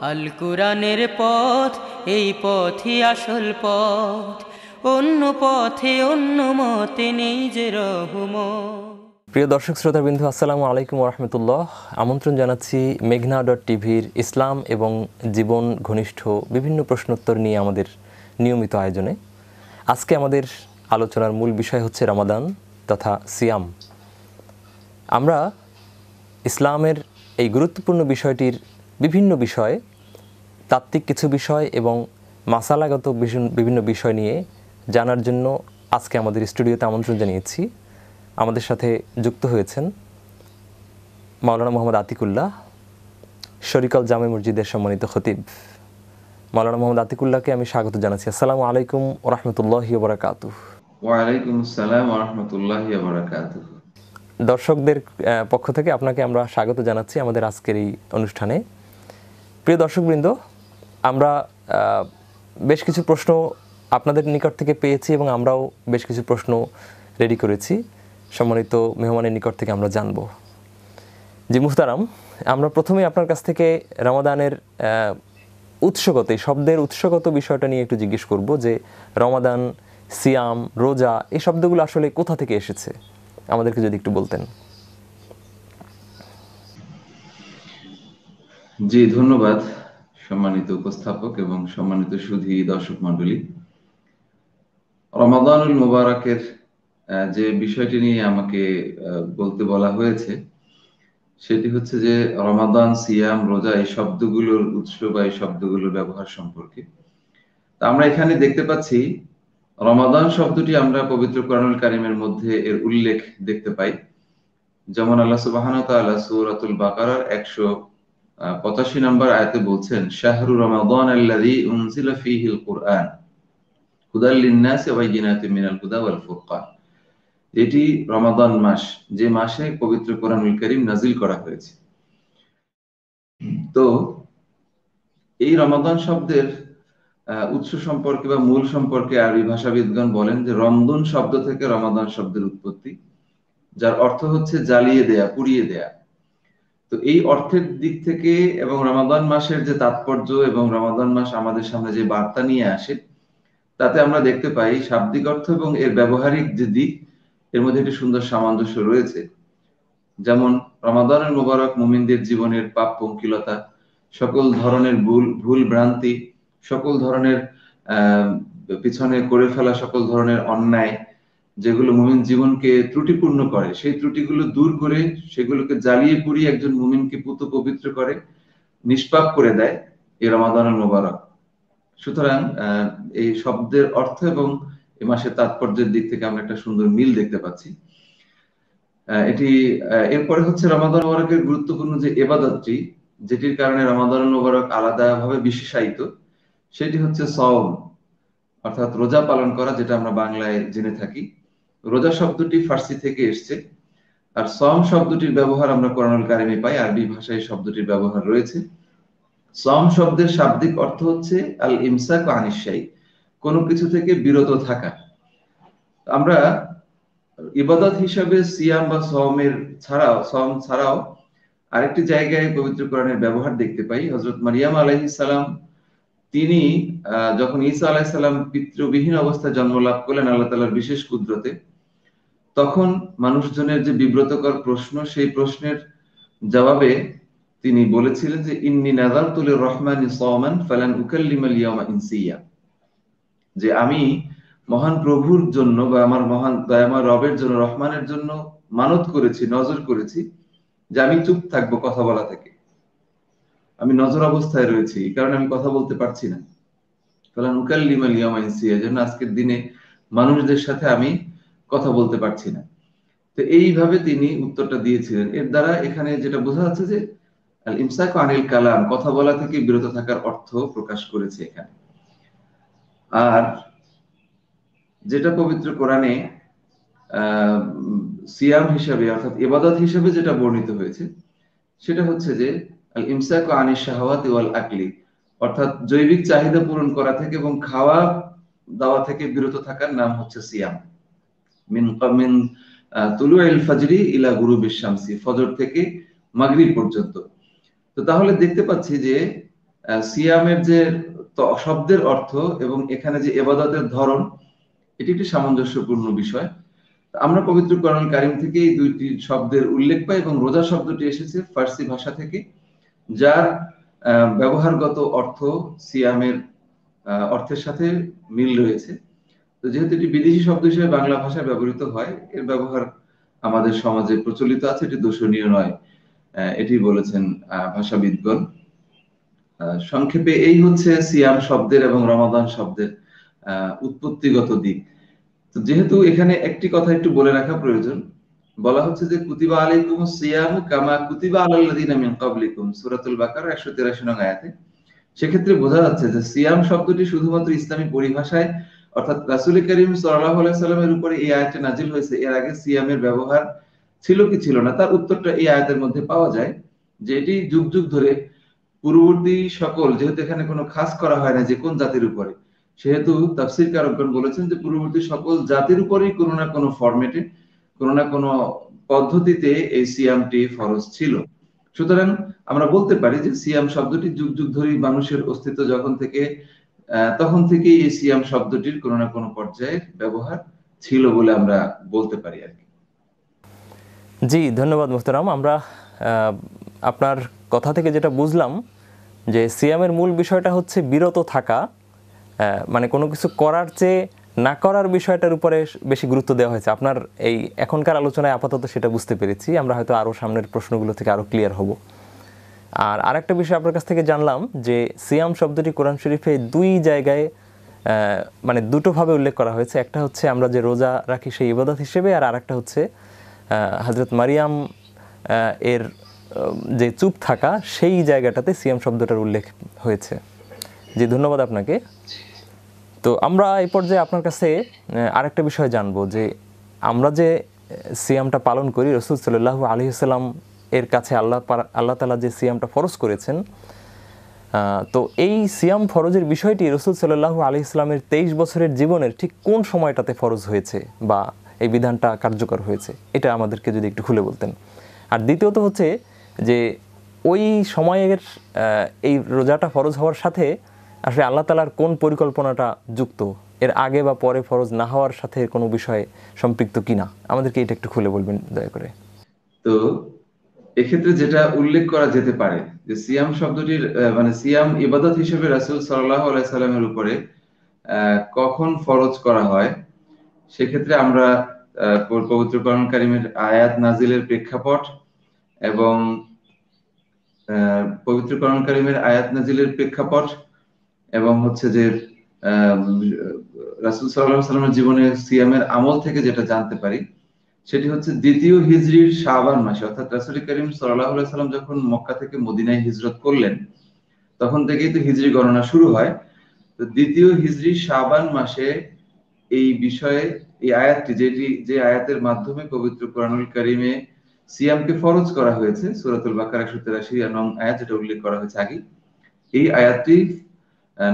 আল কুরআনের পথ, এই পথই আসল পথ, অন্য পথে অন্য মতে নেই যে রহমত। প্রিয় দর্শক শ্রোতাবৃন্দ, আসসালামু আলাইকুম রহমতুল্লাহ। আমন্ত্রণ জানাচ্ছি মেঘনা.টিভির ইসলাম এবং জীবন ঘনিষ্ঠ বিভিন্ন প্রশ্নোত্তর নিয়ে আমাদের নিয়মিত আয়োজনে। আজকে আমাদের আলোচনার মূল বিষয় হচ্ছে রমাদান তথা সিয়াম। আমরা ইসলামের এই গুরুত্বপূর্ণ বিষয়টির বিভিন্ন বিষয়, তাত্ত্বিক কিছু বিষয় এবং মাসালাগত বিভিন্ন বিষয় নিয়ে জানার জন্য আজকে আমাদের স্টুডিওতে আমন্ত্রণ জানিয়েছি। আমাদের সাথে যুক্ত হয়েছেন মাওলানা মোহাম্মদ আতিকুল্লাহ, শরিকাল জামে মসজিদের সম্মানিত খতিব। মাওলানা মোহাম্মদ আতিকুল্লাহকে আমি স্বাগত জানাচ্ছি। আসসালামু আলাইকুম ওয়া রাহমাতুল্লাহি ওয়া বারাকাতুহু। ওয়া আলাইকুম আসসালাম ওয়া রাহমাতুল্লাহি ওয়া বারাকাতুহু। দর্শকদের পক্ষ থেকে আপনাকে আমরা স্বাগত জানাচ্ছি আমাদের আজকের এই অনুষ্ঠানে। প্রিয় দর্শকবৃন্দ, আমরা বেশ কিছু প্রশ্ন আপনাদের নিকট থেকে পেয়েছি এবং আমরাও বেশ কিছু প্রশ্ন রেডি করেছি। সম্মানিত মেহমানের নিকট থেকে আমরা জানব। জি মুহতারাম, আমরা প্রথমেই আপনার কাছ থেকে রমাদানের উৎসগত, এই শব্দের উৎসগত বিষয়টা নিয়ে একটু জিজ্ঞেস করব যে রমাদান, সিয়াম, রোজা এই শব্দগুলো আসলে কোথা থেকে এসেছে, আমাদেরকে যদি একটু বলতেন। জি ধন্যবাদ সম্মানিত উপস্থাপক এবং সম্মানিত সুধী দর্শক মণ্ডলী। রমাদানুল মুবারকের যে বিষয়টি নিয়ে আমাকে বলতে বলা হয়েছে সেটি হচ্ছে যে রমাদান, সিয়াম, রোজা এই শব্দগুলোর উৎস বা এই শব্দগুলোর ব্যবহার সম্পর্কে। তা আমরা এখানে দেখতে পাচ্ছি রমাদান শব্দটি আমরা পবিত্র কোরআনুল কারীমের মধ্যে এর উল্লেখ দেখতে পাই। যেমন আল্লাহ সুবহানাহু ওয়া তাআলা সূরাতুল বাকারার 185 নম্বর আয়াতে বলছেন, শাহরু রমাদান আল্লাযী উনজিলা ফীহিল কুরআন হুদাল লিন-নাসি ওয়া বায়িনাতিন মিনাল হুদা ওয়াল ফুরকান। এটি রমাদান মাস, যে মাসে পবিত্র কোরআনুল কারীম নাজিল করা হয়েছে। তো এই রমাদান শব্দের উৎস সম্পর্কে বা মূল সম্পর্কে আরবি ভাষাবিদগণ বলেন যে রমদুন শব্দ থেকে রমাদান শব্দের উৎপত্তি, যার অর্থ হচ্ছে জ্বালিয়ে দেয়া, পুড়িয়ে দেয়া। তো এই অর্থের দিক থেকে এবং রমাদান মাসের যে তাৎপর্য এবং রমাদান মাস আমাদের সামনে যে বার্তা নিয়ে আসে, তাতে আমরা দেখতে পাই শাব্দিক অর্থ এবং এর ব্যবহারিক যে দিক, এর মধ্যে একটি সুন্দর সামঞ্জস্য রয়েছে। যেমন রমাদানুল মুবারক মুমিনদের জীবনের পাপ পঙ্কিলতা, সকল ধরনের ভুল ভ্রান্তি, সকল ধরনের পিছনে করে ফেলা সকল ধরনের অন্যায়, যেগুলো মুমিন জীবনকে ত্রুটিপূর্ণ করে, সেই ত্রুটিগুলো দূর করে সেগুলোকে জ্বালিয়ে পুড়িয়ে একজন মুমিনকে পুত পবিত্র করে, নিষ্পাপ করে দেয় এই রমাদানুল মুবারক। সুতরাং এই শব্দের অর্থ এবং এই মাসের তাৎপর্যের দিক থেকে আমরা একটা সুন্দর মিল দেখতে পাচ্ছি। এটি এরপরে হচ্ছে রমাদান মুবারকের গুরুত্বপূর্ণ যে ইবাদতটি, যেটির কারণে রমাদান মুবারক আলাদাভাবে বিশেষায়িত, সেটি হচ্ছে সওম, অর্থাৎ রোজা পালন করা, যেটা আমরা বাংলায় জেনে থাকি। রোজা শব্দটি ফার্সি থেকে এসেছে, আর সওম শব্দটির ব্যবহার আমরা কোরআনুল কারীমে পাই, আরবি ভাষায় শব্দটির ব্যবহার রয়েছে। সওম শব্দের শাব্দিক অর্থ হচ্ছে আল ইমসাক আনিশ শাই, কোনো কিছু থেকে বিরত থাকা। আমরা ইবাদত হিসাবে সিয়াম বা সওম ছাড়াও আরেকটি জায়গায় পবিত্র কোরআনের ব্যবহার দেখতে পাই। হযরত মারিয়াম আলাইহিস সালাম, তিনি যখন ঈসা আলাইহিস সালাম পিতৃবিহীন অবস্থায় জন্ম লাভ করলেন আল্লাহ তাআলার বিশেষ কুদরতে, তখন মানুষজনের যে বিব্রতকর প্রশ্ন, সেই প্রশ্নের জবাবে তিনি বলেছিলেন যে ইন্নী নাযারতু লির-রহমানি সাওমান ফালান উকাল্লিমাল ইয়াওমা ইনসিয়া, যে আমি মহান প্রভুর জন্য বা আমার মহান দয়াময় রবের জন্য, রহমানের জন্য মানত করেছি, নজর করেছি যে আমি চুপ থাকবো কথা বলা থেকে। আমি নজর অবস্থায় রয়েছি, এই কারণে আমি কথা বলতে পারছি না। ফালান উকাল্লিমাল ইয়াওমা ইনসিয়া, যেন আজকের দিনে মানুষদের সাথে আমি কথা বলতে পারছি না। তো এইভাবে তিনি উত্তরটা দিয়েছিলেন। এর দ্বারা এখানে যেটা বোঝা যাচ্ছে যে আল ইমসাকু আনিল কালাম, কথা বলা থেকে বিরত থাকার অর্থ প্রকাশ করেছে এখানে। আর যেটা পবিত্র কোরআনে সিয়াম হিসাবে, অর্থাৎ ইবাদত হিসাবে যেটা বর্ণিত হয়েছে, সেটা হচ্ছে যে আল ইমসাকু আনিশ শাহাওয়াতি ওয়াল আকলি, অর্থাৎ জৈবিক চাহিদা পূরণ করা থেকে এবং খাওয়া দাওয়া থেকে বিরত থাকার নাম হচ্ছে সিয়াম। মিন তুলুইল ফাজরি ইলা গুরুবিশ শামসি, ফজর থেকে মাগরিব পর্যন্ত। তো তাহলে দেখতে পাচ্ছি যে সিয়ামের যে শব্দের অর্থ এবং এখানে যে ইবাদতের ধরন, এটি একটি সামঞ্জস্যপূর্ণ বিষয়। আমরা পবিত্র কোরআন কারীম থেকে এই দুইটি শব্দের উল্লেখ পাই এবং রোজা শব্দটি এসেছে ফার্সি ভাষা থেকে, যার ব্যবহারগত অর্থ সিয়ামের অর্থের সাথে মিল রয়েছে। তো যেহেতু এটি বিদেশি শব্দ হিসেবে বাংলা ভাষায় ব্যবহৃত হয়, এর ব্যবহার আমাদের সমাজে প্রচলিত আছে, এটি দূষণীয় নয়, এটি বলেছেন ভাষাবিদগণ। সংক্ষেপে এই হচ্ছে সিয়াম শব্দের এবং রমাদান শব্দের উৎপত্তিগত দিক। তো যেহেতু এখানে একটি কথা একটু বলে রাখা প্রয়োজন, বলা হচ্ছে যে কুতিবা আলাইকুমুস সিয়ামু কামা কুতিবা আলাল্লাযিনা মিন ক্বাবলিকুম, সূরাতুল বাকারা 183 নং আয়াতে। সেক্ষেত্রে বোঝা যাচ্ছে যে সিয়াম শব্দটি শুধুমাত্র ইসলামী পরিভাষায়, অর্থাৎ রাসূল করিম সাল্লাল্লাহু আলাইহি সাল্লামের উপরে এই আয়াতটি নাজিল হয়েছে, এর আগে সিয়ামের ব্যবহার ছিল কি ছিল না তার উত্তরটা এই আয়াতের মধ্যে পাওয়া যায়, যে এটি যুগ যুগ ধরে পূর্ববর্তী সকল, যেহেতু এখানে কোনো খাস করা হয় না যে কোন জাতির উপরে, সেহেতু তাফসীর কারকগণ বলেছেন যে পূর্ববর্তী সকল জাতির উপরেই কোনো না কোনো ফরম্যাটে, কোনো না কোনো পদ্ধতিতে এই সিয়ামটি ফরজ ছিল। সুতরাং আমরা বলতে পারি যে সিয়াম শব্দটি যুগ যুগ ধরেই মানুষের অস্তিত্ব যখন থেকে, তখন থেকেই এই সিয়াম শব্দটির কোনো না কোনো পর্যায়ে ব্যবহার ছিল বলে আমরা বলতে পারি আর কি। জি, ধন্যবাদ মোহতারাম। আমরা আপনার কথা থেকে যেটা বুঝলাম যে সিয়ামের মূল বিষয়টা হচ্ছে বিরত থাকা, মানে কোনো কিছু করার চেয়ে না করার বিষয়টার উপরে বেশি গুরুত্ব দেওয়া হয়েছে। আপনার এই এখনকার আলোচনায় আপাতত সেটা বুঝতে পেরেছি, আমরা হয়তো আরও সামনের প্রশ্নগুলো থেকে আরও ক্লিয়ার হব। আর আরেকটা বিষয় আপনার কাছ থেকে জানলাম যে সিয়াম শব্দটি কোরআন শরীফে দুই জায়গায় মানে দুটোভাবে উল্লেখ করা হয়েছে। একটা হচ্ছে আমরা যে রোজা রাখি সেই ইবাদত হিসেবে, আর আরেকটা হচ্ছে হযরত মারিয়াম এর যে চুপ থাকা সেই জায়গাটাতে সিয়াম শব্দটার উল্লেখ হয়েছে। জি, ধন্যবাদ আপনাকে। তো আমরা এই পর্যায়ে আপনার কাছে আরেকটা বিষয় জানবো যে আমরা যে সিয়ামটা পালন করি, রাসূল সাল্লাল্লাহু আলাইহি ওয়াসাল্লাম এর কাছে আল্লাহ তাআলা যে সিয়ামটা ফরজ করেছেন, তো এই সিয়াম ফরজের বিষয়টি রাসূল সাল্লাল্লাহু আলাইহি ওয়াসাল্লামের 23 বছরের জীবনের ঠিক কোন সময়টাতে ফরজ হয়েছে বা এই বিধানটা কার্যকর হয়েছে, এটা আমাদেরকে যদি একটু খুলে বলতেন। আর দ্বিতীয়ত হচ্ছে যে ওই সময়ের এই রোজাটা ফরজ হওয়ার সাথে আসলে আল্লাহ তাআলার কোন পরিকল্পনাটা যুক্ত, এর আগে বা পরে ফরজ না হওয়ার সাথে কোনো বিষয়ে সম্পৃক্ত কিনা, আমাদেরকে এটা একটু খুলে বলবেন দয়া করে। তো এক্ষেত্রে যেটা উল্লেখ করা যেতে পারে যে সিয়াম শব্দটির মানে সিয়াম ইবাদত হিসেবে রাসূল সাল্লাল্লাহু আলাইহি সাল্লামের উপরে কখন ফরজ করা হয়, সেক্ষেত্রে আমরা পবিত্র কোরআন কারীমের আয়াত নাজিলের প্রেক্ষাপট এবং পবিত্র কোরআন কারীমের আয়াত নাজিলের প্রেক্ষাপট এবং হচ্ছে যে রাসূল সাল্লাল্লাহু আলাইহি সাল্লামের জীবনে সিয়ামের আমল থেকে যেটা জানতে পারি, সেটি হচ্ছে দ্বিতীয় হিজরির শাবান মাসে, অর্থাৎ রাসূল করিম সাল্লাল্লাহু আলাইহি সাল্লাম যখন মক্কা থেকে মদিনায় হিজরত করলেন তখন থেকেই তো হিজরি গণনা শুরু হয়। তো দ্বিতীয় হিজরি শাবান মাসে এই বিষয়ে এই আয়াতটি, যে আয়াতের মাধ্যমে পবিত্র কোরআনুল কারীমে সিয়ামকে ফরজ করা হয়েছে, সূরাতুল বাকারা 183 নং আয়াত যেটা উল্লেখ করা হয়েছে আগে, এই আয়াতটি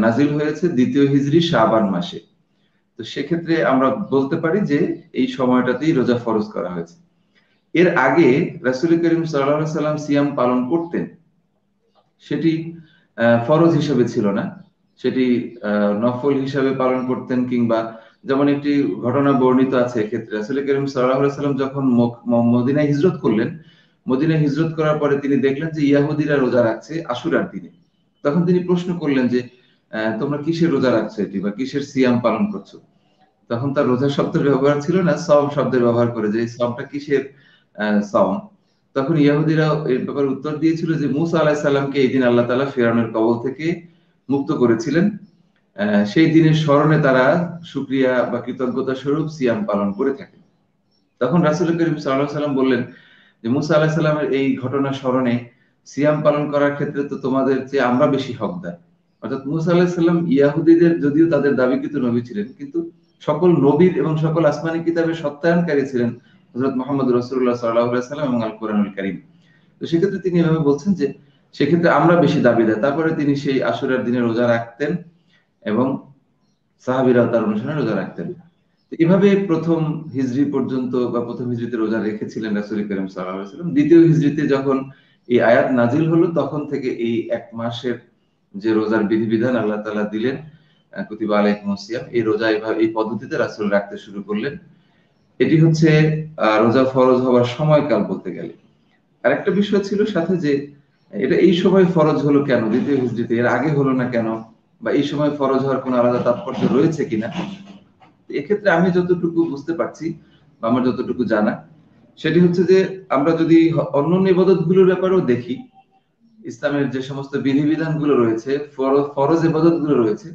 নাজিল হয়েছে দ্বিতীয় হিজরি শাবান মাসে। তো সেক্ষেত্রে আমরা বলতে পারি যে এই সময়টাতেই রোজা ফরজ করা হয়েছে। এর আগে রাসূল করিম সাল্লাল্লাহু আলাইহি সাল্লাম সিয়াম পালন করতেন, সেটি ফরজ হিসেবে ছিল না, সেটি নফল হিসাবে পালন করতেন। কিংবা যেমন একটি ঘটনা বর্ণিত আছে এক্ষেত্রে, রাসূল করিম সাল্লাল্লাহু আলাইহি সাল্লাম যখন মদিনায় হিজরত করলেন, মদিনায় হিজরত করার পরে তিনি দেখলেন যে ইহুদিরা রোজা রাখছে আশুরার দিনে। তখন তিনি প্রশ্ন করলেন যে তোমরা কিসের রোজা রাখছো এটি, বা কিসের সিয়াম পালন করছো? তখন তার রোজা শব্দের ব্যবহার ছিল না, সওম শব্দের ব্যবহার করে, যে সওমটা কিসের সওম। তখন ইহুদিরা এর ব্যাপারে উত্তর দিয়েছিল যে মুসা আলাইহিস সালামকে এই দিন আল্লাহ তাআলা ফিরআউনের কবল থেকে মুক্ত করেছিলেন, সেই দিনের স্মরণে তারা শুকরিয়া বা কৃতজ্ঞতা স্বরূপ সিয়াম পালন করে থাকে। তখন রাসূল করিম সাল্লাল্লাহু আলাইহি সাল্লাম বললেন যে মুসা আলাইহিস সালামের এই ঘটনা স্মরণে সিয়াম পালন করার ক্ষেত্রে তো তোমাদের চেয়ে আমরা বেশি হকদার। অর্থাৎ মুসা আলাইহিস সালাম ইহুদিদের, যদিও তাদের দাবিকৃত নবী ছিলেন, কিন্তু সকল নবীর এবং সকল আসমানি কিতাবের সত্যায়নকারী ছিলেন হযরত মুহাম্মদ রাসূলুল্লাহ সাল্লাল্লাহু আলাইহি সাল্লাম এবং আল কোরআনুল কারীম। তো সেক্ষেত্রে তিনি এভাবে বলছেন যে সেক্ষেত্রে আমরা বেশি দাবিদার। তারপরে তিনি সেই আশুরার দিনে রোজা রাখতেন এবং সাহাবীরাও তার অনুসরণে রোজা রাখতেন। এভাবে প্রথম হিজরি পর্যন্ত বা প্রথম হিজরিতে রোজা রেখেছিলেন রাসূল করিম সাল্লাল্লাহু আলাইহি ওয়াসাল্লাম। দ্বিতীয় হিজরিতে যখন এই আয়াত নাজিল হলো তখন থেকে এই এক মাসের যে রোজার বিধিবিধান আল্লাহ তাআলা দিলেন, কুতিবা আলাইকুমুস সিয়াম, এই রোজা এইভাবে এই পদ্ধতিতে রাসূল রাখতে শুরু করলেন। এটি হচ্ছে রোজা ফরজ হওয়ার সময়কাল বলতে গেলে। আরেকটা বিষয় ছিল সাথে যে এটা এই সময় ফরজ হলো কেন, দ্বিতীয় হিজরিতে, এর আগে হলো না কেন, বা এই সময় ফরজ হওয়ার কোনো আলাদা তাৎপর্য রয়েছে কিনা। এক্ষেত্রে আমি যতটুকু বুঝতে পারছি বা আমার যতটুকু জানা, সেটি হচ্ছে যে আমরা যদি অন্যান্য ইবাদত গুলোর ব্যাপারেও দেখি, ইসলামের যে সমস্ত বিধিবিধান গুলো রয়েছে, ফরজ ইবাদত গুলো রয়েছে,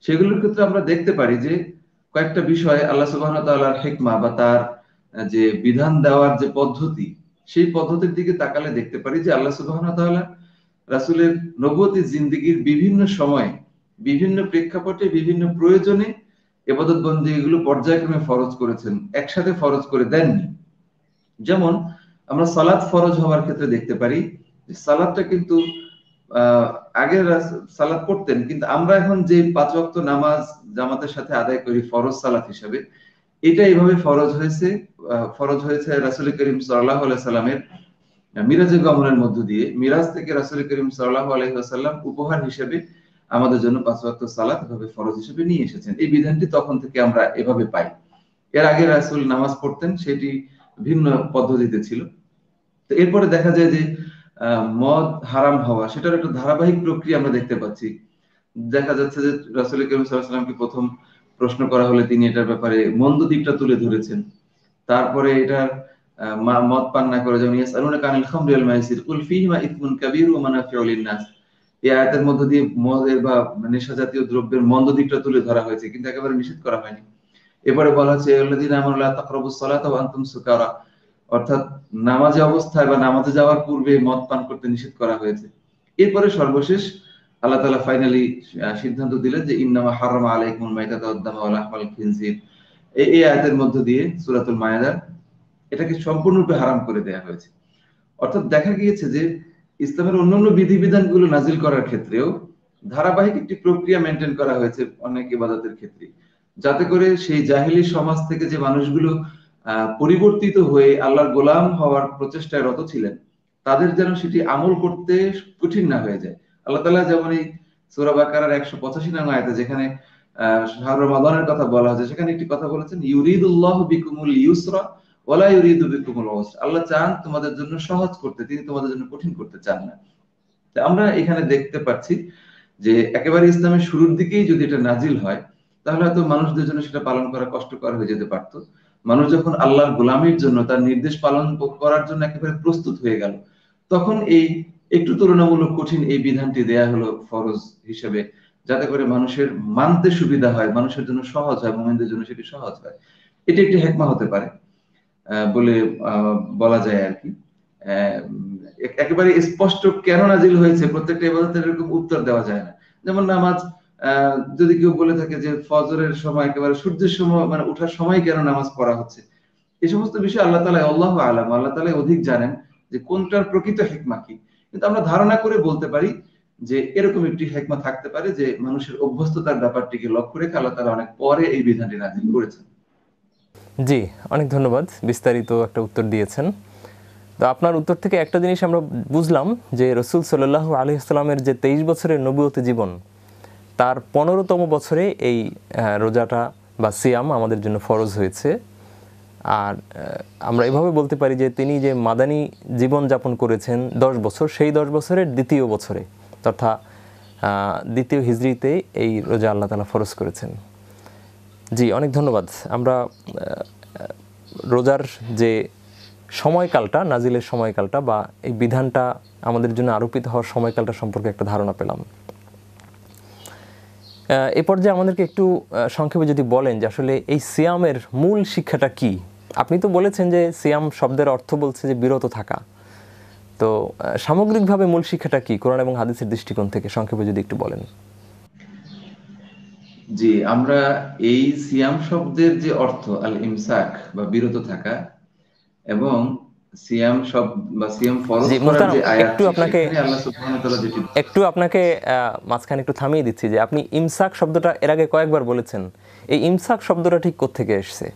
সেগুলোর ক্ষেত্রে আমরা দেখতে পারি যে কয়েকটা বিষয়ে আল্লাহ সুবহানাহু ওয়া তাআলার হিকমা বা তার যে বিধান দেওয়ার যে পদ্ধতি, সেই পদ্ধতির দিকে তাকালে দেখতে পারি যে আল্লাহ সুবহানাহু ওয়া তাআলা রাসূলের নবুয়তি জিন্দেগীর বিভিন্ন সময়ে, বিভিন্ন প্রেক্ষাপটে, বিভিন্ন প্রয়োজনে ইবাদত বন্দেগী এগুলো পর্যায়ক্রমে ফরজ করেছেন, একসাথে ফরজ করে দেননি। যেমন আমরা সালাত ফরজ হওয়ার ক্ষেত্রে দেখতে পারি যে সালাতটা কিন্তু আহ আগে সালাত পড়তেন, কিন্তু আমরা এখন যে 5 ওয়াক্ত নামাজ জামাতের সাথে আদায় করি ফরজ সালাত হিসেবে, এটা এইভাবে ফরজ হয়েছে রাসূল করিম সাল্লাল্লাহু আলাইহি সাল্লামের মিরাজে গমনের মধ্য দিয়ে। মিরাজ থেকে রাসূল করিম সাল্লাল্লাহু আলাইহি ওয়াসাল্লাম উপহার হিসেবে আমাদের জন্য 5 ওয়াক্ত সালাত এভাবে ফরজ হিসেবে নিয়ে এসেছেন। এই বিধানটি তখন থেকে আমরা এভাবে পাই। এর আগে রাসূল নামাজ পড়তেন, সেটি ভিন্ন পদ্ধতিতে ছিল। তো এরপরে দেখা যায় যে মদ হারাম হওয়া, সেটার একটা ধারাবাহিক প্রক্রিয়া আমরা দেখতে পাচ্ছি। দেখা যাচ্ছে যে রাসূল করিম সাল্লাল্লাহু আলাইহি ওয়াসাল্লামকে প্রথম প্রশ্ন করা হলে তিনি এটার ব্যাপারে মন্দ দিকটা তুলে ধরেছেন। তারপরে এটার মদ পান না করে, যেমন ইয়াসআলুনাকা আনিল খামরি ওয়াল মাইসির কুল ফীহিমা ইসমুন কাবীর ওয়া মানাফিউ লিন-নাস, এই আয়াতের মধ্য দিয়ে মদের বা নেশা জাতীয় দ্রব্যের মন্দ দিকটা তুলে ধরা হয়েছে, কিন্তু একেবারে নিষেধ করা হয়নি। এবারে বলা হচ্ছে আল্লাযীনা আমানু লা তাকরাবুস সালাতা ওয়া আনতুম সুকারা, অর্থাৎ নামাজে অবস্থায় বা নামাজে যাওয়ার পূর্বে মদ পান করতে নিষেধ করা হয়েছে। এরপরে সর্বশেষ আল্লাহ তাআলা ফাইনালি সিদ্ধান্ত দিলেন যে ইন্নামা হারামা আলাইকুমুল মাইতাতা ওয়াদ দামা ওয়া লাহমাল খিনজির, এই আয়াতের মধ্য দিয়ে সূরাতুল মায়েদার এটাকে সম্পূর্ণরূপে হারাম করে দেয়া হয়েছে। অর্থাৎ দেখা গিয়েছে যে ইসলামের অন্যান্য বিধিবিধানগুলো নাজিল করার ক্ষেত্রেও ধারাবাহিক একটি প্রক্রিয়া মেনটেন করা হয়েছে অনেক ইবাদতের ক্ষেত্রে, যাতে করে সেই জাহিলি সমাজ থেকে যে মানুষগুলো পরিবর্তিত হয়ে আল্লাহর গোলাম হওয়ার প্রচেষ্টায় রত ছিলেন, তাদের যেন সেটি আমল করতে কঠিন না হয়ে যায়। আল্লাহ তাআলা যেমন এই সূরা বাকারার 185 নং আয়াতে যেখানে শাহর রমাদানের কথা বলা হয়েছে, সেখানে একটি কথা বলেছেন, ইউরিদুল্লাহু বিকুমুল ইউসরা ওয়ালা ইউরিদু বিকুমুল উসরা, আল্লাহ চান তোমাদের জন্য সহজ করতে, তিনি তোমাদের জন্য কঠিন করতে চান না। আমরা এখানে দেখতে পাচ্ছি যে একেবারে ইসলামের শুরুর দিকেই যদি এটা নাজিল হয়, তাহলে হয়তো মানুষদের জন্য সেটা পালন করা কষ্টকর হয়ে যেতে পারত। মানুষ যখন আল্লাহর গোলামির জন্য, তার নির্দেশ পালন করার জন্য একেবারে প্রস্তুত হয়ে গেল, তখন এই একটু তুলনামূলক কঠিন এই বিধানটি দেয়া হলো ফরজ হিসেবে, যাতে করে মানুষের মানতে সুবিধা হয়, মানুষের জন্য সহজ হয়, মুমিনদের জন্য সেটি সহজ হয়। এটি একটি হিকমা হতে পারে বলে বলা যায় আর কি। একেবারে স্পষ্ট কেন নাজিল হয়েছে প্রত্যেকটা ইবাদতের এরকম উত্তর দেওয়া যায় না। যেমন নামাজ, যদি কেউ বলে থাকে যে ফজরের সময় একেবারে সূর্যের সময়, মানে ওঠার সময় কেন নামাজ পড়া হচ্ছে, এই সমস্ত বিষয় আল্লাহ তাআলা, আল্লাহু আ'লাম, আল্লাহ তাআলা অধিক জানেন যে কোনটার প্রকৃত হিকমা কি। কিন্তু আমরা ধারণা করে বলতে পারি যে এরকম একটি হিকমা থাকতে পারে যে মানুষের অভ্যস্ততার ব্যাপারটিকে লক্ষ্য রেখে আল্লাহ তাআলা অনেক পরে এই বিধানটি নাজিল করেছেন। জি, অনেক ধন্যবাদ, বিস্তারিত একটা উত্তর দিয়েছেন। তো আপনার উত্তর থেকে একটা জিনিস আমরা বুঝলাম যে রাসূল সাল্লাল্লাহু আলাইহি ওয়াসাল্লামের যে 23 বছরের নবুয়তি জীবন, তার 15তম বছরে এই রোজাটা বা সিয়াম আমাদের জন্য ফরজ হয়েছে। আর আমরা এভাবে বলতে পারি যে তিনি যে মাদানী জীবন যাপন করেছেন 10 বছর, সেই 10 বছরের দ্বিতীয় বছরে, তথা দ্বিতীয় হিজরিতে এই রোজা আল্লাহ তাআলা ফরজ করেছেন। জি, অনেক ধন্যবাদ। আমরা রোজার যে সময়কালটা, নাজিলের সময়কালটা বা এই বিধানটা আমাদের জন্য আরোপিত হওয়ার সময়কালটা সম্পর্কে একটা ধারণা পেলাম। এ পর্যায়ে আমাদেরকে একটু সংক্ষেপে যদি বলেন যে আসলে এই সিয়ামের মূল শিক্ষাটা কি। আপনি তো বলেছেন যে সিয়াম শব্দের অর্থ বলছে যে বিরত থাকা, তো সামগ্রিকভাবে মূল শিক্ষাটা কি কোরআন এবং হাদিসের দৃষ্টিকোণ থেকে সংক্ষেপে যদি একটু বলেন। জি, আমরা এই সিয়াম শব্দের যে অর্থ আল ইমসাক বা বিরত থাকা, এবং সিয়াম শব্দ বা সিয়াম ফরজ করার যে আয়াতটি, সেখানে আল্লাহ সুবহানাহু ওয়া তাআলা যেটি আপনাকে মাঝখানে একটু থামিয়ে দিচ্ছি যে আপনি ইমসাক শব্দটা এর আগে কয়েকবার বলেছেন। এই ইমসাক শব্দটা ঠিক কোত্থেকে এসেছে?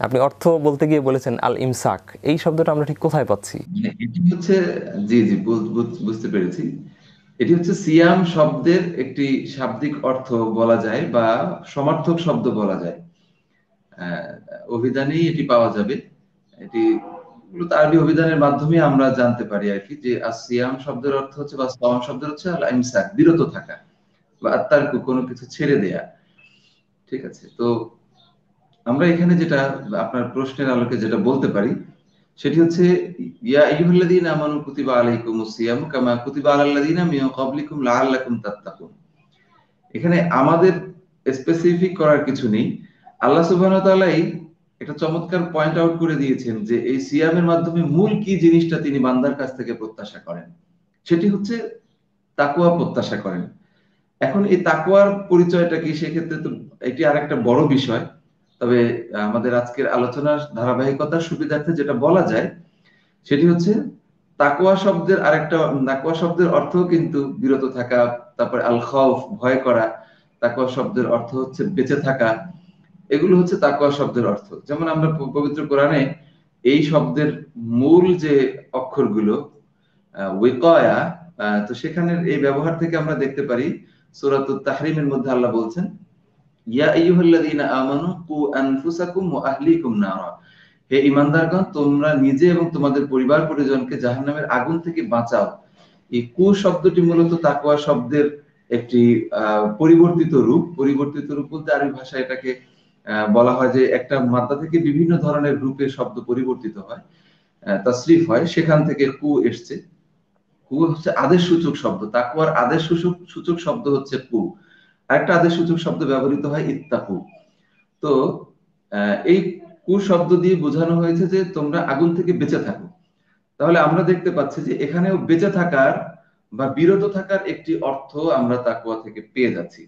আপনি অর্থ বলতে গিয়ে বলেছেন আল ইমসাক, এই শব্দটা আমরা ঠিক কোথায় পাচ্ছি? এটি হচ্ছে, জি জি বুঝতে পেরেছি। এটি হচ্ছে সিয়াম শব্দের একটি শাব্দিক অর্থ বলা যায় বা সমার্থক শব্দ বলা যায়। আহ, অভিধানেই এটি পাওয়া যাবে। এটি মূলত আরবি অভিধানের মাধ্যমে আমরা জানতে পারি আর কি, যে সিয়াম শব্দের অর্থ হচ্ছে বা সাওয়াম শব্দের হচ্ছে আল ইমসাক, বিরত থাকা বা আত্মারকু, কোনো কিছু ছেড়ে দেয়া। ঠিক আছে, তো আমরা এখানে যেটা আপনার প্রশ্নের আলোকে যেটা বলতে পারি সেটি হচ্ছে, ইয়া আইয়ুহাল্লাযীনা আমানু কুতিবা আলাইকুমুস সিয়াম কামা কুতিবা আলাল্লাযীনা মিন ক্বাবলিকুম লাআল্লাকুম তাত্তাকুন। এখানে আমাদের স্পেসিফিক করার কিছু নেই। আল্লাহ সুবহানাহু ওয়া তাআলাই একটা চমৎকার পয়েন্ট আউট করে দিয়েছেন যে এই সিয়ামের মাধ্যমে মূল কি জিনিসটা তিনি বান্দার কাছ থেকে প্রত্যাশা করেন, সেটি হচ্ছে তাকওয়া প্রত্যাশা করেন। এখন এই তাকওয়ার পরিচয়টা কি, সেক্ষেত্রে তো এটি আরেকটা বড় বিষয়। তবে আমাদের আজকের আলোচনার ধারাবাহিকতার সুবিধার্থে যেটা বলা যায় সেটি হচ্ছে, তাকওয়া শব্দের আরেকটা, তাকওয়া শব্দের অর্থ কিন্তু বিরত থাকা, তারপরে আল খাউফ, ভয় করা। তাকওয়া শব্দের অর্থ হচ্ছে বেঁচে থাকা। এগুলো হচ্ছে তাকওয়া শব্দের অর্থ। যেমন আমরা পবিত্র কোরআনে এই শব্দের মূল যে অক্ষরগুলো ওয়াকায়া, তো সেখানের এই ব্যবহার থেকে আমরা দেখতে পারি সূরাতুত তাহরিমের মধ্যে আল্লাহ বলছেন, ইয়া আইয়ুহাল্লাযীনা আমানু কু আনফুসাকুম ওয়া আহলিকুম নারা। হে ঈমানদারগণ, তোমরা নিজে এবং তোমাদের পরিবার পরিজনকে জাহান্নামের আগুন থেকে বাঁচাও। এই কু শব্দটি মূলত তাকওয়া শব্দের একটি পরিবর্তিত রূপ। পরিবর্তিত রূপ বলতে আরবি ভাষায় এটাকে বলা হয় যে একটা মাত্রা থেকে বিভিন্ন ধরনের রূপে শব্দ পরিবর্তিত হয়, তাসরিফ হয়, সেখান থেকে কু এসছে। কু হচ্ছে আদেশ সূচক শব্দ, তাকওয়ার আদেশ সূচক শব্দ হচ্ছে কু। আরেকটা আদেশ সূচক শব্দ ব্যবহৃত হয় ইত্তাকু। তো এই কু শব্দ দিয়ে বোঝানো হয়েছে যে তোমরা আগুন থেকে বেঁচে থাকো। তাহলে আমরা দেখতে পাচ্ছি যে এখানেও বেঁচে থাকার বা বিরত থাকার একটি অর্থ আমরা তাকওয়া থেকে পেয়ে যাচ্ছি।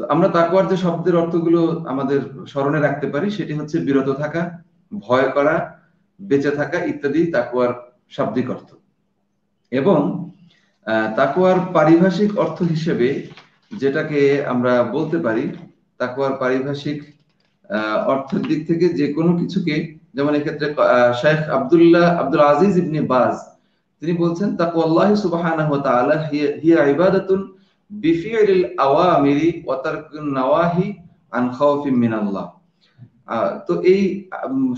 তো আমরা তাকওয়ার যে শব্দের অর্থগুলো আমাদের স্মরণে রাখতে পারি সেটি হচ্ছে বিরত থাকা, ভয় করা, বেঁচে থাকা ইত্যাদি তাকওয়ার শাব্দিক অর্থ। এবং তাকওয়ার পারিভাষিক অর্থ হিসেবে যেটাকে আমরা বলতে পারি, তাকওয়ার পারিভাষিক অর্থের দিক থেকে যে কোনো কিছুকে, যেমন এক্ষেত্রে শেখ আব্দুল আজিজ ইবনে বাজ তিনি বলছেন, তাকওয়াল্লাহি সুবহানাহু ওয়া তাআলা হিয়া ইবাদাতুন বিফিইলিল আওয়ামিরি ওয়া তারকুন নাওয়াহি আন খাউফিন মিনাল্লাহ। তো এই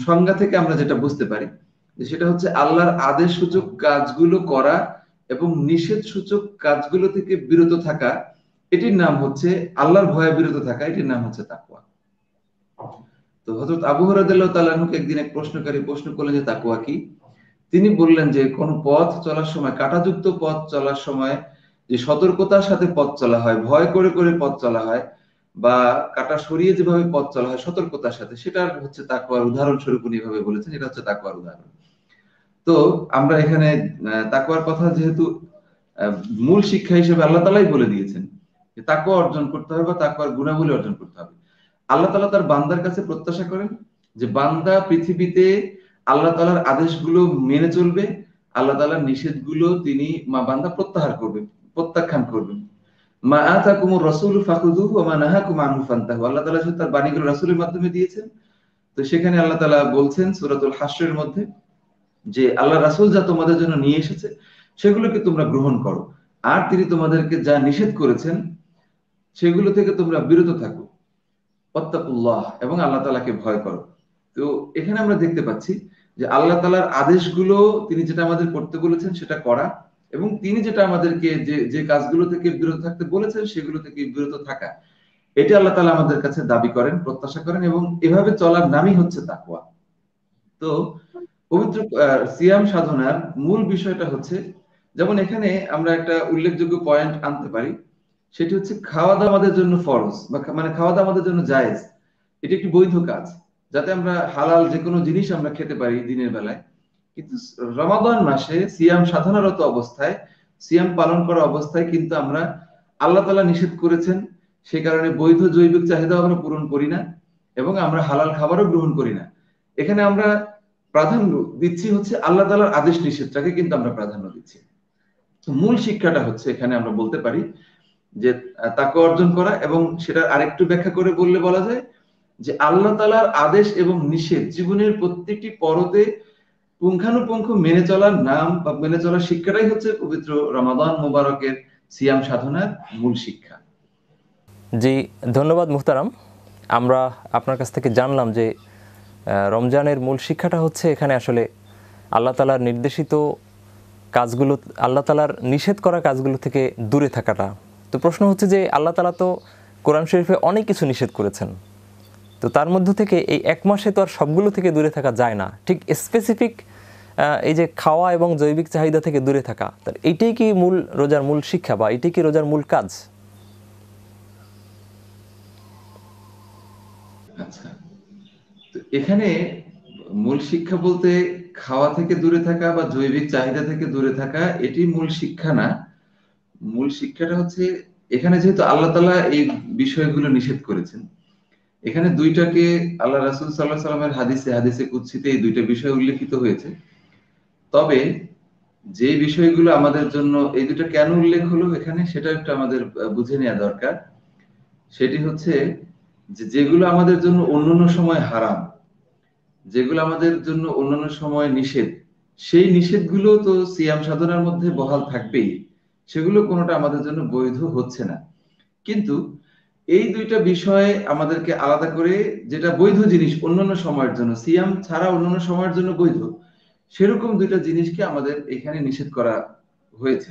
সংজ্ঞা থেকে আমরা যেটা বুঝতে পারি যে সেটা হচ্ছে আল্লাহর আদেশ সূচক কাজগুলো করা এবং নিষেধ সূচক কাজগুলো থেকে বিরত থাকা। এটির নাম হচ্ছে আল্লাহর ভয়ে বিরত থাকা, এটির নাম হচ্ছে তাকওয়া। তো হযরত আবু হুরায়রা রাদিয়াল্লাহু তাআলা আনহু একদিন এক প্রশ্নকারী প্রশ্ন করলেন যে তাকওয়া কি। তিনি বললেন যে কোন পথ চলার সময়, কাঁটাযুক্ত পথ চলার সময় যে সতর্কতার সাথে পথ চলা হয়, ভয় করে করে পথ চলা হয়, বা কাঁটা সরিয়ে যেভাবে পথ চলা হয় সতর্কতার সাথে, সেটা হচ্ছে তাকওয়ার উদাহরণ স্বরূপ উনি এভাবে বলেছেন, এটা হচ্ছে তাকওয়ার উদাহরণ। তো আমরা এখানে তাকওয়ার কথা যেহেতু মূল শিক্ষা হিসেবে আল্লাহ তাআলাই বলে দিয়েছেন যে তাকওয়া অর্জন করতে হবে বা তাকওয়ার গুণাবলী অর্জন করতে হবে। আল্লাহ তাআলা তার বান্দার কাছে প্রত্যাশা করেন যে বান্দা পৃথিবীতে আল্লাহ তাআলার আদেশগুলো মেনে চলবে, আল্লাহ তাআলার নিষেধগুলো তিনি বান্দা প্রত্যাহার করবে, প্রত্যাখ্যান করবেন। মা আতাকুমুর রাসূলু ফাখুযুহু ওয়া মা নাহাকুম আনহু ফান্তাহু। আল্লাহ তাআলা শুধু তার বাণীগুলো রাসূলের মাধ্যমে দিয়েছেন। তো সেখানে আল্লাহ তাআলা বলছেন সূরাতুল হাশরের মধ্যে যে আল্লাহ রাসূল যা তোমাদের জন্য নিয়ে এসেছে সেগুলোকে তোমরা গ্রহণ করো, আর তিনি তোমাদেরকে যা নিষেধ করেছেন সেগুলো থেকে তোমরা বিরত থাকো। ওয়াত্তাকুল্লাহ, এবং আল্লাহ তাআলাকে ভয় করো। তো এখানে আমরা দেখতে পাচ্ছি যে আল্লাহ তাআলার আদেশগুলো তিনি যেটা আমাদের করতে বলেছেন সেটা করা, এবং তিনি যেটা আমাদেরকে যে যে কাজগুলো থেকে বিরত থাকতে বলেছেন সেগুলো থেকে বিরত থাকা, এটা আল্লাহ তাআলা আমাদের কাছে দাবি করেন, প্রত্যাশা করেন, এবং এভাবে চলার নামই হচ্ছে তাকওয়া। তো পবিত্র সিয়াম সাধনার মূল বিষয়টা হচ্ছে, যেমন এখানে আমরা একটা উল্লেখযোগ্য পয়েন্ট আনতে পারি, সেটি হচ্ছে খাওয়া দাওয়া আমাদের জন্য ফরজ, বা মানে খাওয়া দাওয়া আমাদের জন্য জায়েজ। এটি একটি বৈধ কাজ, যাতে আমরা হালাল যে কোনো জিনিস আমরা খেতে পারি দিনের বেলায়। কিন্তু রমাদান মাসে সিয়াম সাধনারত অবস্থায়, সিয়াম পালন করা অবস্থায় কিন্তু আমরা, আল্লাহ তাআলা নিষেধ করেছেন, সে কারণে বৈধ জৈবিক চাহিদা আমরা পূরণ করি না, এবং আমরা হালাল খাবারও গ্রহণ করি না। এখানে আমরা প্রাধান্য দিচ্ছি হচ্ছে আল্লাহ তাআলার আদেশ নিষেধটাকে, কিন্তু আমরা প্রাধান্য দিচ্ছি। মূল শিক্ষাটা হচ্ছে এখানে আমরা বলতে পারি যে তাকওয়া অর্জন করা, এবং সেটা আরেকটু ব্যাখ্যা করে বললে বলা যায় যে আল্লাহ তাআলার আদেশ এবং নিষেধ জীবনের প্রত্যেকটি পরতে পুঙ্খানুপুঙ্খ মেনে চলার নাম বা মেনে চলার শিক্ষাটাই হচ্ছে পবিত্র রমাদান মোবারকের সিয়াম সাধনার মূল শিক্ষা। জি, ধন্যবাদ মুহতারাম। আমরা আপনার কাছ থেকে জানলাম যে রমজানের মূল শিক্ষাটা হচ্ছে এখানে আসলে আল্লাহ তাআলার নির্দেশিত কাজগুলো, আল্লাহ তাআলার নিষেধ করা কাজগুলো থেকে দূরে থাকাটা। তো প্রশ্ন হচ্ছে যে আল্লাহ তাআলা তো কোরআন শরীফে অনেক কিছু নিষেধ করেছেন, তো তার মধ্য থেকে এই এক মাসে তো আর সবগুলো থেকে দূরে থাকা যায় না, ঠিক স্পেসিফিক এই যে খাওয়া এবং জৈবিক চাহিদা থেকে দূরে থাকা, তার এইটাই কি মূল রোজার মূল শিক্ষা বা এটাই কি রোজার মূল কাজ? আচ্ছা, তো এখানে মূল শিক্ষা বলতে খাওয়া থেকে দূরে থাকা বা জৈবিক চাহিদা থেকে দূরে থাকা এটি মূল শিক্ষা না। মূল শিক্ষাটা হচ্ছে এখানে যেহেতু আল্লাহ তাআলা এই বিষয়গুলো নিষেধ করেছেন, এখানে দুইটাকে আল্লাহ রাসূল সাল্লাল্লাহু আলাইহি সাল্লামের হাদিসে কুদসিতে এই দুইটা বিষয় উল্লেখিত হয়েছে। তবে যে বিষয়গুলো আমাদের জন্য এই দুটো কেন উল্লেখ হলো এখানে সেটা একটু আমাদের বুঝে নেওয়া দরকার। সেটি হচ্ছে যে যেগুলো আমাদের জন্য অন্যান্য সময় হারাম, যেগুলো আমাদের জন্য অন্যান্য সময় নিষেধ, সেই নিষেধগুলো তো সিয়াম সাধনার মধ্যে বহাল থাকবেই, সেগুলো কোনোটা আমাদের জন্য বৈধ হচ্ছে না। কিন্তু এই দুইটা বিষয় আমাদেরকে আলাদা করে, যেটা বৈধ জিনিস অন্যান্য সময়ের জন্য, সিয়াম ছাড়া অন্যান্য সময়ের জন্য বৈধ, সেরকম দুইটা জিনিসকে আমাদের এখানে নিষেধ করা হয়েছে।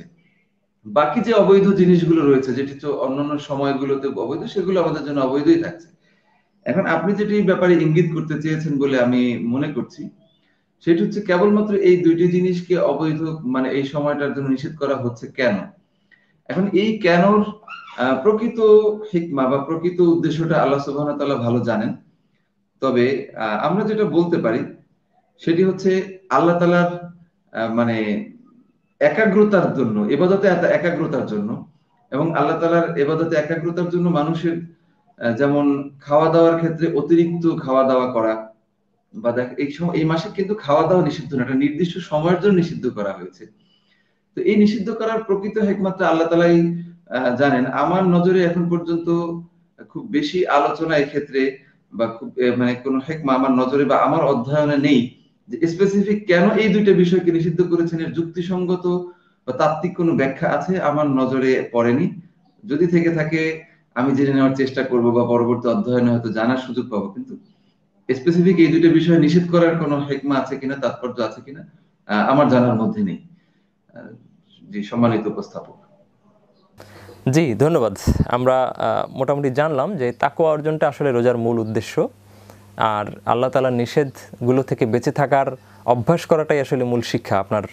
বাকি যে অবৈধ জিনিসগুলো রয়েছে, যেটি তো অন্যান্য সময়গুলোতে অবৈধ, সেগুলো আমাদের জন্য অবৈধই থাকছে। এখন আপনি যেটি ব্যাপারে ইঙ্গিত করতে চেয়েছেন বলে আমি মনে করছি, সেটি হচ্ছে কেবলমাত্র এই দুইটি জিনিসকে অবৈধ, মানে এই সময়টার জন্য নিষেধ করা হচ্ছে কেন। এখন এই কেনর প্রকৃত হিকমা বা প্রকৃত উদ্দেশ্যটা আল্লাহ সুবহানাহু ওয়া তাআলা ভালো জানেন। তবে আমরা যেটা বলতে পারি সেটি হচ্ছে আল্লাহ তাআলার মানে একাগ্রতার জন্য, ইবাদতে একাগ্রতার জন্য, এবং আল্লাহ তাআলার ইবাদতে একাগ্রতার জন্য মানুষের যেমন খাওয়া দাওয়ার ক্ষেত্রে অতিরিক্ত খাওয়া দাওয়া করা, বা দেখ এই সময় এই মাসে কিন্তু খাওয়া দাওয়া নিষিদ্ধ না, একটা নির্দিষ্ট সময়ের জন্য নিষিদ্ধ করা হয়েছে। তো এই নিষিদ্ধ করার প্রকৃত হিকমতটা আল্লাহ তাআলাই জানেন। আমার নজরে এখন পর্যন্ত খুব বেশি আলোচনা এক্ষেত্রে বা খুব মানে কোন হিকমা আমার নজরে বা আমার অধ্যয়নে নেই যে স্পেসিফিক কেন এই দুইটা বিষয়কে নিষিদ্ধ করেছেন, এর যুক্তিসঙ্গত বা তাত্ত্বিক কোনো ব্যাখ্যা আছে আমার নজরে পড়েনি। যদি থেকে থাকে আমি জেনে নেওয়ার চেষ্টা করব বা পরবর্তী অধ্যয়নে হয়তো জানার সুযোগ পাবো, কিন্তু স্পেসিফিক এই দুইটা বিষয় নিষেধ করার কোনো হিকমা আছে কিনা, তাৎপর্য আছে কিনা আমার জানার মধ্যে নেই। জি, সম্মানিত উপস্থাপক। জি, ধন্যবাদ। আমরা মোটামুটি জানলাম যে তাকওয়া অর্জনটা আসলে রোজার মূল উদ্দেশ্য, আর আল্লাহ তাআলার নিষেধগুলো থেকে বেঁচে থাকার অভ্যাস করাটাই আসলে মূল শিক্ষা, আপনার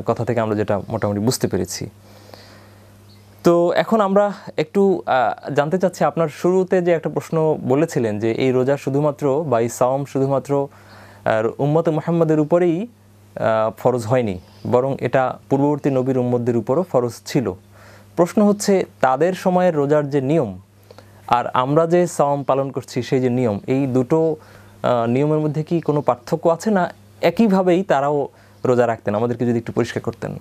কথা থেকে আমরা যেটা মোটামুটি বুঝতে পেরেছি। তো এখন আমরা একটু জানতে চাচ্ছি, আপনার শুরুতে যে একটা প্রশ্ন বলেছিলেন যে এই রোজা শুধুমাত্র বা এই সাওম শুধুমাত্র উম্মতে মুহাম্মাদের উপরেই ফরজ হয়নি, বরং এটা পূর্ববর্তী নবীর উম্মতদের উপরও ফরজ ছিল। প্রশ্ন হচ্ছে তাদের সময়ের রোজার যে নিয়ম আর আমরা যে সাওম পালন করছি সেই যে নিয়ম, এই দুটো নিয়মের মধ্যে কি কোনো পার্থক্য আছে, না একইভাবেই তারাও রোজা রাখতেন? আমাদেরকে যদি একটু পরিষ্কার করতেন।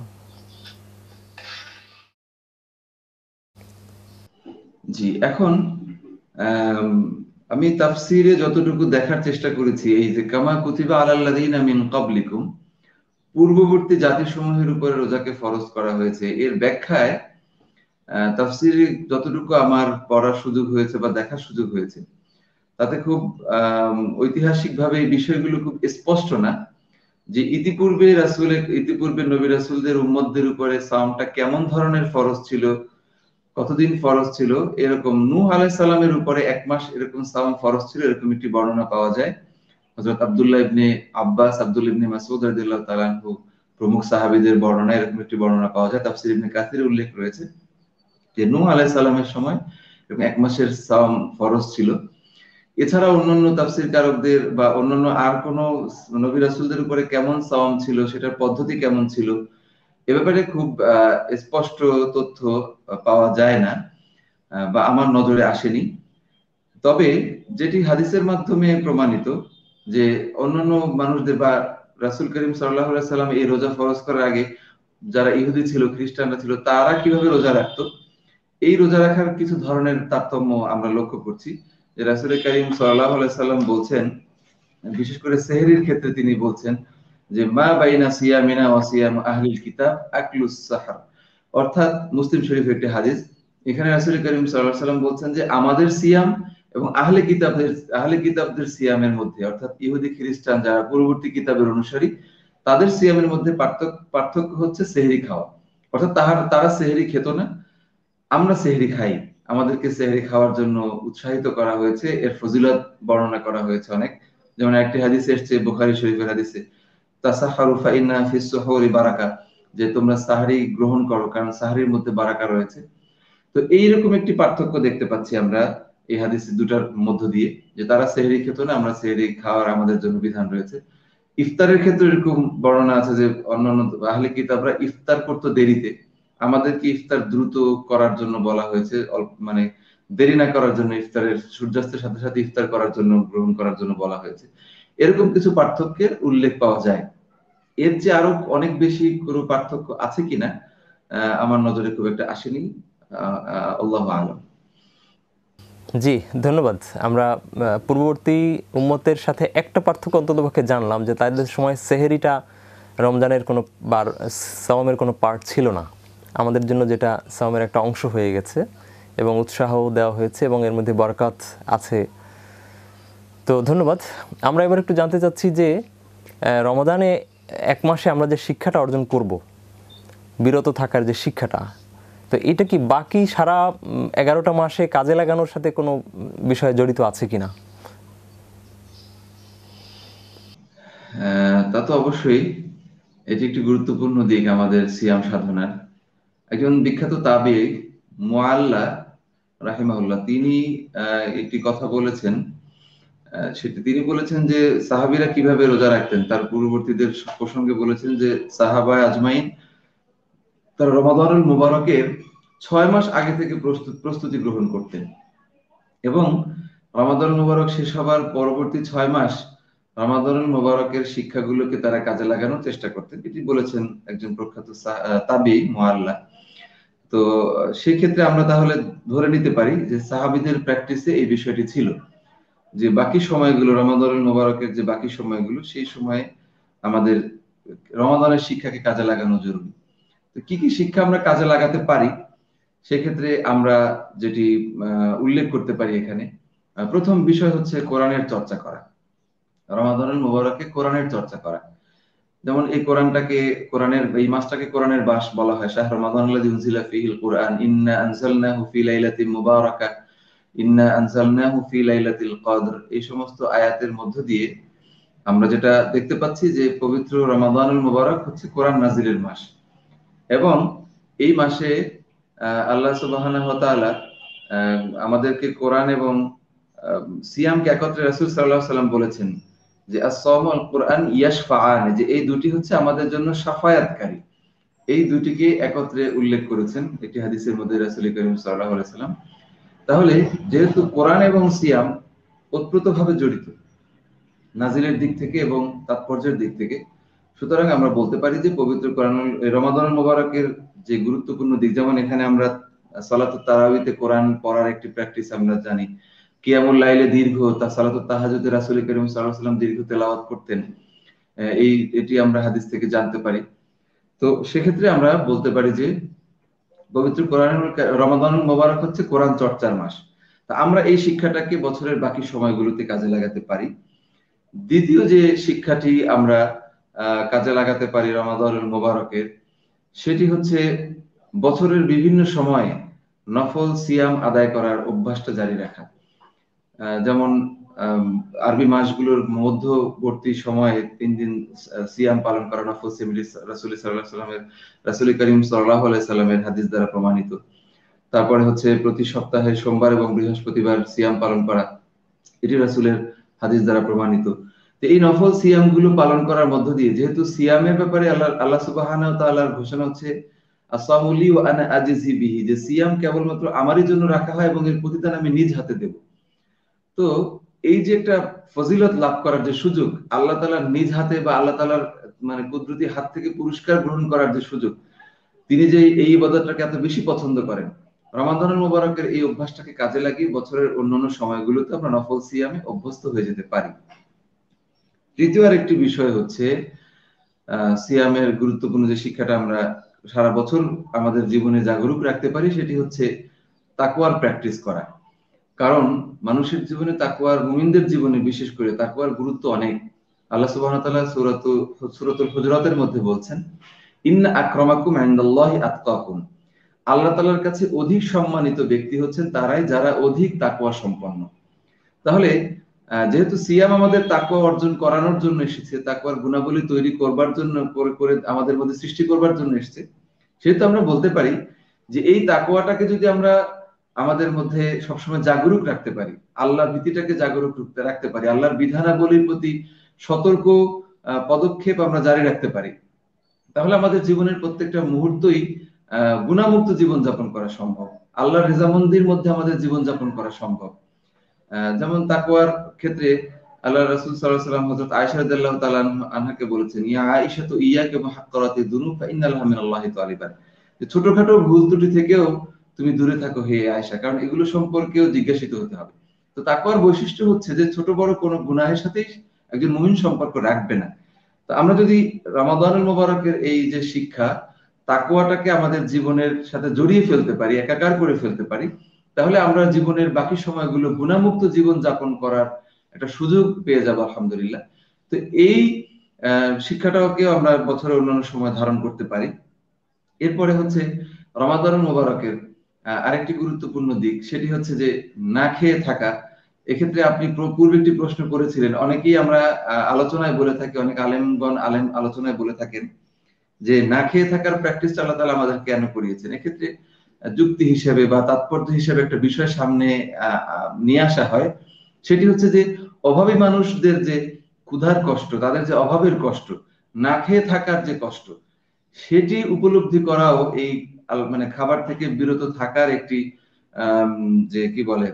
জি, এখন আমি তাফসীরে যতটুকু দেখার চেষ্টা করেছি, এই যে কামা কুতিবা আলাল্লাযীনা মিন ক্বাবলিকুম, পূর্ববর্তী জাতিসমূহের উপরে রোজাকে ফরজ করা হয়েছে, এর ব্যাখ্যায় তাফসীরে যতটুকু আমার পড়ার সুযোগ হয়েছে বা দেখার সুযোগ হয়েছে, তাতে খুব ঐতিহাসিকভাবে এই বিষয়গুলো খুব স্পষ্ট না যে ইতিপূর্বে নবী রাসূলদের উম্মতদের উপরে সাওমটা কেমন ধরনের ফরজ ছিল, কতদিন ফরজ ছিল। এরকম নূহ আলাইহিস সালামের উপরে 1 মাস এরকম সাওম ফরজ ছিল, এরকম একটি বর্ণনা পাওয়া যায়। হযরত আব্দুল্লাহ ইবনে আব্বাস, আব্দুল্লাহ ইবনে মাসউদ রাদিয়াল্লাহু তাআলা আনহু প্রমুখ সাহাবীদের বর্ণনা, এরকম একটি বর্ণনা পাওয়া যায়। তাফসীর ইবনে কাসিরে উল্লেখ রয়েছে যে নূহ আলাইহিস সালামের সময় এরকম 1 মাসের সাওম ফরজ ছিল। এছাড়া অন্যান্য তাফসীরকারকদের বা অন্যান্য আর কোন নবী রাসূলদের উপরে কেমন সাওম ছিল, সেটার পদ্ধতি কেমন ছিল, এ ব্যাপারে খুব স্পষ্ট তথ্য পাওয়া যায় না বা আমার নজরে আসেনি। তবে যেটি হাদিসের মাধ্যমে প্রমাণিত যে অন্যান্য মানুষদের বা রাসূল করিম সাল্লাল্লাহু আলাইহি সাল্লাম এই রোজা ফরজ করার আগে যারা ইহুদি ছিল, খ্রিস্টানরা ছিল, তারা কিভাবে রোজা রাখতো, এই রোজা রাখার কিছু ধরনের তারতম্য আমরা লক্ষ্য করছি। যে রাসূল করিম সাল্লাল্লাহু আলাইহি সাল্লাম বলছেন, বিশেষ করে সেহরির ক্ষেত্রে তিনি বলছেন যে মা বাইনা সিয়ামিনা ওয়া সিয়াম আহলিল কিতাব আকলুস সাহর, অর্থাৎ মুসলিম শরীফের একটি হাদিস। এখানে রাসূল করিম সাল্লাল্লাহু আলাইহি ওয়াসাল্লাম বলছেন যে আমাদের সিয়াম এবং আহলে কিতাবদের সিয়ামের মধ্যে, অর্থাৎ ইহুদি খ্রিস্টান যারা পূর্ববর্তী কিতাবের অনুসারী, তাদের সিয়ামের মধ্যে পার্থক্য হচ্ছে সেহরি খাওয়া। অর্থাৎ তারা সেহরি খেত না, আমরা সেহরি খাই। আমাদেরকে সেহরি খাওয়ার জন্য উৎসাহিত করা হয়েছে, এর ফজিলত বর্ণনা করা হয়েছে অনেক। যেমন একটি হাদিসে এসেছে, বুখারী শরীফের হাদিসে, তাসাহহারু ফাইন্না ফিস সুহুরি বারাকা, যে তোমরা সাহরি গ্রহণ করো কারণ সাহরির মধ্যে বারাকা রয়েছে। তো এইরকম একটি পার্থক্য দেখতে পাচ্ছি আমরা এই হাদিস দুটার মধ্য দিয়ে, যে তারা সেহরি খেত না, আমরা সেহরি খাওয়ার আমাদের জন্য বিধান রয়েছে। ইফতারের ক্ষেত্রে এরকম বর্ণনা আছে যে অন্যান্য আহলে কিতাবরা ইফতার করতে দেরিতে, আমাদেরকে ইফতার দ্রুত করার জন্য বলা হয়েছে, মানে দেরি না করার জন্য, ইফতারের সূর্যাস্তের সাথে সাথে ইফতার করার জন্য, গ্রহণ করার জন্য বলা হয়েছে। এরকম কিছু পার্থক্যের উল্লেখ পাওয়া যায়। এর যে আরো অনেক বেশি কোনো পার্থক্য আছে কিনা আমার নজরে খুব একটা আসেনি। আল্লাহু আ'লাম। জি, ধন্যবাদ। আমরা পূর্ববর্তী উম্মতের সাথে একটা পার্থক্য অন্ততপক্ষে জানলাম, যে তাদের সময় সেহরিটা রমজানের কোনো সাওমের কোনো পার্ট ছিল না, আমাদের জন্য যেটা সাওমের একটা অংশ হয়ে গেছে এবং উৎসাহ দেওয়া হয়েছে এবং এর মধ্যে বরকত আছে। তো ধন্যবাদ। আমরা এবার একটু জানতে চাচ্ছি যে রমাদানে এক মাসে আমরা যে শিক্ষাটা অর্জন করব, বিরত থাকার যে শিক্ষাটা, তো এটা কি বাকি সারা 11টা মাসে কাজে লাগানোর সাথে কোনো বিষয় জড়িত আছে কিনা? তা তো অবশ্যই, এটি একটি গুরুত্বপূর্ণ দিক আমাদের সিয়াম সাধনার। একজন বিখ্যাত তাবেঈ মুআল্লা রাহিমাহুল্লাহ, তিনি একটি কথা বলেছেন। সেটি তিনি বলেছেন যে সাহাবীরা কিভাবে রোজা রাখতেন, তার পূর্ববর্তীদের প্রসঙ্গে বলেছেন যে সাহাবায়ে আজমাইন তারা রমাদানুল মুবারকের 6 মাস আগে থেকে প্রস্তুতি গ্রহণ করতেন এবং রমাদানুল মুবারক শেষ হবার পরবর্তী 6 মাস রমাদানুল মুবারকের শিক্ষাগুলোকে তারা কাজে লাগানোর চেষ্টা করতেন। এটি বলেছেন একজন প্রখ্যাত তাবেঈ মুআল্লা। তো সেই ক্ষেত্রে আমরা তাহলে ধরে নিতে পারি যে সাহাবীদের প্র্যাকটিসে এই বিষয়টি ছিল, যে বাকি সময়গুলো, রমাদানুল মুবারকের যে বাকি সময়গুলো, সেই সময়ে আমাদের রমাদানের শিক্ষাকে কাজে লাগানো জরুরি। তো কি কি শিক্ষা আমরা কাজে লাগাতে পারি, সেক্ষেত্রে আমরা যেটি উল্লেখ করতে পারি এখানে, প্রথম বিষয় হচ্ছে কোরআনের চর্চা করা। রমাদানুল মুবারকে কোরআনের চর্চা করা। যেমন এই মাসটাকে কোরআনের মাস বলা হয়। শাহরু রমাদানুল্লাযী উনজিলা ফীহিল কুরআন ইন্না আনজালনাহু ফী লাইলাতিন মুবারাকাহ ইন্না আনজালনাহু ফী লাইলাতিল কদর। এই সমস্ত আয়াতের মধ্য দিয়ে আমরা যেটা দেখতে পাচ্ছি যে পবিত্র রমাদানুল মুবারক হচ্ছে কোরআন নাজিলের মাস, এবং এই মাসে আল্লাহ সুবহানাহু ওয়া তাআলা আমাদেরকে কোরআন এবং সিয়ামকে একত্রে রাসূল সাল্লাল্লাহু আলাইহি ওয়াসাল্লাম বলেছেন যে আস-সাওমু ওয়াল কুরআন ইয়াশফাআন, যে এই দুটি হচ্ছে আমাদের জন্য শাফায়াতকারী। এই দুটিকে একত্রে উল্লেখ করেছেন একটি হাদিসের মধ্যে রাসূল করিম সাল্লাল্লাহু আলাইহি ওয়াসাল্লাম। তাহলে যেহেতু কোরআন এবং সিয়াম ওতপ্রোতভাবে জড়িত নাজিলের দিক থেকে এবং তাৎপর্যের দিক থেকে, সুতরাং আমরা বলতে পারি যে পবিত্র রমাদানুল মুবারকের যে গুরুত্বপূর্ণ দিক, যেমন এখানে আমরা সালাতুত তারাবিতে কোরআন পড়ার একটি প্র্যাকটিস আমরা জানি, কিয়ামুল লাইলে দীর্ঘ, সালাতুত তাহাজ্জুদে রাসূল করিম সাল্লাল্লাহু আলাইহি ওয়াসাল্লাম দীর্ঘ তেলাওয়াত করতেন, এটি আমরা হাদিস থেকে জানতে পারি। তো সেক্ষেত্রে আমরা বলতে পারি যে পবিত্র রমাদানুল মুবারক হচ্ছে কোরআন চর্চার মাস। তা আমরা এই শিক্ষাটাকে বছরের বাকি সময়গুলোতে কাজে লাগাতে পারি। দ্বিতীয় যে শিক্ষাটি আমরা কাজে লাগাতে পারি রমাদানুল মুবারকের, সেটি হচ্ছে বছরের বিভিন্ন সময়ে নফল সিয়াম আদায় করার অভ্যাসটা জারি রাখা। যেমন আরবি মাসগুলোর মধ্যবর্তী সময়ে 3 দিন সিয়াম পালন করা, নফল সিয়াম, রাসূল করিম সাল্লাল্লাহু আলাইহি সাল্লামের হাদিস দ্বারা প্রমাণিত। তারপরে হচ্ছে প্রতি সপ্তাহে সোমবার এবং বৃহস্পতিবার সিয়াম পালন করা, এটি রাসূলের হাদিস দ্বারা প্রমাণিত। তো এই নফল সিয়াম গুলো পালন করার মধ্য দিয়ে, যেহেতু সিয়ামের ব্যাপারে আল্লাহ সুবহানাহু ওয়া তাআলার ঘোষণা হচ্ছে আস-সাওমু ওয়া আনা আজিজি বিহি, যে সিয়াম কেবলমাত্র আমারই জন্য রাখা হয় এবং এর প্রতিদান আমি নিজ হাতে দেব। তো এই যে একটা ফজিলত লাভ করার যে সুযোগ, আল্লাহ তাআলার নিজ হাতে বা আল্লাহ তাআলার মানে কুদরতি হাত থেকে পুরস্কার গ্রহণ করার যে সুযোগ, তিনি যে এই ইবাদতটাকে এত বেশি পছন্দ করেন, রমাদানুল মুবারকের এই অভ্যাসটাকে কাজে লাগিয়ে বছরের অন্যান্য সময়গুলোতে আমরা নফল সিয়ামে অভ্যস্ত হয়ে যেতে পারি। তৃতীয় আরেকটি বিষয় হচ্ছে সিয়ামের গুরুত্বপূর্ণ যে শিক্ষাটা আমরা সারা বছর আমাদের জীবনে জাগরুক রাখতে পারি সেটি হচ্ছে তাকওয়ার প্র্যাকটিস করা। কারণ মানুষের জীবনে তাকওয়ার, মুমিনদের জীবনে বিশেষ করে তাকওয়ার গুরুত্ব অনেক। আল্লাহ সুবহানাহু ওয়া তাআলা সূরাতুল হুজুরাতের মধ্যে বলছেন, ইন্না আকরামাকুম ইনদাল্লাহি আতকাকুম। আল্লাহ তাআলার কাছে অধিক সম্মানিত ব্যক্তি হচ্ছেন তারাই যারা অধিক তাকওয়া সম্পন্ন। তাহলে যেহেতু সিয়াম আমাদের তাকওয়া অর্জন করানোর জন্য এসেছে, তাকওয়ার গুণাবলী তৈরি করবার জন্য, করে আমাদের মধ্যে সৃষ্টি করবার জন্য এসেছে, সেহেতু আমরা বলতে পারি যে এই তাকওয়াটাকে যদি আমরা আমাদের মধ্যে সবসময় জাগরুক রাখতে পারি, আল্লাহর ভীতিটাকে জাগরুক রাখতে পারি, আল্লাহর বিধানাবলীর প্রতি সতর্ক পদক্ষেপ আমরা জারি রাখতে পারি, তাহলে আমাদের জীবনের প্রত্যেকটা মুহূর্তই গুণামুক্ত জীবন যাপন করা সম্ভব, আল্লাহর রেজামন্দির মধ্যে আমাদের জীবন যাপন করা সম্ভব। যেমন তাকওয়ার ক্ষেত্রে আল্লাহ রাসূল সাল্লাল্লাহু আলাইহি ওয়াসাল্লাম হযরত আয়েশা রাদিয়াল্লাহু তাআলা আনহাকে বলেছেন, ইয়া আয়েশা তু ইয়াকা মুহাক্কারাতি যুনুব ফা ইন্নাল্লাহা মিনাল্লাহি তাআলিবান। যে ছোটখাটো ভুল ত্রুটি থেকেও তুমি দূরে থাকো হে আয়েশা, কারণ এগুলো সম্পর্কেও জিজ্ঞাসিত হতে হবে। তো তাকওয়ার বৈশিষ্ট্য হচ্ছে যে ছোট বড় কোনো গুনাহের সাথেই একজন মুমিন সম্পর্ক রাখবে না। তো আমরা যদি রমাদানুল মুবারকের এই যে শিক্ষা, তাকওয়াটাকে আমাদের জীবনের সাথে জড়িয়ে ফেলতে পারি, একাকার করে ফেলতে পারি, তাহলে আমরা জীবনের বাকি সময়গুলো গুণামুক্ত জীবন যাপন করার একটা সুযোগ পেয়ে যাব আলহামদুলিল্লাহ। তো এই শিক্ষাটাকেও আমরা বছরের অন্যান্য সময় ধারণ করতে পারি। এরপরে হচ্ছে রমাদানুল মুবারকের আরেকটি গুরুত্বপূর্ণ দিক, সেটি হচ্ছে যে না খেয়ে থাকা। এক্ষেত্রে আপনি পূর্বে একটি প্রশ্ন করেছিলেন, অনেকেই আমরা আলোচনায় বলে থাকি, অনেক আলেম আলোচনায় বলে থাকেন যে না খেয়ে থাকার প্র্যাকটিস আল্লাহ তাআলা আমাদের কেন করিয়েছেন। এক্ষেত্রে যুক্তি হিসেবে বা তাৎপর্য হিসেবে একটা বিষয় সামনে নিয়ে আসা হয়, সেটি হচ্ছে যে অভাবী মানুষদের যে ক্ষুধার কষ্ট, তাদের যে অভাবের কষ্ট, না খেয়ে থাকার যে কষ্ট, সেটি উপলব্ধি করাও এই মানে খাবার থেকে বিরত থাকার একটি যে কি বলে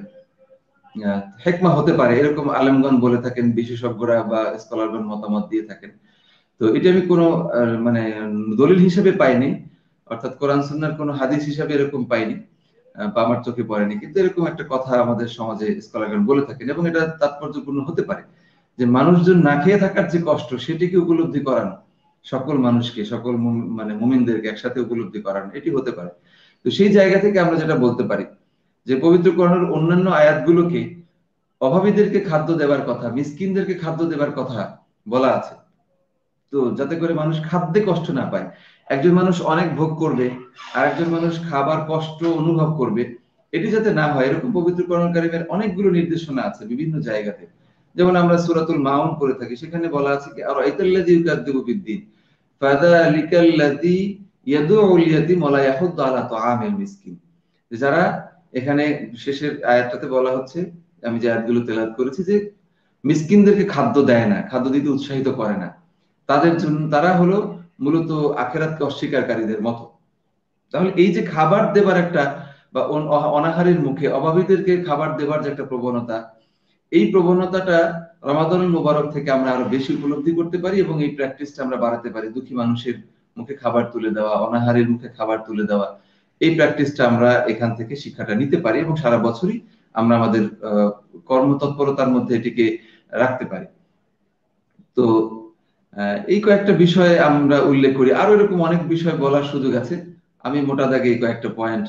হিকমা হতে পারে, এরকম আলেমগণ বলে থাকেন, বিশেষজ্ঞরা বা স্কলারগণ মতামত দিয়ে থাকেন। তো এটা আমি কোনো মানে দলিল হিসেবে পাইনি, অর্থাৎ কোরআন সুন্নাহর কোনো হাদিস হিসেবে এরকম পাইনি বা আমার চোখে পড়েনি, কিন্তু এরকম একটা কথা আমাদের সমাজে স্কলারগণ বলে থাকেন এবং এটা তাৎপর্যপূর্ণ হতে পারে যে মানুষজন না খেয়ে থাকার যে কষ্ট, সেটিকে উপলব্ধি করানো, সকল মানুষকে, সকল মানে মুমিনদেরকে একসাথে উপলব্ধি করানো, এটি হতে পারে। তো সেই জায়গা থেকে আমরা যেটা বলতে পারি যে পবিত্র কোরআনের অন্যান্য আয়াতগুলোকে অভাবীদেরকে খাদ্য দেবার কথা, মিসকিনদেরকে খাদ্য দেবার কথা বলা আছে, তো যাতে করে মানুষ খাদ্যে কষ্ট না পায়। একজন মানুষ অনেক ভোগ করবে আর একজন মানুষ খাবার কষ্ট অনুভব করবে, এটি যাতে না হয়, এরকম পবিত্র কোরআন কারীমের অনেকগুলো নির্দেশনা আছে বিভিন্ন জায়গাতে। যেমন আমরা সূরাতুল মাউন পড়ে থাকি, সেখানে বলা আছে কি আর আইতাল্লাযী ইউকাযযিবু বিদ্দীন ফাযালিকাল্লাযী ইয়াদউল ইয়াতীম ওয়া লা ইয়াহুদ্দু আলা তুআমিল মিসকিন। যারা, এখানে শেষের আয়াতটাতে বলা হচ্ছে, আমি যে আয়াতগুলো তেলাওয়াত করেছি, যে মিসকিনদেরকে খাদ্য দেয় না, খাদ্য দিতে উৎসাহিত করে না, তাদের জন্য তারা হলো মূলত আখিরাতকে অস্বীকারীদের মতো। তাহলে এই যে খাবার দেবার একটা বা অনাহারের মুখে অভাবীদেরকে খাবার দেবার যে একটা প্রবণতা, এই প্রবণতাটা রমাদানুল মুবারক থেকে আমরা আরো বেশি উপলব্ধি করতে পারি এবং এই প্র্যাকটিসটা আমরা বাড়াতে পারি। দুঃখী মানুষের মুখে খাবার তুলে দেওয়া, অনাহারের মুখে খাবার তুলে দেওয়া, এই প্র্যাকটিসটা আমরা এখান থেকে শিক্ষাটা নিতে পারি এবং সারা বছরই আমরা আমাদের কর্মতৎপরতার মধ্যে এটিকে রাখতে পারি। তো এই কয়েকটা বিষয়ে আমরা উল্লেখ করি, আরো এরকম অনেক বিষয় বলার সুযোগ আছে। আমি মোটা দাগে এই কয়েকটা পয়েন্ট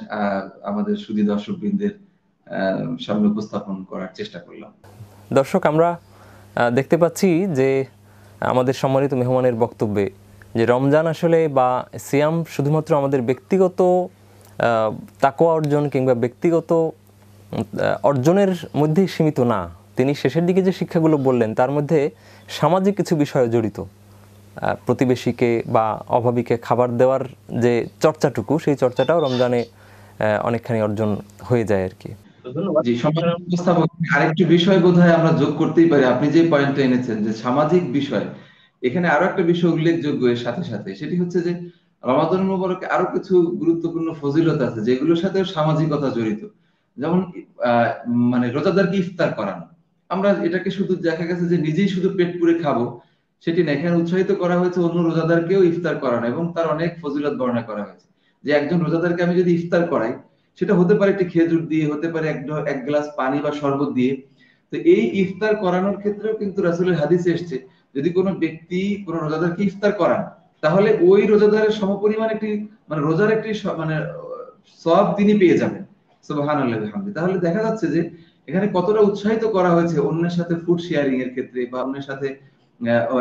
আমাদের সুধী দর্শকবৃন্দের সামনে উপস্থাপন করার চেষ্টা করলাম। দর্শক, আমরা দেখতে পাচ্ছি যে আমাদের সম্মানিত মেহমানের বক্তব্যে যে রমজান আসলে বা সিয়াম শুধুমাত্র আমাদের ব্যক্তিগত তাকওয়া অর্জন কিংবা ব্যক্তিগত অর্জনের মধ্যেই সীমিত না, তিনি শেষের দিকে যে শিক্ষাগুলো বললেন তার মধ্যে সামাজিক কিছু বিষয় জড়িত। প্রতিবেশীকে বা অভাবীকে খাবার দেওয়ার যে চর্চাটুকু, সেই চর্চাটাও রমজানে অনেকখানি অর্জন হয়ে যায় আর কি। জি, আরেকটি বিষয় বোধহয় আমরা যোগ করতেই পারি, আপনি যে পয়েন্টটা এনেছেন যে সামাজিক বিষয়, এখানে আরো একটা বিষয় উল্লেখযোগ্য এর সাথে সাথে, সেটি হচ্ছে যে রমাদান মুবারকে আরো কিছু গুরুত্বপূর্ণ ফজিলত আছে যেগুলোর সাথে সামাজিকতা জড়িত। যেমন মানে রোজাদারকে ইফতার করানো, আমরা এটাকে শুধু দেখা গেছে যে নিজেই শুধু পেট পুরে খাবো সেটি না, এখানে উৎসাহিত করা হয়েছে অন্য রোজাদারকেও ইফতার করানো এবং তার অনেক ফজিলত বর্ণনা করা হয়েছে। যে একজন রোজাদারকে আমি যদি ইফতার করাই, সেটা হতে পারে একটি খেজুর দিয়ে, হতে পারে এক গ্লাস পানি বা শরবত দিয়ে। তো এই ইফতার করানোর ক্ষেত্রেও কিন্তু রাসূলের হাদিসে এসেছে যদি কোনো ব্যক্তি কোনো রোজাদারকে ইফতার করান, তাহলে ওই রোজাদারের সমপরিমাণ একটি মানে রোজার একটি মানে সওয়াব তিনি পেয়ে যাবেন। সুবহানাল্লাহি ওয়া বিহামদিহি। তাহলে দেখা যাচ্ছে যে এখানে কতটা উৎসাহিত করা হয়েছে অন্যের সাথে ফুড শেয়ারিং এর ক্ষেত্রে, বা অন্যের সাথে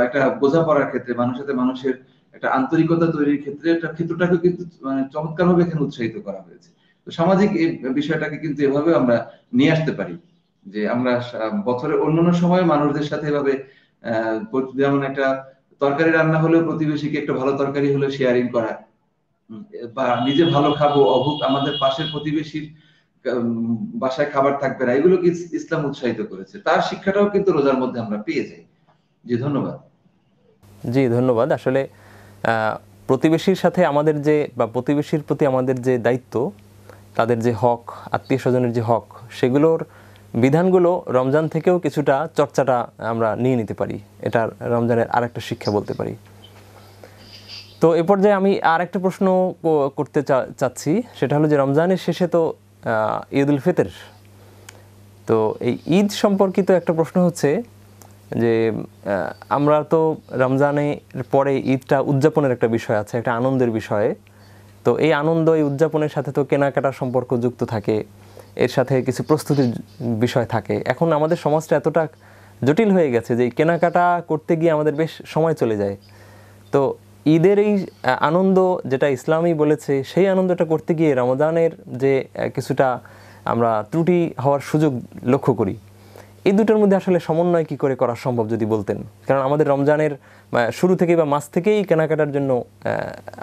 একটা বোঝাপড়ার ক্ষেত্রে, মানুষের সাথে মানুষের একটা আন্তরিকতা তৈরির ক্ষেত্রে একটা ক্ষেত্রটাকে কিন্তু মানে চমৎকারভাবে এখানে উৎসাহিত করা হয়েছে। তো সামাজিক এই বিষয়টাকে কিন্তু এভাবে আমরা নিয়ে আসতে পারি যে আমরা বছরের অন্যান্য সময় মানুষদের সাথে এভাবে যেমন একটা তরকারি রান্না হলেও প্রতিবেশীকে একটা ভালো তরকারি হলেও শেয়ারিং করা, বা নিজে ভালো খাবো অভুক আমাদের পাশের প্রতিবেশীর বাসায় খাবার থাকবে না, এগুলো কি ইসলাম উৎসাহিত করেছে। তার শিক্ষাটাও কিন্তু রোজার মধ্যে আমরা পেয়ে যাই। জি ধন্যবাদ। জি ধন্যবাদ। আসলে প্রতিবেশীর সাথে আমাদের যে বা প্রতিবেশীর প্রতি আমাদের যে দায়িত্ব, তাদের যে হক, আত্মীয় স্বজনের যে হক, সেগুলোর বিধানগুলো রমজান থেকেও কিছুটা চর্চাটা আমরা নিয়ে নিতে পারি। এটা রমজানের আরেকটা শিক্ষা বলতে পারি। তো এ পর্যায়ে আমি আর একটা প্রশ্ন করতে চাচ্ছি, সেটা হলো যে রমজানের শেষে তো ঈদ উল ফিতর। তো এই ঈদ সম্পর্কিত একটা প্রশ্ন হচ্ছে যে আমরা তো রমজানের পরে ঈদটা উদযাপনের একটা বিষয় আছে, একটা আনন্দের বিষয়ে। তো এই আনন্দ, এই উদযাপনের সাথে তো কেনাকাটার সম্পর্ক যুক্ত থাকে, এর সাথে কিছু প্রস্তুতির বিষয় থাকে। এখন আমাদের সমাজটা এতটা জটিল হয়ে গেছে যে কেনাকাটা করতে গিয়ে আমাদের বেশ সময় চলে যায়। তো ঈদের এই আনন্দ যেটা ইসলামই বলেছে, সেই আনন্দটা করতে গিয়ে রমজানের যে কিছুটা আমরা ত্রুটি হওয়ার সুযোগ লক্ষ্য করি, এই দুটোর মধ্যে আসলে সমন্বয় কি করে করা সম্ভব যদি বলতেন। কারণ আমাদের রমজানের শুরু থেকে বা মাস থেকেই কেনাকাটার জন্য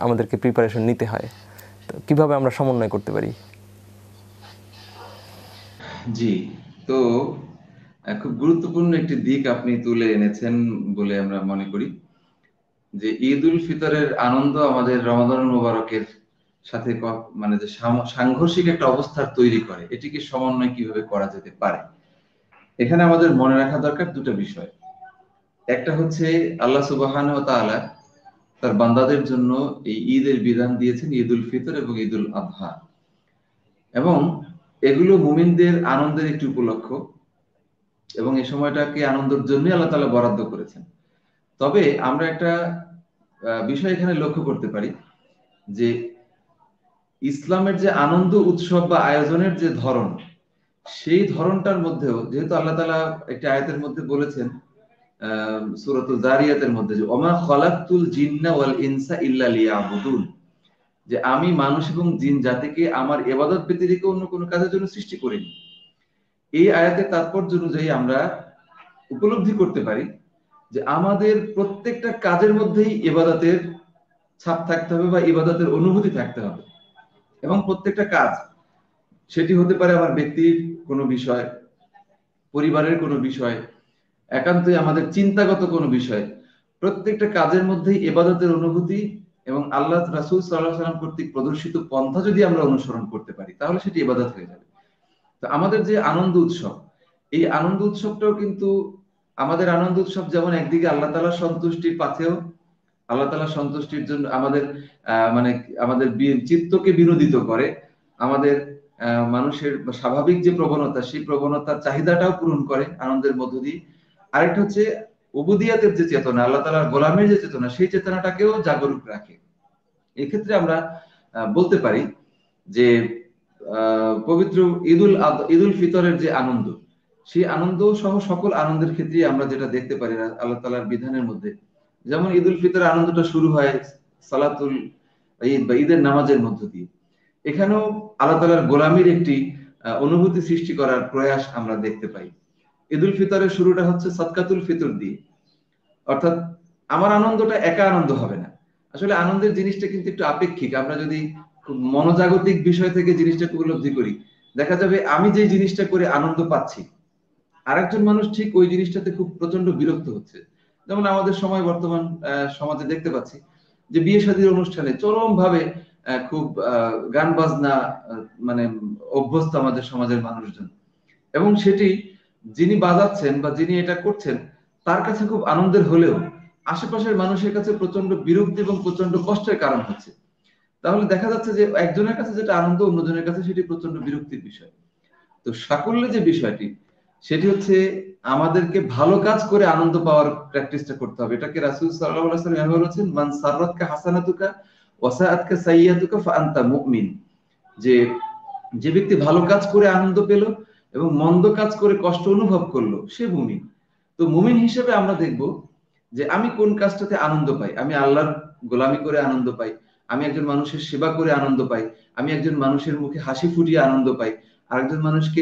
আমাদেরকে প্রিপারেশন নিতে হয়। তো কিভাবে আমরা সমন্বয় করতে পারি? জি, তো খুব গুরুত্বপূর্ণ একটি দিক আপনি তুলে এনেছেন বলে আমরা মনে করি যে ঈদ উল ফিতরের আনন্দ আমাদের রমাদান মোবারকের সাথে মানে যে সাংঘর্ষিক একটা অবস্থার তৈরি করে, এটিকে সমন্বয় কিভাবে করা যেতে পারে। এখানে আমাদের মনে রাখা দরকার দুটো বিষয়। একটা হচ্ছে আল্লাহ সুবহানাহু ওয়া তাআলা তার বান্দাদের জন্য এই ঈদের বিধান দিয়েছেন, ঈদ উল ফিতর এবং ঈদ উল আযহা, এবং এগুলো মুমিনদের আনন্দের একটি উপলক্ষ, এবং এই সময়টাকে আনন্দের জন্যই আল্লাহ তাআলা বরাদ্দ করেছেন। তবে আমরা একটা বিষয় এখানে লক্ষ্য করতে পারি যে ইসলামের যে আনন্দ উৎসব বা আয়োজনের যে ধরন, সেই ধরনটার মধ্যেও যেহেতু আল্লাহ তাআলা একটা আয়াতের মধ্যে বলেছেন, সূরাতুল যারিয়াতের মধ্যে, যে ওমা খালাকতুল জিন্না ওয়াল ইনসা ইল্লা লিয়াবুদুন, যে আমি মানুষ এবং জিন জাতিকে আমার ইবাদত ব্যতিরেক অন্য কোনো কাজের জন্য সৃষ্টি করিনি। এই আয়াতের তাৎপর্য অনুযায়ী আমরা উপলব্ধি করতে পারি যে আমাদের প্রত্যেকটা কাজের মধ্যেই ইবাদতের ছাপ থাকতে হবে বা ইবাদতের অনুভূতি থাকতে হবে। এবং প্রত্যেকটা কাজ, সেটি হতে পারে আমার ব্যক্তির কোনো বিষয়, পরিবারের কোনো বিষয়, একান্তই আমাদের চিন্তাগত কোনো বিষয়, প্রত্যেকটা কাজের মধ্যেই ইবাদতের অনুভূতি এবং আল্লাহ রাসূল সাল্লাল্লাহু আলাইহি ওয়াসাল্লাম কর্তৃক প্রদর্শিত পন্থা যদি আমরা অনুসরণ করতে পারি, তাহলে সেটি ইবাদত হয়ে যাবে। তো আমাদের যে আনন্দ উৎসব, এই আনন্দ উৎসবটাও কিন্তু আমাদের আনন্দ উৎসব যেমন একদিকে আল্লাহ তাআলার সন্তুষ্টির পাথেয়, আল্লাহ তাআলার সন্তুষ্টির জন্য আমাদের মানে আমাদের চিত্তকে বিনোদিত করে, আমাদের মানুষের স্বাভাবিক যে প্রবণতা, সেই প্রবণতার চাহিদাটাও পূরণ করে আনন্দের মধ্য দিয়ে। আরেকটা হচ্ছে উবুদিয়াতের যে চেতনা, আল্লাহ তাআলার গোলামের যে চেতনা, সেই চেতনাটাকেও জাগরুক রাখে। এক্ষেত্রে আমরা বলতে পারি যে পবিত্র ঈদ উল ফিতরের যে আনন্দ, সেই আনন্দ সহ সকল আনন্দের ক্ষেত্রে আমরা যেটা দেখতে পারি আল্লাহ তাআলার বিধানের মধ্যে, যেমন ঈদ উল ফিতরের আনন্দটা শুরু হয় সালাতুল ঈদ বা ঈদের নামাজের মধ্য দিয়ে। এখানেও আল্লাহ তাআলার গোলামির একটি অনুভূতি সৃষ্টি করার প্রয়াস আমরা দেখতে পাই। ঈদ উল ফিতরের শুরুটা হচ্ছে সাদকাতুল ফিতর দিয়ে, অর্থাৎ আমার আনন্দটা একা আনন্দ হবে না। আসলে আনন্দের জিনিসটা কিন্তু একটু আপেক্ষিক। আমরা যদি খুব মনোজাগতিক বিষয় থেকে জিনিসটাকে উপলব্ধি করি, দেখা যাবে আমি যে জিনিসটা করে আনন্দ পাচ্ছি, আরেকজন মানুষ ঠিক ওই জিনিসটাতে খুব প্রচন্ড বিরক্ত হচ্ছে। যেমন আমাদের সময় বর্তমান সমাজে দেখতে পাচ্ছি যে বিয়ে শাদীর অনুষ্ঠানে চরম ভাবে খুব গান বাজনা মানে অভ্যস্ত আমাদের সমাজের মানুষজন, এবং সেটি যিনি বাজাচ্ছেন বা যিনি এটা করছেন তার কাছে খুব আনন্দের হলেও আশেপাশের মানুষের কাছে প্রচন্ড বিরক্তি এবং প্রচন্ড কষ্টের কারণ হচ্ছে। তাহলে দেখা যাচ্ছে যে একজনের কাছে যেটা আনন্দ, অন্যজনের কাছে সেটি প্রচন্ড বিরক্তির বিষয়। তো সাকল্যে যে বিষয়টি, সেটি হচ্ছে আমাদেরকে ভালো কাজ করে আনন্দ পাওয়ার প্র্যাকটিসটা করতে হবে। এটাকে রাসূল সাল্লাল্লাহু আলাইহি ওয়াসাল্লাম এভাবে বলেছেন, মান সাররাতকা হাসানাতুকা ওয়া সাআতকা সাইয়্যাতুকা ফাআনতা মুমিন। যে যে ব্যক্তি ভালো কাজ করে আনন্দ পেল এবং মন্দ কাজ করে কষ্ট অনুভব করলো, সে মুমিন। তো মুমিন হিসেবে আমরা দেখব যে আমি কোন কাজটাতে আনন্দ পাই। আমি আল্লাহর গোলামি করে আনন্দ পাই, আমি একজন মানুষের সেবা করে আনন্দ পাই, আমি একজন মানুষের মুখে হাসি ফুটিয়ে আনন্দ পাই, আরেকজন মানুষকে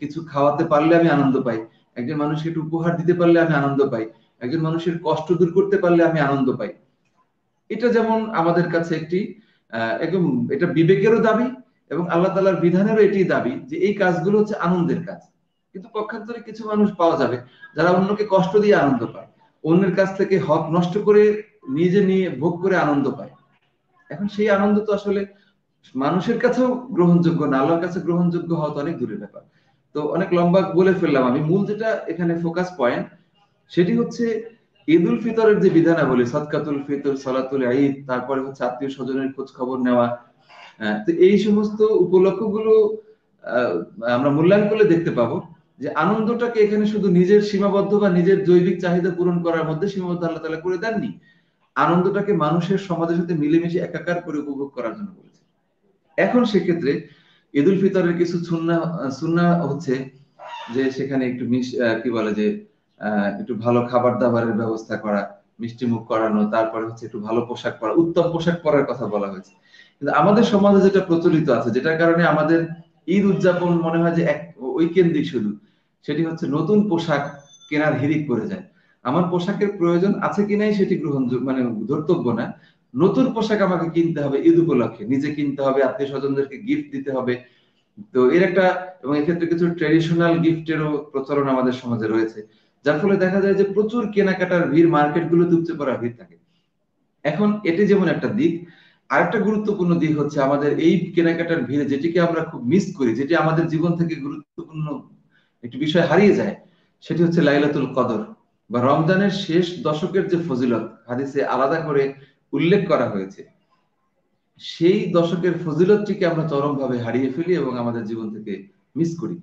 কিছু খাওয়াতে পারলে আমি আনন্দ পাই, একজন মানুষকে একটু উপহার দিতে পারলে আমি আনন্দ পাই, একজন মানুষের কষ্ট দূর করতে পারলে আমি আনন্দ পাই। এটা যেমন আমাদের কাছে একটি একদম এটা বিবেকেরও দাবি এবং আল্লাহ তাআলার বিধানেরও এটি দাবি যে এই কাজগুলো হচ্ছে আনন্দের কাজ। কিন্তু পক্ষান্তরে কিছু মানুষ পাওয়া যাবে যারা অন্যকে কষ্ট দিয়ে আনন্দ পায়, অন্যের কাছ থেকে হক নষ্ট করে নিজে নিয়ে ভোগ করে আনন্দ পায়। এখন সেই আনন্দ তো আসলে মানুষের কাছেও গ্রহণযোগ্য না, আল্লাহর কাছে গ্রহণযোগ্য হওয়া তো অনেক দূরের ব্যাপার। তো অনেক লম্বা বলে ফেললাম আমি। মূল যেটা এখানে ফোকাস পয়েন্ট সেটি হচ্ছে ঈদ উল ফিতরের যে বিধানাবলী, সদকাতুল ফিতর, সালাতুল ঈদ, তারপরে হচ্ছে আত্মীয় স্বজনের খোঁজ খবর নেওয়া। তো এই সমস্ত উপলক্ষগুলো আমরা মূল্যায়ন করলে দেখতে পাবো যে আনন্দটাকে এখানে শুধু নিজের সীমাবদ্ধ বা নিজের জৈবিক চাহিদা পূরণ করার মধ্যে সীমাবদ্ধ আল্লাহ তাআলা করে দেননি। আনন্দটাকে মানুষের সমাজের সাথে মিলেমিশে একাকার করে উপভোগ করার জন্য বলেছে। এখন সেক্ষেত্রে ঈদ উল ফিতরের কিছু সুন্নাহ হচ্ছে যে সেখানে একটু কি বলে যে একটু ভালো খাবার দাবারের ব্যবস্থা করা, মিষ্টি মুখ করানো, তারপরে হচ্ছে একটু ভালো পোশাক পরা, উত্তম পোশাক পরার কথা বলা হয়েছে। কিন্তু আমাদের সমাজে যেটা প্রচলিত আছে, যেটার কারণে আমাদের ঈদ উদযাপন মনে হয় যে এক ঐকেন্দ্রিক শুধু, সেটি হচ্ছে নতুন পোশাক কেনার হিড়িক পড়ে যায়। আমার পোশাকের প্রয়োজন আছে কিনাই সেটি গ্রহণযোগ্য মানে ধর্তব্য না, নতুন পোশাক আমাকে কিনতে হবে ঈদ উপলক্ষে, নিজে কিনতে হবে, আত্মীয় স্বজনদেরকে গিফট দিতে হবে। তো এর একটা এবং এক্ষেত্রে কিছু ট্রেডিশনাল গিফটেরও প্রচলন আমাদের সমাজে রয়েছে, যার ফলে দেখা যায় যে প্রচুর কেনাকাটার ভিড়, মার্কেট গুলোতে উপচে পড়া ভিড় থাকে। এখন এটি যেমন একটা দিক, আরেকটা গুরুত্বপূর্ণ দিক হচ্ছে আমাদের এই কেনাকাটার ভিড়ে যেটিকে আমরা খুব মিস করি, যেটি আমাদের জীবন থেকে গুরুত্বপূর্ণ একটি বিষয় হারিয়ে যায়, সেটি হচ্ছে লাইলাতুল কদর বা রমজানের শেষ দশকের যে ফজিলত হাদিসে আলাদা করে উল্লেখ করা হয়েছে। সেই দশকের ফজিলতটিকে আমরা চরমভাবে হারিয়ে ফেলি এবং আমাদের জীবন থেকে মিস করি।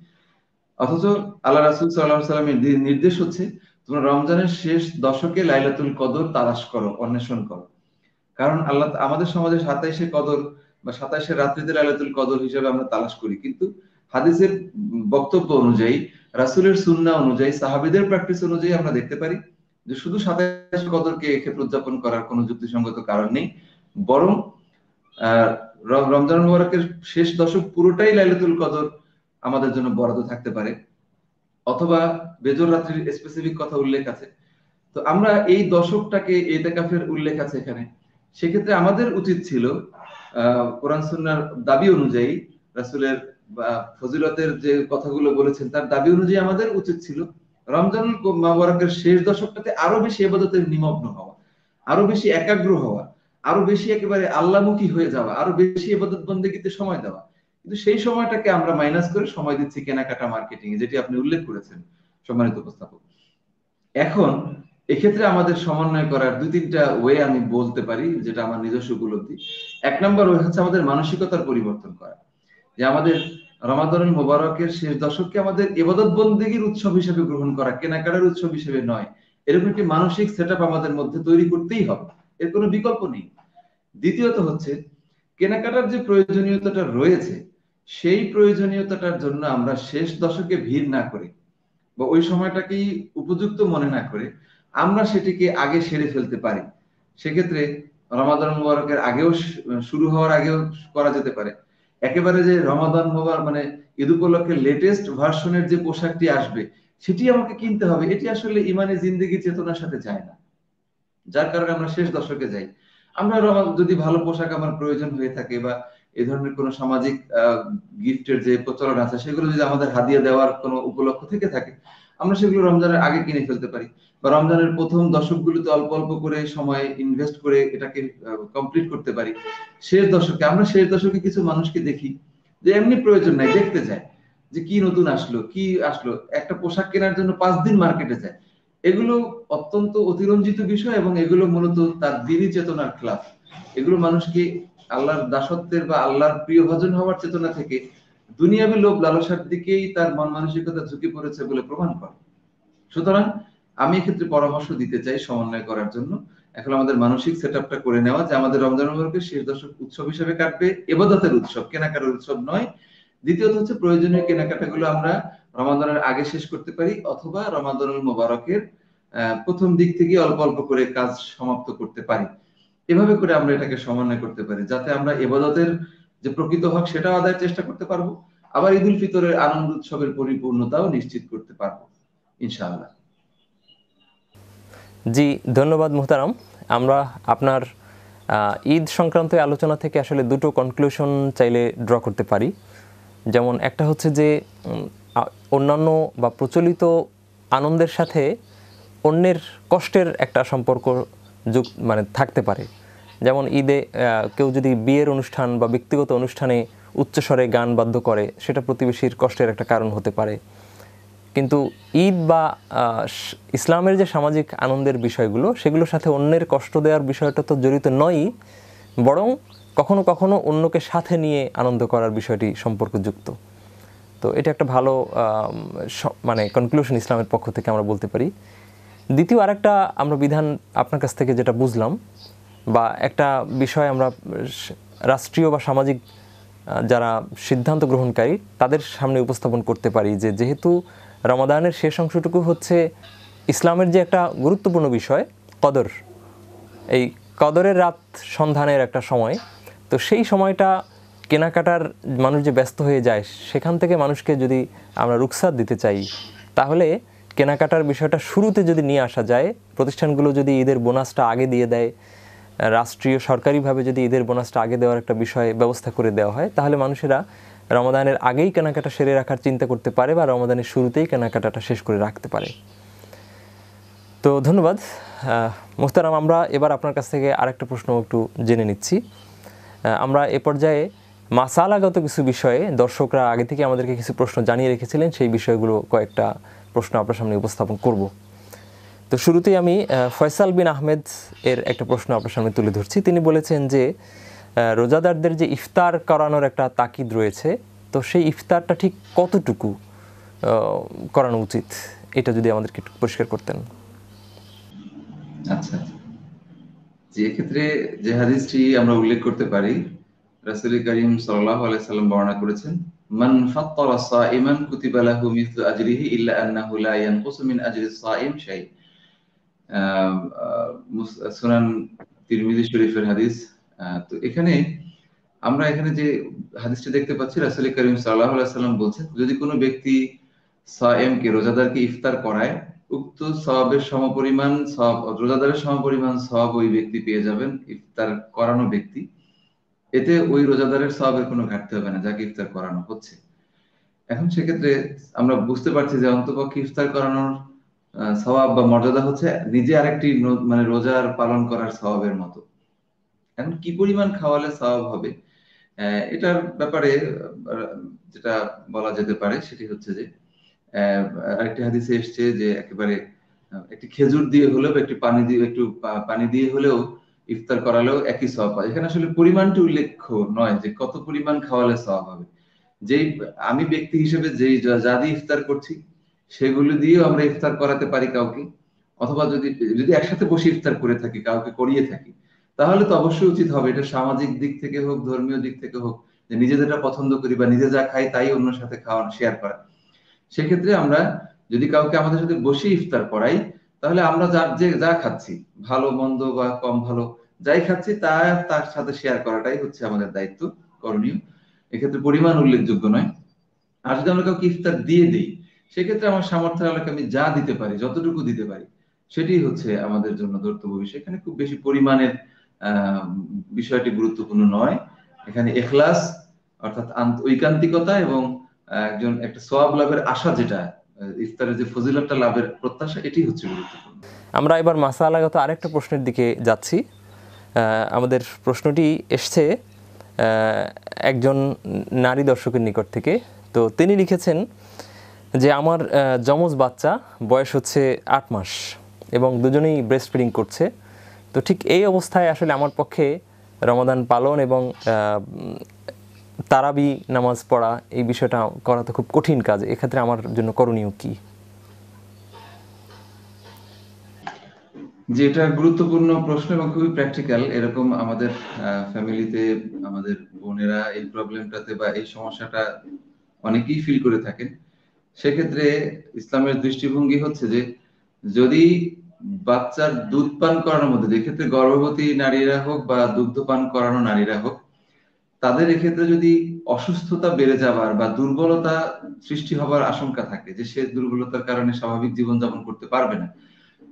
অথচ আল্লাহ রাসূল সাল্লাল্লাহু আলাইহি ওয়াসাল্লামের নির্দেশ হচ্ছে তোমরা রমজানের শেষ দশকে লাইলাতুল কদর তালাশ করো, অন্বেষণ করো। কারণ আল্লাহ আমাদের সমাজে 27শে কদর বা 27শে রাত্রিতে লাইলাতুল কদর হিসেবে আমরা তালাশ করি, কিন্তু হাদিসের বক্তব্য অনুযায়ী, রাসূলের সুন্নাহ অনুযায়ী, সাহাবীদের প্র্যাকটিস অনুযায়ী আমরা দেখতে পারি যে শুধু 27শে কদরকে এক্ষেত্রে উদযাপন করার কোনো যুক্তিসঙ্গত কারণ নেই, বরং রমজান মুবারকের শেষ দশক পুরোটাই লাইলাতুল কদর আমাদের জন্য বরাদ্দ থাকতে পারে, অথবা বেজর রাত্রির স্পেসিফিক কথা উল্লেখ আছে। তো আমরা এই দশকটাকে ইতিকাফের উল্লেখ আছে এখানে, সেক্ষেত্রে আমাদের উচিত ছিল কোরআন সুন্নাহর দাবি অনুযায়ী, রাসূলের ফজিলতের যে কথাগুলো বলেছেন তার দাবি অনুযায়ী আমাদের উচিত ছিল রমজানুল মুবারকের শেষ দশকটাতে আরো বেশি ইবাদতে নিমগ্ন হওয়া, আরো বেশি একাগ্র হওয়া, আরো বেশি একেবারে আল্লাহমুখী হয়ে যাওয়া, আরো বেশি ইবাদত বন্দেগীতে সময় দেওয়া। কিন্তু সেই সময়টাকে আমরা মাইনাস করে সময় দিচ্ছি কেনাকাটা, মার্কেটিং এ, যেটি আপনি উল্লেখ করেছেন সম্মানিত উপস্থাপক। এখন এক্ষেত্রে আমাদের সমন্বয় করার দুই তিনটা ওয়ে আমি বলতে পারি, যেটা আমার নিজস্ব উপলব্ধি। এক নম্বর ওয়ে হচ্ছে আমাদের মানসিকতার পরিবর্তন করা, যে আমাদের রমাদানুল মুবারকের শেষ দশককে আমাদের ইবাদত বন্দেগীর উৎসব হিসেবে গ্রহণ করা, কেনাকাটার উৎসব হিসেবে নয়। এরকম একটি মানসিক সেটআপ আমাদের মধ্যে তৈরি করতেই হবে, এর কোনো বিকল্প নেই। দ্বিতীয়ত হচ্ছে কেনাকাটার যে প্রয়োজনীয়তাটা রয়েছে, সেই প্রয়োজনীয়তাটার জন্য আমরা শেষ দশকে ভিড় না করে বা ওই সময়টাকেই উপযুক্ত মনে না করে আমরা সেটিকে আগে সেরে ফেলতে পারি। সেক্ষেত্রে রমাদান মুবারকের আগেও, শুরু হওয়ার আগেও করা যেতে পারে। একেবারে যে রমাদান মুবারক মানে ঈদ উপলক্ষে লেটেস্ট ভার্সনের যে পোশাকটি আসবে সেটি আমাকে কিনতে হবে, এটি আসলে ইমানে জিন্দেগি চেতনার সাথে যায় না, যার কারণে আমরা শেষ দশকে যাই। আমরা যদি ভালো পোশাক আমার প্রয়োজন হয়ে থাকে বা এই ধরনের কোনো সামাজিক গিফটের যে প্রচলন আছে সেগুলো যদি আমাদের হাদিয়া দেওয়ার কোনো উপলক্ষ থেকে থাকে, আমরা সেগুলো রমজানের আগে কিনে ফেলতে পারি, বা রমজানের প্রথম দশকগুলোতে অল্প অল্প করে সময় ইনভেস্ট করে এটাকে কমপ্লিট করতে পারি। আমরা শেষ দশকে কিছু মানুষকে দেখি যে এমনি প্রয়োজন নাই, দেখতে যায় যে কি নতুন আসলো, কি আসলো, একটা পোশাক কেনার জন্য 5 দিন মার্কেটে যায়। এগুলো অত্যন্ত অতিরঞ্জিত বিষয় এবং এগুলো মূলত তার দ্বীনি চেতনার খেলাফ। এগুলো মানুষকে আল্লাহর দাসত্বের বা আল্লাহর প্রিয় ভজন হওয়ার চেতনা থেকে দুনিয়াবী লোভ লালসার দিকেই তার মন মানসিকতা ঝুঁকে পড়েছে বলে প্রমাণ করে। সুতরাং আমি এক্ষেত্রে পরামর্শ দিতে চাই সমন্বয় করার জন্য এখন আমাদের মানসিক সেটআপটা করে নেওয়া, যে আমাদের রমজান মুবারকের শেষ দশক উৎসব হিসেবে কাটবে, ইবাদতের উৎসব, কেনাকাটার উৎসব নয়। দ্বিতীয়ত হচ্ছে প্রয়োজনীয় কেনাকাটাগুলো আমরা রমাদানের আগে শেষ করতে পারি, অথবা রমাদানুল মুবারকের প্রথম দিক থেকে অল্প অল্প করে কাজ সমাপ্ত করতে পারি। এভাবে করে আমরা এটাকে সমন্বয় করতে পারি, যাতে আমরা ইবাদতের যে প্রকৃত হক সেটাও আদায়ের চেষ্টা করতে পারবো, আবার ঈদুল ফিতরের আনন্দ উৎসবের পরিপূর্ণতাও নিশ্চিত করতে পারবো ইনশাআল্লাহ। জি, ধন্যবাদ মুহতারাম। আমরা আপনার ঈদ সংক্রান্ত আলোচনা থেকে আসলে দুটো কনক্লুশন চাইলে ড্র করতে পারি। যেমন একটা হচ্ছে যে অন্যান্য বা প্রচলিত আনন্দের সাথে অন্যের কষ্টের একটা সম্পর্ক মানে থাকতে পারে। যেমন ঈদে কেউ যদি বিয়ের অনুষ্ঠান বা ব্যক্তিগত অনুষ্ঠানে উচ্চস্বরে গান বাদ্য করে, সেটা প্রতিবেশীর কষ্টের একটা কারণ হতে পারে। কিন্তু ঈদ বা ইসলামের যে সামাজিক আনন্দের বিষয়গুলো, সেগুলোর সাথে অন্যের কষ্ট দেওয়ার বিষয়টা তো জড়িত নয়ই, বরং কখনো কখনো অন্যকে সাথে নিয়ে আনন্দ করার বিষয়টি সম্পর্কযুক্ত। তো এটা একটা ভালো মানে কনক্লুশন ইসলামের পক্ষ থেকে আমরা বলতে পারি। দ্বিতীয় আরেকটা আমরা বিধান আপনার কাছ থেকে যেটা বুঝলাম, বা একটা বিষয় আমরা রাষ্ট্রীয় বা সামাজিক যারা সিদ্ধান্ত গ্রহণকারী তাদের সামনে উপস্থাপন করতে পারি, যে যেহেতু রমাদানের শেষ অংশটুকু হচ্ছে ইসলামের যে একটা গুরুত্বপূর্ণ বিষয় কদর, এই কদরের রাত সন্ধানের একটা সময়, তো সেই সময়টা কেনাকাটার মানুষ যে ব্যস্ত হয়ে যায়, সেখান থেকে মানুষকে যদি আমরা রুখসাত দিতে চাই, তাহলে কেনাকাটার বিষয়টা শুরুতে যদি নিয়ে আসা যায়, প্রতিষ্ঠানগুলো যদি ঈদের বোনাসটা আগে দিয়ে দেয়, রাষ্ট্রীয় সরকারিভাবে যদি ঈদের বোনাসটা আগে দেওয়ার একটা বিষয় ব্যবস্থা করে দেওয়া হয়, তাহলে মানুষেরা রমাদানের আগেই কেনাকাটা সেরে রাখার চিন্তা করতে পারে, বা রমাদানের শুরুতেই কেনাকাটাটা শেষ করে রাখতে পারে। তো ধন্যবাদ মুহতারাম। আমরা এবার আপনার কাছ থেকে আরেকটা প্রশ্ন একটু জেনে নিচ্ছি। আমরা এ পর্যায়ে মাসালাগত কিছু বিষয়ে দর্শকরা আগে থেকে আমাদেরকে কিছু প্রশ্ন জানিয়ে রেখেছিলেন, সেই বিষয়গুলো কয়েকটা প্রশ্ন আপনার সামনে উপস্থাপন করব। তো শুরুতেই আমি ফয়সাল বিন আহমেদ এর একটা প্রশ্ন আপনার সামনে তুলে ধরছি। তিনি বলেছেন যে রোজাদারদের যে ইফতার করানোর একটা তাকিদ রয়েছে, তো সেই ইফতারটা ঠিক কতটুকু করানো উচিত, এটা যদি আমাদেরকে একটু পরিষ্কার করতেন। আচ্ছা, যে ক্ষেত্রে যে হাদিসটি আমরা উল্লেখ করতে পারি, রাসূল করিম সাল্লাল্লাহু আলাইহি সাল্লাম বর্ণনা করেছেন, মান ফাত্তারা সাইমান কুতিবা লাহু মিসলু আজরিহি ইল্লা আন্নাহু লা ইয়ানকুসু মিন আজরি সাইম শাই। সুনান তিরমিজি শরীফের হাদিস। তো এখানে আমরা যে হাদিসটি দেখতে পাচ্ছি, রাসূল করিম সাল্লাল্লাহু আলাইহি সাল্লাম বলছেন, যদি কোনো ব্যক্তি সায়েমকে, রোজাদারকে ইফতার করায়, উক্ত সওয়াবের সমপরিমাণ সওয়াব, রোজাদারের সমপরিমাণ সওয়াব ওই ব্যক্তি পেয়ে যাবেন, ইফতার করানো ব্যক্তি। এতে ওই রোজাদারের সওয়াবের কোনো ঘাটতি হবে না যাকে ইফতার করানো হচ্ছে। এখন সেক্ষেত্রে আমরা বুঝতে পারছি যে অন্তপক্ষে ইফতার করানোর সওয়াব বা মর্যাদা হচ্ছে নিজে আরেকটি মানে রোজার পালন করার সওয়াবের মতো। এখন কি পরিমাণ খাওয়ালে সওয়াব হবে, এটার ব্যাপারে যেটা বলা যেতে পারে সেটি হচ্ছে যে আরেকটি হাদিসে এসছে যে একেবারে একটি খেজুর দিয়ে হলেও, একটু পানি দিয়ে হলেও ইফতার করালেও একই সওয়াব পায়। এখানে আসলে পরিমাণটি উল্লেখ্য নয় যে কত পরিমাণ খাওয়ালে সওয়াব হবে। যেই আমি ব্যক্তি হিসেবে যেই যা দিয়ে ইফতার করছি সেগুলো দিয়েও আমরা ইফতার করাতে পারি কাউকে, অথবা যদি একসাথে বসে ইফতার করে থাকি, কাউকে করিয়ে থাকি, তাহলে তো অবশ্যই উচিত হবে এটা সামাজিক দিক থেকে হোক, ধর্মীয় দিক থেকে হোক, যে নিজে যেটা পছন্দ করি বা নিজে যা খাই তাই অন্যের সাথে খাওয়া, শেয়ার করা। সেক্ষেত্রে আমরা যদি কাউকে আমাদের সাথে বসে ইফতার করাই, তাহলে আমরা যা খাচ্ছি, ভালো মন্দ বা কম ভালো যাই খাচ্ছি, তা তার সাথে শেয়ার করাটাই হচ্ছে আমাদের দায়িত্ব, করণীয়। এক্ষেত্রে পরিমাণ উল্লেখযোগ্য নয়। আর যদি আমরা কাউকে ইফতার দিয়ে দিই, সেক্ষেত্রে আমার সামর্থ্যের আলোকে আমি যা দিতে পারি, যতটুকু দিতে পারি, সেটি হচ্ছে আমাদের জন্য ধর্তব্য বিষয়। এখানে খুব বেশি পরিমাণের বিষয়টি গুরুত্বপূর্ণ নয়। এখানে ইখলাস অর্থাৎ ঐকান্তিকতা এবং একটা সওয়াব লাভের আশা, যেটা ইফতারের যে ফজিলতটা লাভের প্রত্যাশা, এটি হচ্ছে গুরুত্বপূর্ণ। আমরা এবার মাসালাগত আরেকটা প্রশ্নের দিকে যাচ্ছি। আমাদের প্রশ্নটি এসছে একজন নারী দর্শকের নিকট থেকে। তো তিনি লিখেছেন যে আমার যমজ বাচ্চা বয়স হচ্ছে 8 মাস এবং দুজনেই ব্রেস্ট ফিডিং করছে। তো ঠিক এই অবস্থায় আসলে আমার পক্ষে রমাদান পালন এবং তারাবি নামাজ পড়া, এই বিষয়টা করা তো খুব কঠিন কাজ, এক্ষেত্রে আমার জন্য করণীয় কি? যেটা গুরুত্বপূর্ণ প্রশ্ন এবং খুবই প্র্যাকটিক্যাল। এরকম আমাদের ফ্যামিলিতে আমাদের বোনেরা এই প্রবলেমটাতে বা এই সমস্যাটা অনেকেই ফিল করে থাকেন। সেক্ষেত্রে ইসলামের দৃষ্টিভঙ্গি হচ্ছে যে যদি বাচ্চার দুধ পান করানোর মধ্যে, এক্ষেত্রে গর্ভবতী নারীরা হোক বা দুগ্ধ পান করানো নারীরা হোক, তাদের এক্ষেত্রে যদি অসুস্থতা বেড়ে যাবার বা দুর্বলতা সৃষ্টি হবার আশঙ্কা থাকে, যে সে দুর্বলতার কারণে স্বাভাবিক জীবনযাপন করতে পারবে না,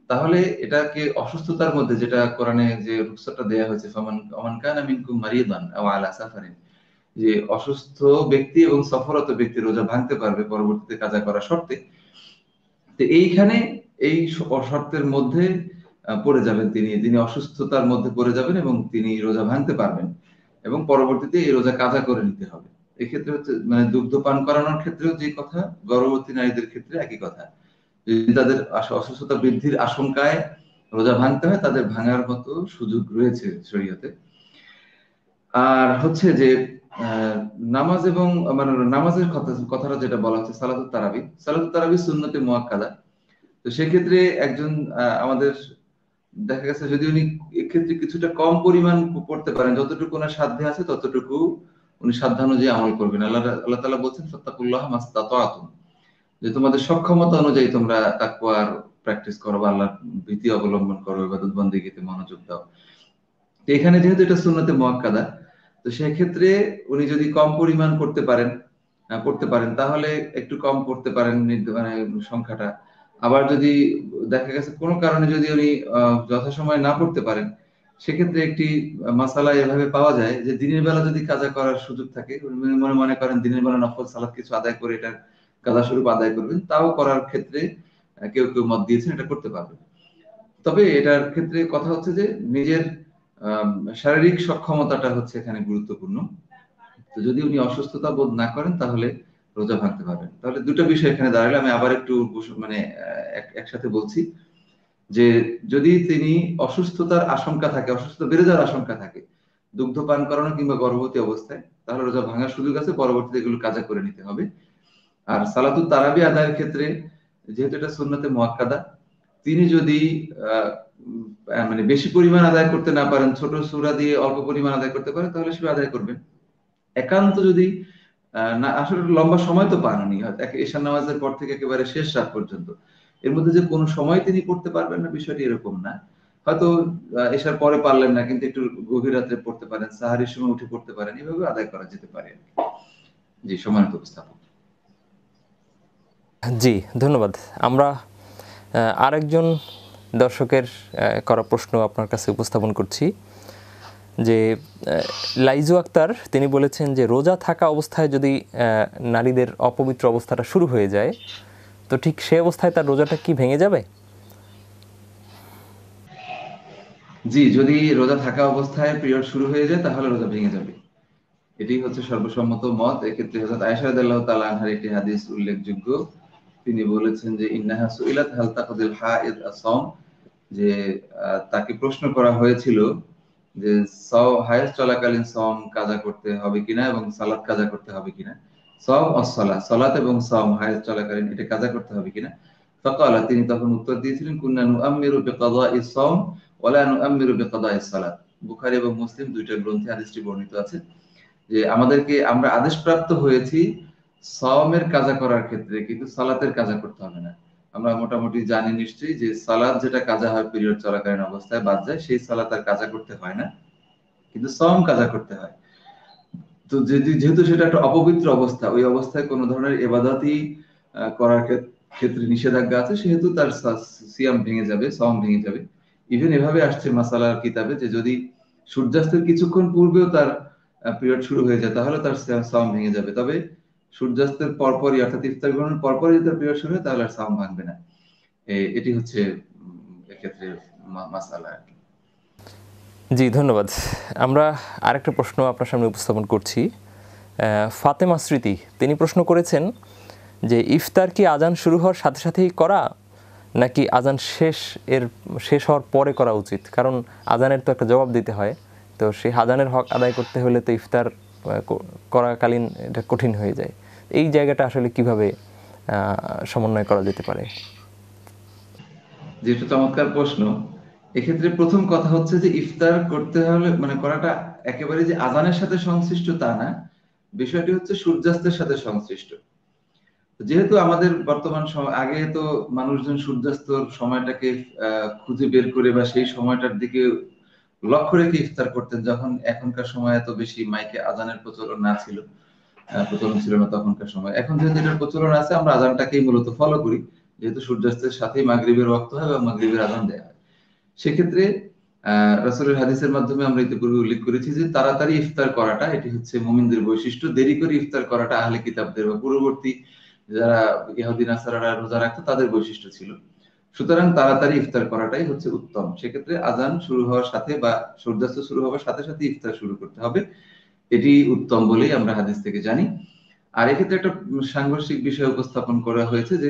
তাহলে এটাকে অসুস্থতার মধ্যে, যেটা কোরআনে যে রুখসাতটা দেয়া হয়েছে, ফামান কানা মিনকুম মারিদান আও আলা সাফারিন, যে অসুস্থ ব্যক্তি এবং সফররত ব্যক্তি রোজা ভাঙতে পারবে পরবর্তীতে কাজা করা শর্তে। তো এইখানে এই শর্তের মধ্যে পড়ে যাবেন তিনি অসুস্থতার মধ্যে পড়ে যাবেন এবং তিনি রোজা ভাঙতে পারবেন এবং পরবর্তীতে এই রোজা কাজা করে নিতে হবে। এক্ষেত্রে হচ্ছে মানে দুগ্ধ পান করানোর ক্ষেত্রেও যে কথা, গর্ভবতী নারীদের ক্ষেত্রে একই কথা। যদি তাদের অসুস্থতা বৃদ্ধির আশঙ্কায় রোজা ভাঙতে হয়, তাদের ভাঙার মতো সুযোগ রয়েছে শরীয়তে। আর হচ্ছে যে নামাজ এবং মানে নামাজের কথাটা যেটা বলা হচ্ছে, সালাতুত তারাবি সুন্নতে মুআক্কাদা। তো সেক্ষেত্রে একজন আমাদের দেখা গেছে যদি উনি এক্ষেত্রে কিছুটা কম পরিমাণ পড়তে পারেন, যতটুকু ওনার সাধ্যে আছে ততটুকু উনি সাধ্যানুযায়ী আমল করবেন। আল্লাহ তাআলা বলছেন ফাত্তাকুল্লাহ মাসতাতাতুম, যে তোমাদের সক্ষমতা অনুযায়ী তোমরা তাকওয়ার প্র্যাকটিস করো বা আল্লাহর ভীতি অবলম্বন করো, ইবাদত বন্দেগীতে মনোযোগ দাও। তো এখানে যেহেতু এটা সুন্নতে মুআক্কাদা, তো সেক্ষেত্রে উনি যদি কম পরিমাণ পড়তে পারেন তাহলে একটু কম পড়তে পারেন মানে সংখ্যাটা। আবার যদি দেখা গেছে কোনো কারণে যদি উনি যথাসময়ে না পড়তে পারেন, সেক্ষেত্রে একটি মাসালা এভাবে পাওয়া যায় যে দিনের বেলা যদি কাজা করার সুযোগ থাকে, মনে করেন দিনের বেলা নফল সালাত কিছু আদায় করে এটা কাজা স্বরূপ আদায় করবেন, তাও করার ক্ষেত্রে কেউ কেউ মত দিয়েছেন এটা করতে পারবেন। তবে এটার ক্ষেত্রে কথা হচ্ছে যে নিজের আহ শারীরিক সক্ষমতাটা হচ্ছে এখানে গুরুত্বপূর্ণ। তো যদি উনি অসুস্থতা বোধ না করেন তাহলে রোজা ভাঙতে পারবেন। তাহলে দুটো বিষয় এখানে দাঁড়ালে, আমি আবার একটু মানে একসাথে বলছি যে যদি তিনি অসুস্থতার আশঙ্কা থাকে, অসুস্থতা বেড়ে যাওয়ার আশঙ্কা থাকে দুগ্ধ পান করানো কিংবা গর্ভবতী অবস্থায়, তাহলে রোজা ভাঙার সুযোগ আছে, পরবর্তীতে এগুলো কাজা করে নিতে হবে। আর সালাতুত তারাবি আদায়ের ক্ষেত্রে যেহেতু এটা সুন্নতে মুআক্কাদা, তিনি যদি মানে বেশি পরিমাণ আদায় করতে না পারেন, ছোট সূরা দিয়ে অল্প পরিমাণ আদায় করতে পারেন, তাহলে সে আদায় করবেন। একান্ত যদি না, আসলে লম্বা সময় তো পান উনি, হয়তো এশার নামাজের পর থেকে একেবারে শেষ রাত পর্যন্ত, এর মধ্যে যে কোনো সময় তিনি পড়তে পারবেন না বিষয়টি এরকম না। হয়তো এশার পরে পারলেন না, কিন্তু একটু গভীর রাত্রে পড়তে পারেন, সাহারির সময় উঠে পড়তে পারেন, এভাবে আদায় করা যেতে পারে। জি, সম্মানিত উপস্থাপক। জি, ধন্যবাদ। আমরা আরেকজন দর্শকের করা প্রশ্ন আপনার কাছে উপস্থাপন করছি, যে লাইজু আক্তার তিনি বলেছেন যে রোজা থাকা অবস্থায় যদি নারীদের অপবিত্র অবস্থাটা শুরু হয়ে যায়, তো ঠিক সে অবস্থায় তার রোজাটা কি ভেঙে যাবে? জি, যদি রোজা থাকা অবস্থায় পিরিয়ড শুরু হয়ে যায় তাহলে রোজা ভেঙে যাবে, এটি হচ্ছে সর্বসম্মত মত। এক্ষেত্রে হযরত আয়েশা রাদিয়াল্লাহু তাআলা আনহার একটি হাদিস উল্লেখযোগ্য। তিনি বলেছেন যে ইন্নাহা সুইলাত হাল তাকদিল হাইদ আস-সাওম, যে তাকে প্রশ্ন করা হয়েছিল যে হায়েজ চলাকালীন সাওম কাজা করতে হবে কিনা এবং সালাত কাজা করতে হবে কিনা, সাওম অস-সালাত, সালাত এবং সাওম হায়েজ চলাকালীন এটা কাজা করতে হবে কিনা। ফাকালা, তিনি তখন উত্তর দিয়েছিলেন কুন্না নুআম্মিরু বিকাদাইস সাওম ওয়া লা নুআম্মিরু বিকাদাইস সালাত। বুখারী এবং মুসলিম দুইটা গ্রন্থে হাদিসটি বর্ণিত আছে যে আমরা আদেশপ্রাপ্ত হয়েছি সাওমের কাজা করার ক্ষেত্রে, কিন্তু সালাতের কাজা করতে হবে না। আমরা মোটামুটি জানি নিশ্চয়ই যে সালাত যেটা কাজা হয় পিরিয়ড চলাকালীন অবস্থায় বাদ যায়, সেই সালাত আর কাজা করতে হয় না, কিন্তু সাওম কাজা করতে হয়। তো যেহেতু সেটা একটা অপবিত্র অবস্থা, ওই অবস্থায় কোনো ধরনের ইবাদতই করার ক্ষেত্রে নিষেধাজ্ঞা আছে, সেহেতু তার সিয়াম ভেঙে যাবে, সাওম ভেঙে যাবে। ইভেন এভাবে আসছে মাসালার কিতাবে যে যদি সূর্যাস্তের কিছুক্ষণ পূর্বেও তার পিরিয়ড শুরু হয়ে যায় তাহলে তার সাওম ভেঙে যাবে। তবে সূর্যাস্তের পরপরই, অর্থাৎ ইফতার গ্রহণের পরপরই যদি তার পিরিয়ড শুরু হয় তাহলে আর সাওম ভাঙবে না। এটি হচ্ছে এক্ষেত্রে মাসালা আর কি। জি, ধন্যবাদ। আমরা আরেকটা প্রশ্ন আপনার সামনে উপস্থাপন করছি। ফাতেমা স্মৃতি তিনি প্রশ্ন করেছেন যে ইফতার কি আজান শুরু হওয়ার সাথে সাথেই করা, নাকি আজান শেষ হওয়ার পরে করা উচিত? কারণ আজানের তো একটা জবাব দিতে হয়, তো সেই আজানের হক আদায় করতে হলে তো ইফতার করাকালীন এটা কঠিন হয়ে যায়। এই জায়গাটা আসলে কিভাবে সমন্বয় করা যেতে পারে? যেটা চমৎকার প্রশ্ন। এক্ষেত্রে প্রথম কথা হচ্ছে যে ইফতার করতে হলে মানে করাটা একেবারে যে আজানের সাথে সংশ্লিষ্ট তা না, বিষয়টি হচ্ছে সূর্যাস্তের সাথে সংশ্লিষ্ট। যেহেতু আমাদের বর্তমান সময়, আগে তো মানুষজন সূর্যাস্তর সময়টাকে খুঁজে বের করে বা সেই সময়টার দিকে লক্ষ্য রেখে ইফতার করতেন, যখন এখনকার সময় এত বেশি মাইকে আজানের প্রচলন না ছিল, প্রচলন ছিল না তখনকার সময়। এখন যেহেতু এটার প্রচলন আছে, আমরা আজানটাকেই মূলত ফলো করি, যেহেতু সূর্যাস্তের সাথেই মাগরিবের ওয়াক্ত হয় বা মাগরিবের আজান দেয়া হয়। সেক্ষেত্রে রাসূলের হাদিসের মাধ্যমে আমরা ইতিপূর্বে উল্লেখ করেছি যে তাড়াতাড়ি ইফতার করাটা এটি হচ্ছে মুমিনদের বৈশিষ্ট্য, দেরি করে ইফতার করাটা আহলে কিতাবদের বা পূর্ববর্তী যারা ইহুদি নাসারারা রোজা রাখতো তাদের বৈশিষ্ট্য ছিল। সুতরাং তাড়াতাড়ি ইফতার করাটাই হচ্ছে উত্তম। সেক্ষেত্রে আজান শুরু হওয়ার সাথে বা সূর্যাস্ত শুরু হওয়ার সাথে সাথে ইফতার শুরু করতে হবে, এটি উত্তম বলেই আমরা হাদিস থেকে জানি। আর এক্ষেত্রে একটা সাংঘর্ষিক বিষয় উপস্থাপন করা হয়েছে যে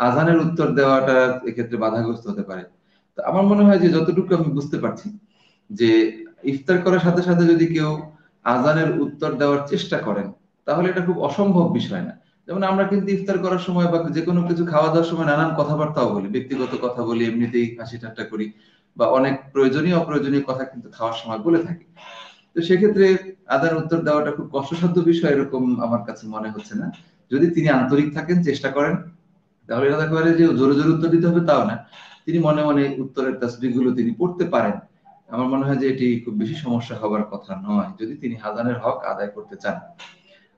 আজানের উত্তর দেওয়াটা এক্ষেত্রে বাধাগ্রস্ত হতে পারে। তো আমার মনে হয় যে যতটুকু আমি বুঝতে পারছি যে ইফতার করার সাথে সাথে যদি কেউ আজানের উত্তর দেওয়ার চেষ্টা করেন, তাহলে এটা খুব অসম্ভব বিষয় না। যেমন আমরা কিন্তু ইফতার করার সময় বা যে কোনো কিছু খাওয়া দাওয়ার সময় নানান কথাবার্তাও বলি, ব্যক্তিগত কথা বলি, এমনিতেই হাসি ঠাট্টা করি, বা অনেক প্রয়োজনীয় অপ্রয়োজনীয় কথা কিন্তু খাওয়ার সময় বলে থাকি। তো সেক্ষেত্রে আদার উত্তর দেওয়াটা খুব কষ্টসাধ্য বিষয় এরকম আমার কাছে মনে হচ্ছে না। যদি তিনি আন্তরিক থাকেন, চেষ্টা করেন, তাহলে এটা একেবারে যে জোরে জোরে উত্তর দিতে হবে তাও না। তিনি মনে মনে উত্তরের তাসবিহ গুলো তিনি পড়তে পারেন। আমার মনে হয় যে এটি খুব বেশি সমস্যা হবার কথা নয়, যদি তিনি আজানের হক আদায় করতে চান।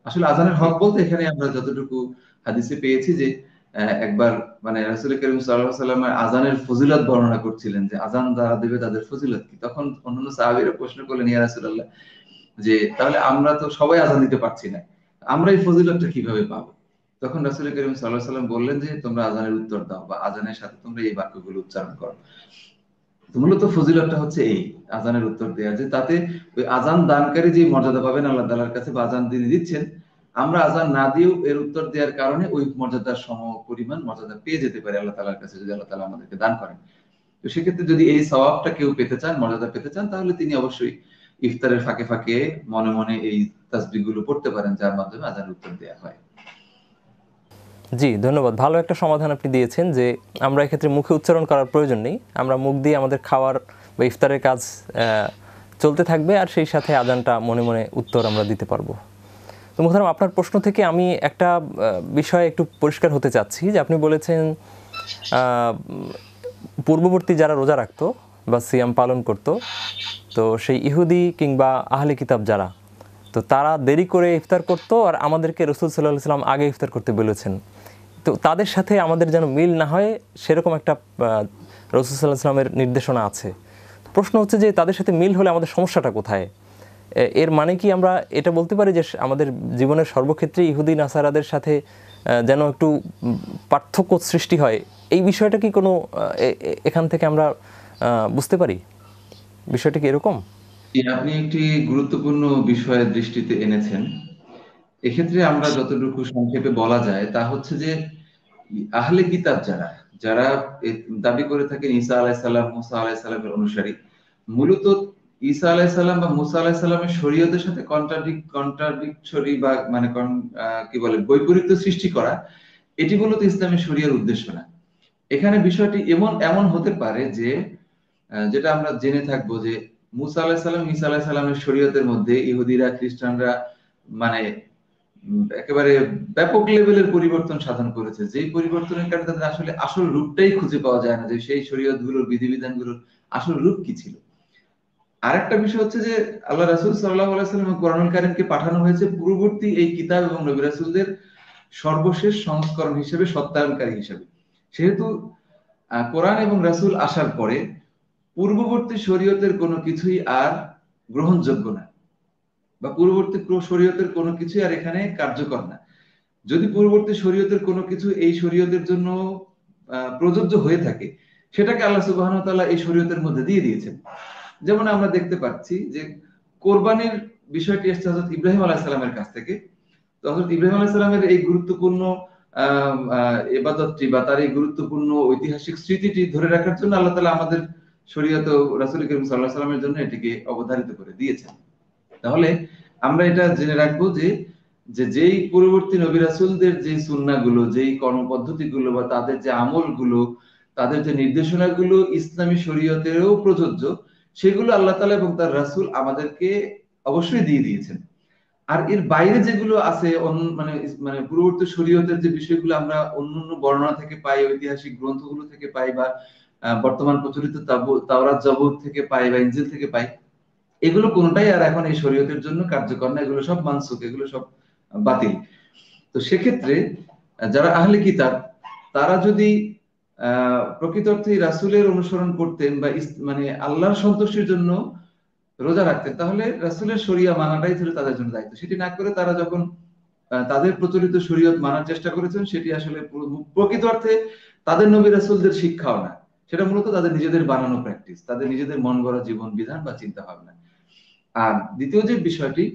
আসলে আজানের হক বলতে এখানে আমরা যতটুকু হাদিসে পেয়েছি যে একবার মানে রাসূল করিম সাল্লাল্লাহু আলাইহি ওয়াসাল্লাম আজানের ফজিলত বর্ণনা করছিলেন যে আজান যারা দেবে তাদের ফজিলত কি। তখন অন্যান্য সাহাবীরা প্রশ্ন করলেন, ইয়া রাসূলুল্লাহ, যে তাহলে আমরা তো সবাই আজান দিতে পারছি না, আমরা এই ফজিলতটা কিভাবে পাবো? তখন রাসূল করিম সাল্লাল্লাহু আলাইহি ওয়াসাল্লাম বললেন যে তোমরা আজানের উত্তর দাও বা আজানের সাথে তোমরা এই বাক্যগুলো উচ্চারণ করো। তো মূলত ফজিলতটা হচ্ছে এই আজানের উত্তর দেয়া, যে তাতে ওই আজান দানকারী যে মর্যাদা পাবেন আল্লাহ তাআলার কাছে, বা আজান যিনি দিচ্ছেন, আমরা আজান না দিয়েও এর উত্তর দেওয়ার কারণে ওই মর্যাদার সম পরিমাণ মর্যাদা পেয়ে যেতে পারে আল্লাহ তাআলার কাছে, যদি আল্লাহ তাআলা আমাদেরকে দান করেন। তো সেক্ষেত্রে যদি এই সওয়াবটা কেউ পেতে চান, মর্যাদা পেতে চান, তাহলে তিনি অবশ্যই ইফতারের ফাঁকে ফাঁকে মনে মনে এই তাসবিহগুলো পড়তে পারেন, যার মাধ্যমে আজানের উত্তর দেয়া হয়। জি, ধন্যবাদ। ভালো একটা সমাধান আপনি দিয়েছেন যে আমরা এক্ষেত্রে মুখে উচ্চারণ করার প্রয়োজন নেই, আমরা মুখ দিয়ে আমাদের খাওয়ার বা ইফতারের কাজ চলতে থাকবে, আর সেই সাথে আজানটা মনে মনে উত্তর আমরা দিতে পারবো। তো মোহতারাম, আপনার প্রশ্ন থেকে আমি একটা বিষয় একটু পরিষ্কার হতে চাচ্ছি, যে আপনি বলেছেন পূর্ববর্তী যারা রোজা রাখতো বা সিয়াম পালন করত, তো সেই ইহুদি কিংবা আহলে কিতাব যারা, তো তারা দেরি করে ইফতার করতো, আর আমাদেরকে রাসূল সাল্লাল্লাহু আলাইহি ওয়াসাল্লাম আগে ইফতার করতে বলেছেন। তো তাদের সাথে আমাদের যেন মিল না হয়, সেরকম একটা রাসূল সাল্লাল্লাহু আলাইহি ওয়াসাল্লামের নির্দেশনা আছে। প্রশ্ন হচ্ছে যে তাদের সাথে মিল হলে আমাদের সমস্যাটা কোথায়? এর মানে কি আমরা এটা বলতে পারি যে আমাদের জীবনের সর্বক্ষেত্রে ইহুদি নাসারাদের সাথে যেন একটু পার্থক্য সৃষ্টি হয়, এই বিষয়টা কি কোনো এখান থেকে আমরা বুঝতে পারি? বিষয়টা কি এরকম? আপনি একটি গুরুত্বপূর্ণ বিষয়ের দৃষ্টিতে এনেছেন। এক্ষেত্রে আমরা যতটুকু সংক্ষেপে বলা যায় তা হচ্ছে যে আহলে কিতাব যারা যারা দাবি করে থাকেন ঈসা আলাইহিস সালাম, মুসা আলাইহিস সালামের অনুসারী, মূলত ঈসা আলাইহিস সালাম বা মুসা আলাইহিস সালামের শরীয়তের সাথে কন্ট্রাডিকশরি বা মানে কি বলে বৈপরীত্য সৃষ্টি করা, এটি মূলত ইসলামের শরীয়তের উদ্দেশ্য না। এখানে বিষয়টি এমন হতে পারে যে যেটা আমরা জেনে থাকবো যে মুসা আলাইহিস সালাম, ঈসা আলাইহিস সালামের শরীয়তের মধ্যে ইহুদিরা খ্রিস্টানরা মানে একেবারে ব্যাপক লেভেলের পরিবর্তন সাধন করেছে, যেই পরিবর্তনের কারণে তাদের আসলে আসল রূপটাই খুঁজে পাওয়া যায় না, যে সেই শরীয়তগুলোর বিধিবিধানগুলোর আসল রূপ কি ছিল। আরেকটা বিষয় হচ্ছে যে আল্লাহ রাসূল সাল্লাল্লাহু আলাইহি ওয়াসাল্লাম কোরআনুল কারীমকে পাঠানো হয়েছে পূর্ববর্তী এই কিতাব এবং নবী রাসূলদের সর্বশেষ সংস্করণ হিসেবে, সত্যায়নকারী হিসেবে। সেহেতু কোরআন এবং রাসূল আসার পরে পূর্ববর্তী শরীয়তের কোনো কিছুই আর গ্রহণযোগ্য না, বা পূর্ববর্তী শরীয়তের কোনো কিছুই আর এখানে কার্যকর না। যদি পূর্ববর্তী শরীয়তের কোনো কিছু এই শরীয়তের জন্য প্রযোজ্য হয়ে থাকে, সেটাকে আল্লাহ সুবহানাহু ওয়া তাআলা এই শরীয়তের মধ্যে দিয়ে দিয়েছেন। যেমন আমরা দেখতে পাচ্ছি যে কোরবানির বিষয়টি এসেছে হযরত ইব্রাহিম আলাইহিস সালামের কাছ থেকে। তো হযরত ইব্রাহিম আলাইহিস সালামের এই গুরুত্বপূর্ণ ইবাদতটি বা তার এই গুরুত্বপূর্ণ ঐতিহাসিক স্মৃতিটি ধরে রাখার জন্য আল্লাহ তাআলা আমাদের শরীয়ত রাসূল করিম সাল্লাল্লাহু আলাইহি ওয়াসাল্লামের জন্য এটিকে অবধারিত করে দিয়েছেন। তাহলে আমরা এটা জেনে রাখবো যে যেই পরবর্তী নবী রাসূলদের যে সুন্নাহগুলো, যেই কর্মপদ্ধতিগুলো বা তাদের যে আমলগুলো, তাদের যে নির্দেশনাগুলো ইসলামী শরীয়তেও প্রযোজ্য, সেগুলো আল্লাহ তাআলা এবং তার রাসূল আমাদেরকে অবশ্যই দিয়ে দিয়েছেন। আর এর বাইরে যেগুলো আছে মানে মানে পূর্ববর্তী শরীয়তের যে বিষয়গুলো আমরা অন্যান্য বর্ণনা থেকে পাই, ঐতিহাসিক গ্রন্থগুলো থেকে পাই, বা বর্তমান প্রচলিত তাওরাত জবুর থেকে পাই বা ইনজিল থেকে পাই, এগুলো কোনটাই আর এখন এই শরীয়তের জন্য কার্যকর না, এগুলো সব মানসুখ, এগুলো সব বাতিল। তো সেক্ষেত্রে যারা আহলে কিতাব, তারা যদি প্রকৃত অর্থে রাসূলের অনুসরণ করতেন বা মানে আল্লাহর সন্তুষ্টির জন্য রোজা রাখতেন, তাহলে রাসূলের শরিয়া মানাটাই ছিল তাদের জন্য দায়িত্ব। সেটি না করে তারা যখন তাদের প্রচলিত শরীয়ত মানার চেষ্টা করেছেন, সেটি আসলে প্রকৃত অর্থে তাদের নবী রাসূলদের শিক্ষাও না, সেটা মূলত তাদের নিজেদের বানানো প্র্যাকটিস, তাদের নিজেদের মন গড়া জীবন বিধান বা চিন্তা ভাবনা। আর দ্বিতীয় যে বিষয়টি,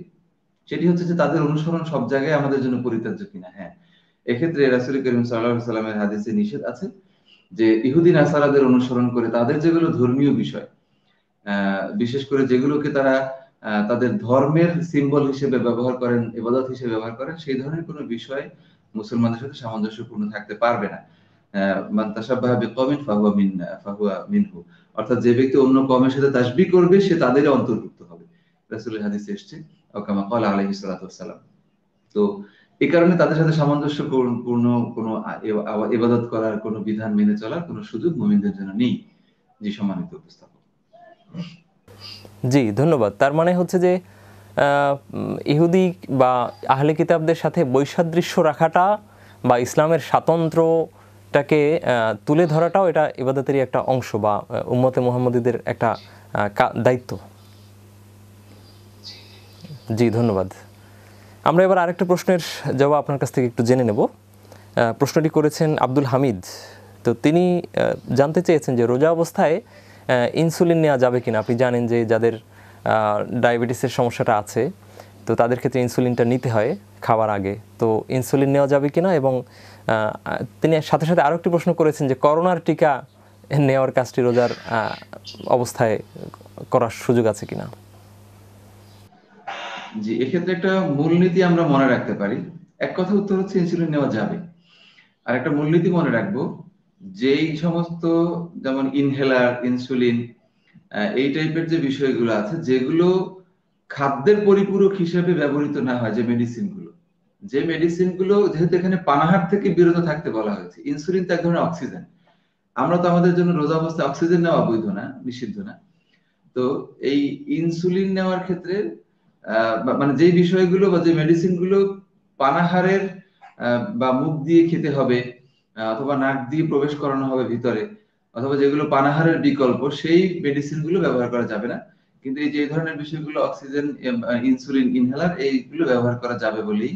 সেটি হচ্ছে যে তাদের অনুসরণ সব জায়গায় আমাদের জন্য পরিত্যাজ্য কিনা। হ্যাঁ, এক্ষেত্রে রাসূল করিম সাল্লাল্লাহু আলাইহি সাল্লামের হাদিসে নিষেধ আছে যে ইহুদি নাসারাদের অনুসরণ করে তাদের যেগুলো ধর্মীয় বিষয়, বিশেষ করে যেগুলোকে তারা তাদের ধর্মের সিম্বল হিসেবে ব্যবহার করেন, ইবাদত হিসেবে ব্যবহার করেন, সেই ধরনের কোনো বিষয় মুসলমানদের সাথে সামঞ্জস্যপূর্ণ থাকতে পারবে না। মান তাশাব্বাহা বিকওমিন ফাহুয়া মিনহু, অর্থাৎ যে ব্যক্তি অন্য কওমের সাথে তাশবিহ করবে সে তাদেরই অন্তর্ভুক্ত হবে। রাসূলের হাদিসে এসেছে ও কামা ক্বালা আলাইহিস সালাতু ওয়াসসালাম। তো এই কারণে তাদের সাথে সামঞ্জস্যপূর্ণ কোনো ইবাদত করার, কোনো বিধান মেনে চলার কোনো সুযোগ মুমিনদের জন্য নেই। জি, সম্মানিত উপস্থাপক। জি, ধন্যবাদ। তার মানে হচ্ছে যে ইহুদি বা আহলে কিতাবদের সাথে বৈসাদৃশ্য রাখাটা বা ইসলামের স্বাতন্ত্র্যটাকে তুলে ধরাটাও এটা ইবাদতেরই একটা অংশ বা উম্মতে মুহাম্মদীদের একটা দায়িত্ব। জি, ধন্যবাদ। আমরা এবার আরেকটা প্রশ্নের জবাব আপনার কাছ থেকে একটু জেনে নেব। প্রশ্নটি করেছেন আব্দুল হামিদ। তো তিনি জানতে চেয়েছেন যে রোজা অবস্থায় ইনসুলিন নেওয়া যাবে কিনা। আপনি জানেন যে যাদের ডায়াবেটিসের সমস্যাটা আছে, তো তাদের ক্ষেত্রে ইনসুলিনটা নিতে হয় খাবার আগে, তো ইনসুলিন নেওয়া যাবে কিনা। এবং তিনি সাথে সাথে আরও একটি প্রশ্ন করেছেন যে করোনার টিকা নেওয়ার কাজটি রোজার অবস্থায় করার সুযোগ আছে কিনা। জি, এক্ষেত্রে একটা মূলনীতি আমরা মনে রাখতে পারি। এক কথা উত্তর হচ্ছে ইনসুলিন নেওয়া যাবে। আর একটা মূলনীতি মনে রাখবো, যেই সমস্ত যেমন ইনহেলার, ইনসুলিন, এই টাইপের যে বিষয়গুলো আছে, যেগুলো খাদ্যের পরিপূরক হিসেবে ব্যবহৃত না হয়, যে মেডিসিন গুলো যেহেতু এখানে পানাহার থেকে বিরত থাকতে বলা হয়েছে, ইনসুলিন তো এক ধরনের অক্সিজেন। আমরা তো আমাদের জন্য রোজা অবস্থায় অক্সিজেন নেওয়া বৈধ না, নিষিদ্ধ না। তো এই ইনসুলিন নেওয়ার ক্ষেত্রে মানে যে বিষয়গুলো বা যে মেডিসিন গুলো পানাহারের বা মুখ দিয়ে খেতে হবে, অথবা নাক দিয়ে প্রবেশ করানো হবে ভিতরে, অথবা যেগুলো পানাহারের বিকল্প, সেই মেডিসিন গুলো ব্যবহার করা যাবে না। কিন্তু এই যে ধরনের বিষয়গুলো অক্সিজেন, ইনসুলিন, ইনহেলার, এইগুলো ব্যবহার করা যাবে বলেই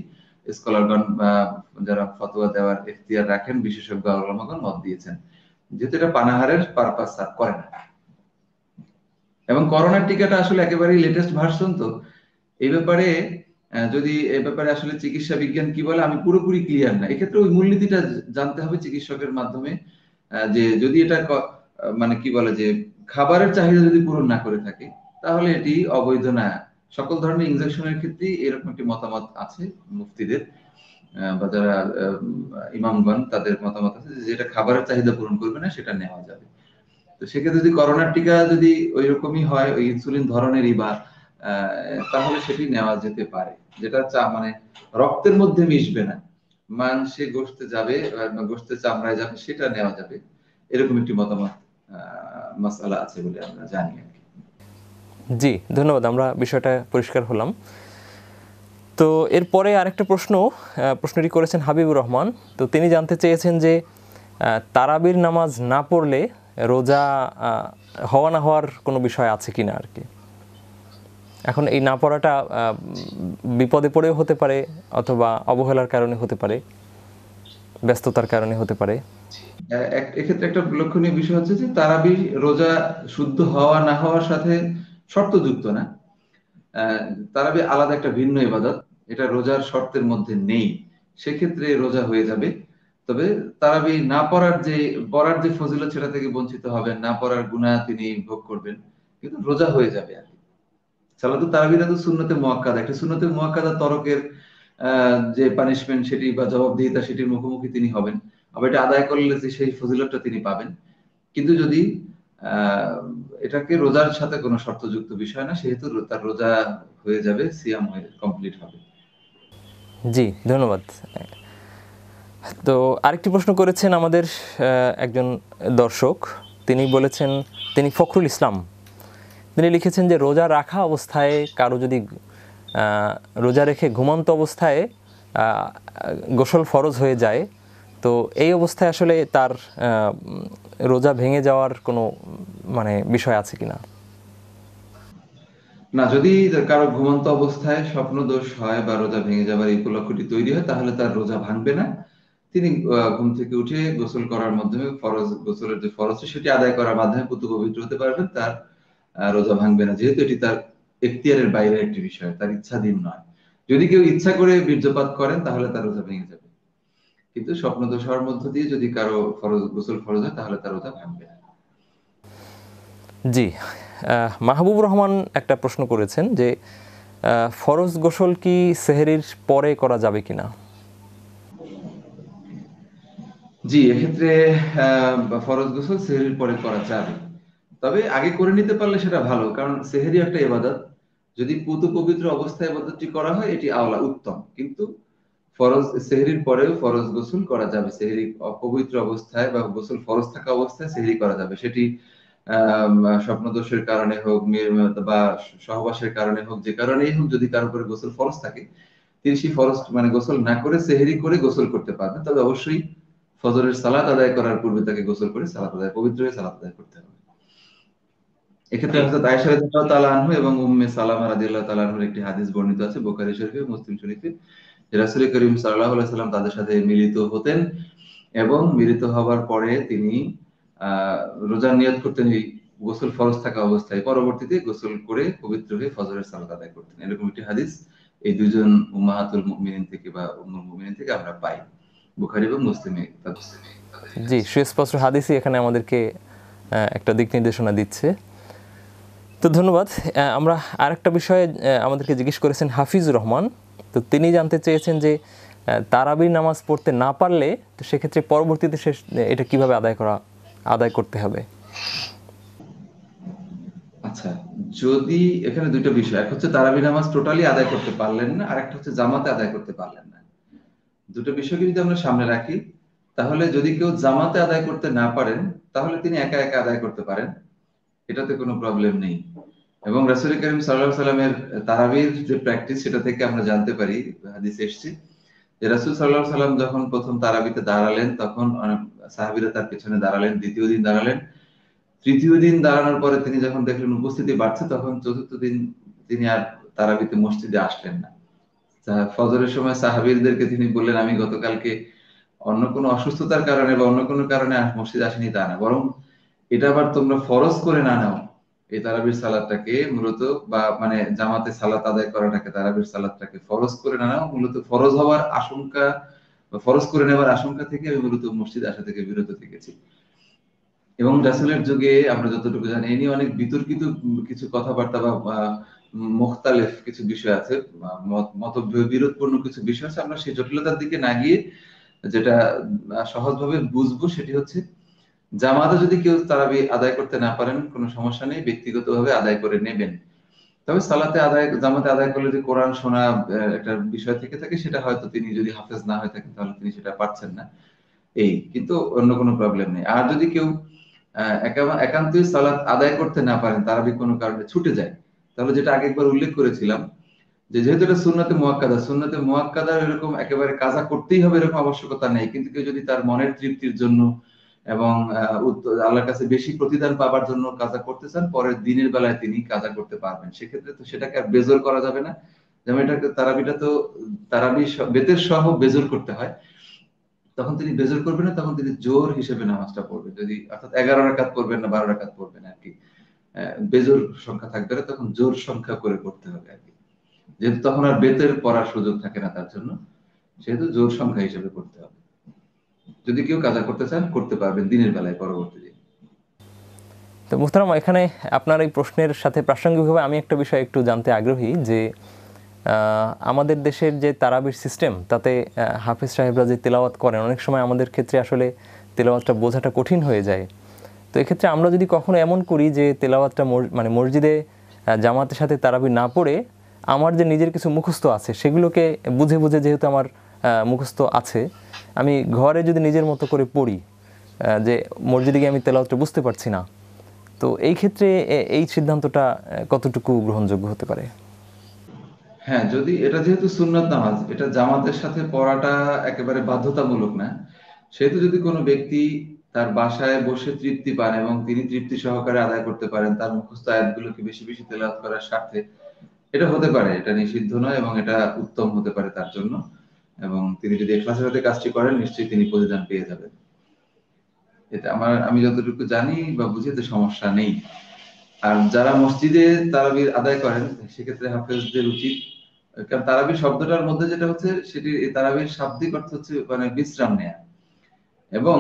স্কলারগণ বা যারা ফতোয়া দেওয়ার এখতিয়ার রাখেন, বিশেষজ্ঞ ওলামাগণ মত দিয়েছেন, যেহেতু এটা পানাহারের পারপাস সার্ভ করে না। এবং করোনার টিকাটা আসলে একেবারেই লেটেস্ট ভার্সন, তো এই ব্যাপারে যদি এ ব্যাপারে আসলে চিকিৎসা বিজ্ঞান কি বলে আমি পুরোপুরি ক্লিয়ার না। এক্ষেত্রে ওই মূলনীতিটা জানতে হবে চিকিৎসকের মাধ্যমে, যে যদি এটা মানে কি বলে যে খাবারের চাহিদা যদি পূরণ না করে থাকে, তাহলে এটি অবৈধ না। সকল ধরনের ইনজেকশনের ক্ষেত্রে এরকম একটি মতামত আছে মুফতিদের বা যারা ইমামগণ, তাদের মতামত আছে যে যেটা খাবারের চাহিদা পূরণ করবে না সেটা নেওয়া যাবে। তো সেক্ষেত্রে যদি করোনার টিকা যদি ওই রকমই হয়, ওই ইনসুলিন ধরনেরই, বা তাহলে সেটি নেওয়া যেতে পারে, যেটা মানে রক্তের মধ্যে মিশবে না, মাংসে গোশতে যাবে, গোশতে চামড়ায় যাবে, সেটা নেওয়া যাবে। এরকম একটি মতামত মাসআলা আছে বলে আমরা জানি আর কি। জি, ধন্যবাদ। আমরা বিষয়টা পরিষ্কার হলাম। তো এরপরে আরেকটা প্রশ্নটি করেছেন হাবিবুর রহমান। তো তিনি জানতে চেয়েছেন যে তারাবির নামাজ না পড়লে রোজা হওয়া না হওয়ার কোনো বিষয় আছে কিনা আর কি। এখন এই না পড়াটা বিপদে পড়েও হতে পারে, অথবা অবহেলার কারণে হতে পারে, ব্যস্ততার কারণে হতে পারে। এক্ষেত্রে একটা লক্ষণীয় বিষয় হচ্ছে যে তারাবি রোজা শুদ্ধ হওয়া না হওয়ার সাথে শর্তযুক্ত না। তারাবি আলাদা একটা ভিন্ন ইবাদত, এটা রোজার শর্তের মধ্যে নেই, সেক্ষেত্রে রোজা হয়ে যাবে। তবে তারাবি না পড়ার যে ফজিলত, সেটা থেকে বঞ্চিত হবেন, না পড়ার গুনাহ তিনি ভোগ করবেন, কিন্তু রোজা হয়ে যাবে আর কি। সালাতুত তারাবিটা তো সুন্নতে মুআক্কাদা, একটা সুন্নতে মুআক্কাদা তরকের যে পানিশমেন্ট সেটি বা জবাবদিহিতা সেটির মুখোমুখি তিনি হবেন, আবার এটা আদায় করলে যে সেই ফজিলতটা তিনি পাবেন। কিন্তু যদি আহ এটাকে রোজার সাথে কোনো শর্তযুক্ত বিষয় না, সেহেতু তার রোজা হয়ে যাবে, সিয়াম হয়ে কমপ্লিট হবে। জি, ধন্যবাদ। তো আরেকটি প্রশ্ন করেছেন আমাদের একজন দর্শক, তিনি বলেছেন, তিনি ফখরুল ইসলাম, তিনি লিখেছেন যে রোজা রাখা অবস্থায় কারো যদি রোজা রেখে ঘুমন্ত অবস্থায় গোসল ফরজ হয়ে যায়, তো এই অবস্থায় আসলে তার রোজা ভেঙে যাওয়ার কোনো মানে বিষয় আছে কিনা? না, যদি কারো ঘুমন্ত অবস্থায় স্বপ্ন দোষ হয় বা রোজা ভেঙে যাবার এই উপলক্ষটি তৈরি হয়, তাহলে তার রোজা ভাঙবে না। তিনি ঘুম থেকে উঠে গোসল করার মাধ্যমে ফরজ গোসলের যে ফরজ সেটি আদায় করার মাধ্যমে পুতু পবিত্র হতে পারবেন, তার রোজা ভাঙবে না, যেহেতু এটি তার এখতিয়ারের বাইরে একটি বিষয়, তার ইচ্ছাধীন নয়। যদি কেউ ইচ্ছা করে বীর্যপাত করেন তাহলে তার রোজা ভেঙে যাবে, কিন্তু স্বপ্ন দোষ হওয়ার মধ্য দিয়ে যদি কারো ফরজ গোসল ফরজ হয় তাহলে তার রোজা ভাঙবে না। জি, মাহবুব রহমান একটা প্রশ্ন করেছেন যে ফরজ গোসল কি সেহরির পরে করা যাবে কিনা? জি, এক্ষেত্রে ফরজ গোসল সেহরির পরে করা যাবে, তবে আগে করে নিতে পারলে সেটা ভালো, কারণ সেহরি একটা ইবাদত। যদি পুতু পবিত্র অবস্থায় ইবাদতটি করা হয় এটি আওলা উত্তম, কিন্তু ফরজ সেহরির পরেও ফরজ গোসল করা যাবে। সেহরি অপবিত্র অবস্থায় বা গোসল ফরজ থাকা অবস্থায় সেহরি করা যাবে, সেটি স্বপ্নদোষের কারণে হোক বা সহবাসের কারণে হোক, যে কারণেই হোক, যদি কারো উপরে গোসল ফরজ থাকে তিনি সেই ফরজ মানে গোসল না করে সেহরি করে গোসল করতে পারবেন, তবে অবশ্যই ফজরের সালাত আদায় করার পূর্বে তাকে গোসল করে সালাত আদায় পবিত্র হয়ে সালাত আদায় করতে হবে। এক্ষেত্রে হযরত আয়েশা রাদিয়াল্লাহু তাআলা আনহা এবং উম্মে সালামা রাদিয়াল্লাহু তাআলা আনহার একটি হাদিস বর্ণিত আছে বুখারী শরীফে, মুসলিম শরীফে, যে রাসূল করিম সাল্লাল্লাহু আলাইহি সাল্লাম তাদের সাথে মিলিত হতেন এবং মিলিত হবার পরে তিনি আহ রোজার নিয়ত করতেন এই গোসল ফরজ থাকা অবস্থায়, পরবর্তীতে গোসল করে পবিত্র হয়ে ফজরের সালাত আদায় করতেন। এরকম একটি হাদিস এই দুইজন উম্মাহাতুল মুমিনিন থেকে বা উম্মুল মুমিনিন থেকে আমরা পাই, বুখারী এবং মুসলিমে। জি, সুস্পষ্ট হাদিসই এখানে আমাদেরকে একটা দিক নির্দেশনা দিচ্ছে। তো ধন্যবাদ। আমরা আরেকটা বিষয়ে আমাদেরকে জিজ্ঞেস করেছেন হাফিজুর রহমান, তো তিনি জানতে চেয়েছেন যে তারাবির নামাজ পড়তে না পারলে তো সেক্ষেত্রে পরবর্তীতে এটা কিভাবে আদায় করতে হবে? আচ্ছা, যদি এখানে দুইটা বিষয়, এক হচ্ছে তারাবি নামাজ টোটালি আদায় করতে পারলেন না, আর একটা হচ্ছে জামাতে আদায় করতে পারলেন না। দুটো বিষয়কে যদি আমরা সামনে রাখি, তাহলে যদি কেউ জামাতে আদায় করতে না পারেন তাহলে তিনি একা একা আদায় করতে পারেন, এটাতে কোনো প্রবলেম নেই। এবং রাসূল করিম সাল্লাল্লাহু আলাইহি সাল্লামের তারাবির যে প্র্যাকটিস সেটা থেকে আমরা জানতে পারি, হাদিসে এসেছে যে রাসূল সাল্লাল্লাহু আলাইহি সাল্লাম যখন প্রথম তারাবিতে দাঁড়ালেন তখন অনেক সাহাবীরা তার পেছনে দাঁড়ালেন, দ্বিতীয় দিন দাঁড়ালেন, তৃতীয় দিন দাঁড়ানোর পরে তিনি যখন দেখলেন উপস্থিতি বাড়ছে তখন চতুর্থ দিন তিনি আর তারাবিতে মসজিদে আসলেন না। ফজরের সময় সাহাবীদেরকে তিনি বললেন, আমি গতকালকে অন্য কোনো অসুস্থতার কারণে বা অন্য কোনো কারণে মসজিদে আসেনি তা না, বরং এটা আবার তোমরা ফরজ করে না নাও এই তারাবির সালাতটাকে, মূলত বা মানে জামাতে সালাত আদায় করাটাকে, তারাবির সালাতটাকে ফরজ করে না নাও, মূলত ফরজ হওয়ার আশঙ্কা বা ফরজ করে নেওয়ার আশঙ্কা থেকে আমি মূলত মসজিদে আসা থেকে বিরত থেকেছি। এবং রাসূলের যুগে আমরা যতটুকু জানি এ নিয়ে অনেক বিতর্কিত কিছু কথাবার্তা বা মুখতালিফ কিছু বিষয় আছে, মত বিরোধপূর্ণ কিছু বিষয় আছে, আমরা সেই জটিলতার দিকে না গিয়ে যেটা সহজভাবে বুঝবো সেটি হচ্ছে, জামাতে যদি কেউ তারাবি আদায় করতে না পারেন কোনো সমস্যা নেই, ব্যক্তিগতভাবে আদায় করে নেবেন। তবে জামাতে আদায় করলে যে কোরআন শোনা একটা বিষয় থেকে থাকে, সেটা হয়তো তিনি যদি হাফেজ না হয়ে থাকেন তাহলে তিনি সেটা পারছেন না, এই, কিন্তু অন্য কোনো প্রবলেম নেই। আর যদি কেউ একান্তই সালাত আদায় করতে না পারেন, তারাবি কোনো কারণে ছুটে যায়, তাহলে যেটা আগে একবার উল্লেখ করেছিলাম যে যেহেতু এটা সুন্নতে মুআক্কাদা এরকম একেবারে কাজা করতেই হবে এরকম আবশ্যকতা নেই, কিন্তু কেউ যদি তার মনের তৃপ্তির জন্য এবং আল্লাহর কাছে বেশি প্রতিদান পাবার জন্য কাজা করতে চান, পরের দিনের বেলায় তিনি কাজা করতে পারবেন, সেক্ষেত্রে তো সেটাকে আর বেজর করা যাবে না। যেমন এটাকে তারাবিটা তো তারাবি বেতের সহ বেজর করতে হয়, তখন তিনি বেজর করবেন না, তখন তিনি জোর হিসেবে নামাজটা পড়বেন, যদি অর্থাৎ 11 রাকাত পড়বেন না 12 রাকাত পড়বেন আর কি, বেজোর সংখ্যা থাকবে না, তখন জোর সংখ্যা করে পড়তে হবে আর কি, যেহেতু তখন আর বেতের পড়ার সুযোগ থাকে না তার জন্য, সেহেতু জোর সংখ্যা হিসেবে করতে হবে। যদি কেউ কাজা করতে চান করতে পারবেন দিনের বেলায় পরবর্তী দিন। তো মুহতারাম, এখানে আপনার এই প্রশ্নের সাথে প্রাসঙ্গিকভাবে আমি একটা বিষয় একটু জানতে আগ্রহী যে আমাদের দেশের যে তারাবির সিস্টেম, তাতে হাফেজ সাহেবরা যে তেলাওয়াত করেন, অনেক সময় আমাদের ক্ষেত্রে আসলে তেলাওয়াতটা বোঝাটা কঠিন হয়ে যায়। তো এক্ষেত্রে আমরা যদি কখনো এমন করি যে তেলাওয়াতটা মানে মসজিদে জামাতের সাথে তারাবি না পড়ে আমার যে নিজের কিছু মুখস্থ আছে সেগুলোকে বুঝে বুঝে, যেহেতু আমার মুখস্থ আছে, আমি ঘরে যদি নিজের মতো করে পড়ি, যে মসজিদে গিয়ে আমি তেলাওয়াতটা বুঝতে পারছি না, তো এই ক্ষেত্রে এই সিদ্ধান্তটা কতটুকু গ্রহণযোগ্য হতে পারে? হ্যাঁ, যদি এটা যেহেতু সুন্নত নামাজ, এটা জামাতের সাথে পড়াটা একেবারে বাধ্যতামূলক না, সেহেতু যদি কোনো ব্যক্তি তার বাসায় বসে তৃপ্তি পান এবং তিনি তৃপ্তি সহকারে আদায় করতে পারেন তার মুখস্থ আয়াতগুলোকে বেশি বেশি তেলাওয়াত করার স্বার্থে, এটা হতে পারে, এটা নিষিদ্ধ নয় এবং এটা উত্তম হতে পারে তার জন্য। এবং তিনি যদি ইখলাসের সাথে কাজটি করেন, নিশ্চয়ই তিনি প্রতিদান পেয়ে যাবেন। এটা আমি যতটুকু জানি বা বুঝি, এতে সমস্যা নেই। আর যারা মসজিদে তারাবির আদায় করেন, সেক্ষেত্রে হাফেজদের উচিত, কারণ তারাবির শব্দটার মধ্যে যেটা হচ্ছে, সেটি তারাবির শাব্দিক অর্থ হচ্ছে মানে বিশ্রাম নেয়া। এবং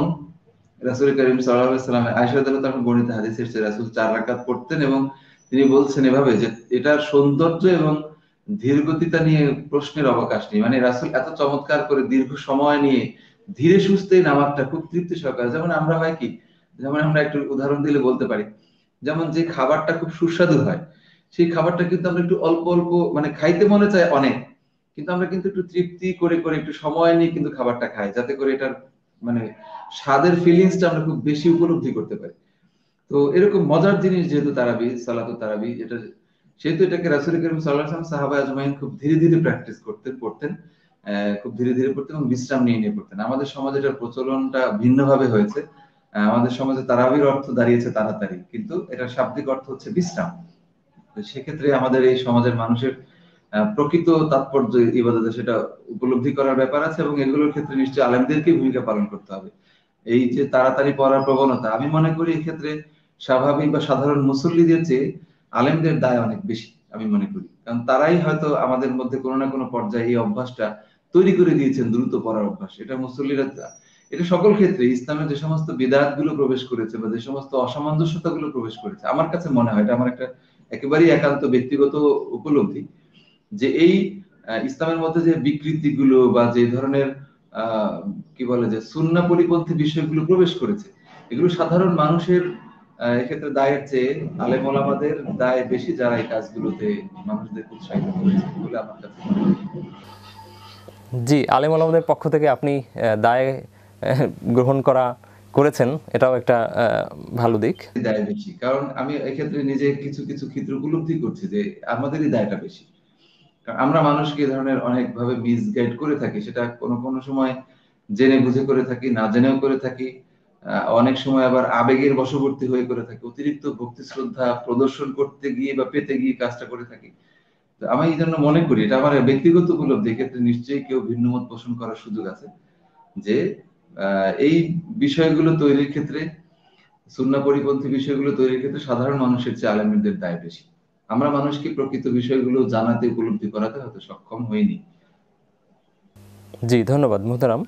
রাসূল করিম সাল্লাল্লাহু আলাইহি ওয়াসাল্লাম, আয়েশা রাদিয়াল্লাহু তাআলা বর্ণিত হাদিসে এসেছে রাসূল 4 রাকাত পড়তেন এবং তিনি বলছেন এভাবে যে এটার সৌন্দর্য এবং ধীরগতিতা নিয়ে প্রশ্নের অবকাশ নেই। মানে রাসূল এত চমৎকার করে দীর্ঘ সময় নিয়ে ধীরে সুস্থে নামাজটা খুব তৃপ্তি সহকারে, যেমন আমরা হয় কি, যেমন আমরা একটু উদাহরণ দিলে বলতে পারি, যেমন যে খাবারটা খুব সুস্বাদু হয়, সেই খাবারটা কিন্তু আমরা একটু অল্প অল্প মানে খাইতে মনে চায় অনেক, কিন্তু আমরা কিন্তু একটু তৃপ্তি করে করে একটু সময় নিয়ে কিন্তু খাবারটা খাই, যাতে করে এটার মানে স্বাদের ফিলিংসটা আমরা খুব বেশি উপলব্ধি করতে পারি। তো এরকম মজার জিনিস যেহেতু তারাবি, সালাতুত তারাবি, এটা সেহেতু এটাকে রাসূল করিম সাল্লাল্লাহু আলাইহি ওয়াসাল্লাম, সাহাবা আজমাইন খুব ধীরে ধীরে প্র্যাকটিস করতেন, পড়তেন, খুব ধীরে ধীরে পড়তেন এবং বিশ্রাম নিয়ে নিয়ে পড়তেন। আমাদের সমাজে এটার প্রচলনটা ভিন্নভাবে হয়েছে। আমাদের সমাজে তারাবির অর্থ দাঁড়িয়েছে তাড়াতাড়ি, কিন্তু এটার শাব্দিক অর্থ হচ্ছে বিশ্রাম। তো সেক্ষেত্রে আমাদের এই সমাজের মানুষের প্রকৃত তাৎপর্য ইবাদতে সেটা উপলব্ধি করার ব্যাপার আছে এবং এগুলোর ক্ষেত্রে নিশ্চয়ই আলেমদেরকে ভূমিকা পালন করতে হবে। এই যে তাড়াতাড়ি পড়ার প্রবণতা, আমি মনে করি এক্ষেত্রে স্বাভাবিক বা সাধারণ মুসল্লিদের চেয়ে আলেমদের দায় অনেক বেশি, আমি মনে করি। কারণ তারাই হয়তো আমাদের মধ্যে কোনো না কোনো পর্যায়ে এই অভ্যাসটা তৈরি করে দিয়েছেন, দ্রুত পড়ার অভ্যাস। এটা মুসল্লিরা, এটা সকল ক্ষেত্রে ইসলামের যে সমস্ত বিদআত গুলো প্রবেশ করেছে বা যে সমস্ত অসামঞ্জস্যতা গুলো প্রবেশ করেছে, আমার কাছে মনে হয়, এটা আমার একটা একেবারেই একান্ত ব্যক্তিগত উপলব্ধি, যে এই ইসলামের মধ্যে যে বিকৃতিগুলো বা যে ধরনের আহ কি বলে যে সুন্নাহ পরিপন্থী বিষয়গুলো প্রবেশ করেছে, এগুলো সাধারণ মানুষের এক্ষেত্রে দায়ের চেয়ে আলেম ওলামাদের দায় বেশি, যারা এই কাজগুলোতে মানুষদের উৎসাহিত করেছে বলে আমার কাছে মনে হয়। জি, আলেম ওলামাদের পক্ষ থেকে আপনি দায় গ্রহণ করেছেন, এটাও একটা ভালো দিক। দায় বেশি, কারণ আমি এক্ষেত্রে নিজে কিছু কিছু ক্ষেত্রে উপলব্ধি করছি যে আমাদেরই দায়টা বেশি। কারণ আমরা মানুষকে এই ধরনের অনেক ভাবে মিসগাইড করে থাকি, সেটা কোনো কোনো সময় জেনে বুঝে করে থাকি, না জেনেও করে থাকি, অনেক সময় আবার আবেগের বশবর্তী হয়ে করে থাকি, অতিরিক্ত ভক্তি শ্রদ্ধা প্রদর্শন করতে গিয়ে বা পেতে গিয়ে কাজটা করে থাকি। তো আমি এই জন্য মনে করি, এটা আমার ব্যক্তিগত উপলব্ধি, এক্ষেত্রে নিশ্চয়ই কেউ ভিন্ন মত পোষণ করার সুযোগ আছে, যে এই বিষয়গুলো তৈরির ক্ষেত্রে, সুন্নাহ পরিপন্থী বিষয়গুলো তৈরির ক্ষেত্রে সাধারণ মানুষের চেয়ে আলেমদের দায় বেশি। আমরা মানুষকে প্রকৃত বিষয়গুলো জানাতে, উপলব্ধি করাতে হয়তো সক্ষম হইনি। জি, ধন্যবাদ মুহতারাম।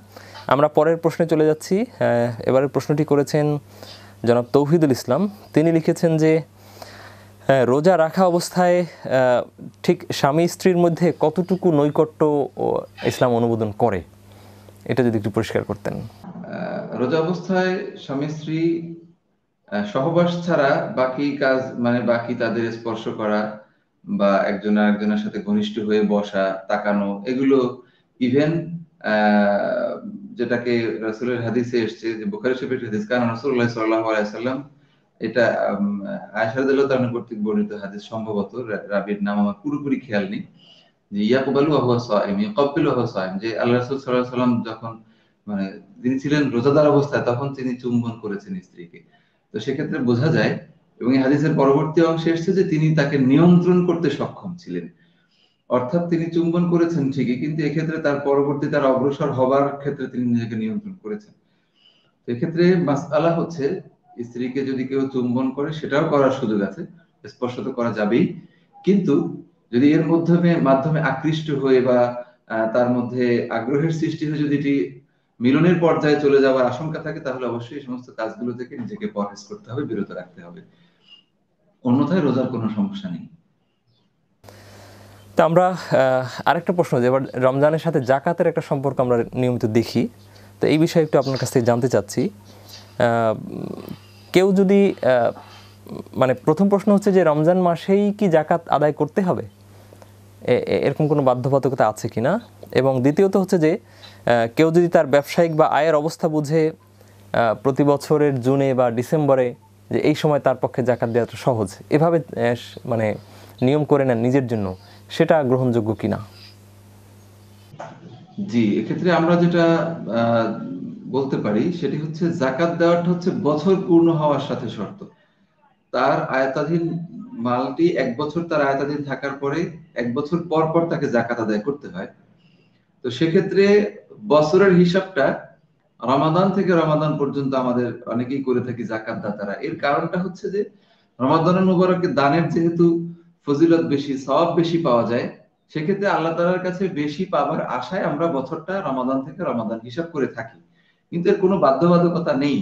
আমরা পরের প্রশ্নে চলে যাচ্ছি। এবারের প্রশ্নটি করেছেন জনাব তৌহিদুল ইসলাম। তিনি লিখেছেন যে রোজা রাখা অবস্থায় ঠিক স্বামী স্ত্রীর মধ্যে কতটুকু নৈকট্য ইসলাম অনুমোদন করে, এটা যদি একটু পরিষ্কার করতেন। রোজা অবস্থায় স্বামী স্ত্রী সহবাস ছাড়া বাকি কাজ, মানে বাকি তাদের স্পর্শ করা বা একজন আরেকজনের সাথে ঘনিষ্ঠ হয়ে বসা, তাকানো, এগুলো ইভেন যেটাকে রাসূলের হাদিসে এসেছে, যে বুখারী শরীফের হাদিস, কারণ রাসূলুল্লাহ সাল্লাল্লাহু আলাইহি ওয়াসাল্লাম, এটা আয়েশা রাদিয়াল্লাহু তাআলা কর্তৃক বর্ণিত হাদিস, সম্ভবত রাবীর নাম আমার পুরোপুরি খেয়াল নেই, যে ইয়াকবালু ওয়া হুয়া সাইম, ইয়াকবিলু ওয়া হুয়া সাইম, যে আল্লাহ রাসূল সাল্লাল্লাহু আলাইহি ওয়াসাল্লাম যখন মানে তিনি ছিলেন রোজাদার অবস্থায়, তখন তিনি চুম্বন করেছেন স্ত্রীকে। তো সেক্ষেত্রে বোঝা যায়, এবং এই হাদিসের পরবর্তী অংশে এসেছে যে তিনি তাকে নিয়ন্ত্রণ করতে সক্ষম ছিলেন। অর্থাৎ তিনি চুম্বন করেছেন ঠিকই, কিন্তু এক্ষেত্রে তার পরবর্তী তার অগ্রসর হবার ক্ষেত্রে তিনি নিজেকে নিয়ন্ত্রণ করেছেন। এক্ষেত্রে মাসআলা হচ্ছে, স্ত্রীকে যদি কেউ চুম্বন করে, সেটাও করার সুযোগ আছে, স্পর্শ তো করা যাবেই, কিন্তু যদি এর মাধ্যমে আকৃষ্ট হয়ে বা তার মধ্যে আগ্রহের সৃষ্টি হয়ে যদি এটি মিলনের পর্যায়ে চলে যাওয়ার আশঙ্কা থাকে, তাহলে অবশ্যই এই সমস্ত কাজগুলো থেকে নিজেকে পরহেজ করতে হবে, বিরত রাখতে হবে। অন্যথায় রোজার কোনো সমস্যা নেই। তো আমরা আরেকটা প্রশ্ন, যে এবার রমজানের সাথে জাকাতের একটা সম্পর্ক আমরা নিয়মিত দেখি, তো এই বিষয়ে একটু আপনার কাছ থেকে জানতে চাচ্ছি। কেউ যদি মানে প্রথম প্রশ্ন হচ্ছে যে রমজান মাসেই কি জাকাত আদায় করতে হবে, এরকম কোনো বাধ্যবাধকতা আছে কি না? এবং দ্বিতীয়ত হচ্ছে যে কেউ যদি তার ব্যবসায়িক বা আয়ের অবস্থা বুঝে প্রতি বছরের জুনে বা ডিসেম্বরে যে এই সময় তার পক্ষে জাকাত দেওয়াটা সহজ, এভাবে মানে নিয়ম করে নেন নিজের জন্য, সেটা গ্রহণযোগ্য কিনা? জি, এক্ষেত্রে আমরা যেটা বলতে পারি সেটি হচ্ছে জাকাত দেওয়াটা হচ্ছে বছর পূর্ণ হওয়ার সাথে শর্ত। তার আয়তাধীন মালটি 1 বছর তার আয়তাধীন থাকার পরে 1 বছর পর পর তাকে জাকাত আদায় করতে হয়। তো সেক্ষেত্রে বছরের হিসাবটা রমাদান থেকে রমাদান পর্যন্ত আমাদের অনেকেই করে থাকি জাকাত দাতারা। এর কারণটা হচ্ছে যে রমাদানুল মুবারকে দানের যেহেতু ফজিলত বেশি, সওয়াব বেশি পাওয়া যায়, সেক্ষেত্রে আল্লাহ তাআলার কাছে বেশি পাবার আশায় আমরা বছরটা রমাদান থেকে রমাদান হিসাব করে থাকি। কিন্তু এর কোনো বাধ্যবাধকতা নেই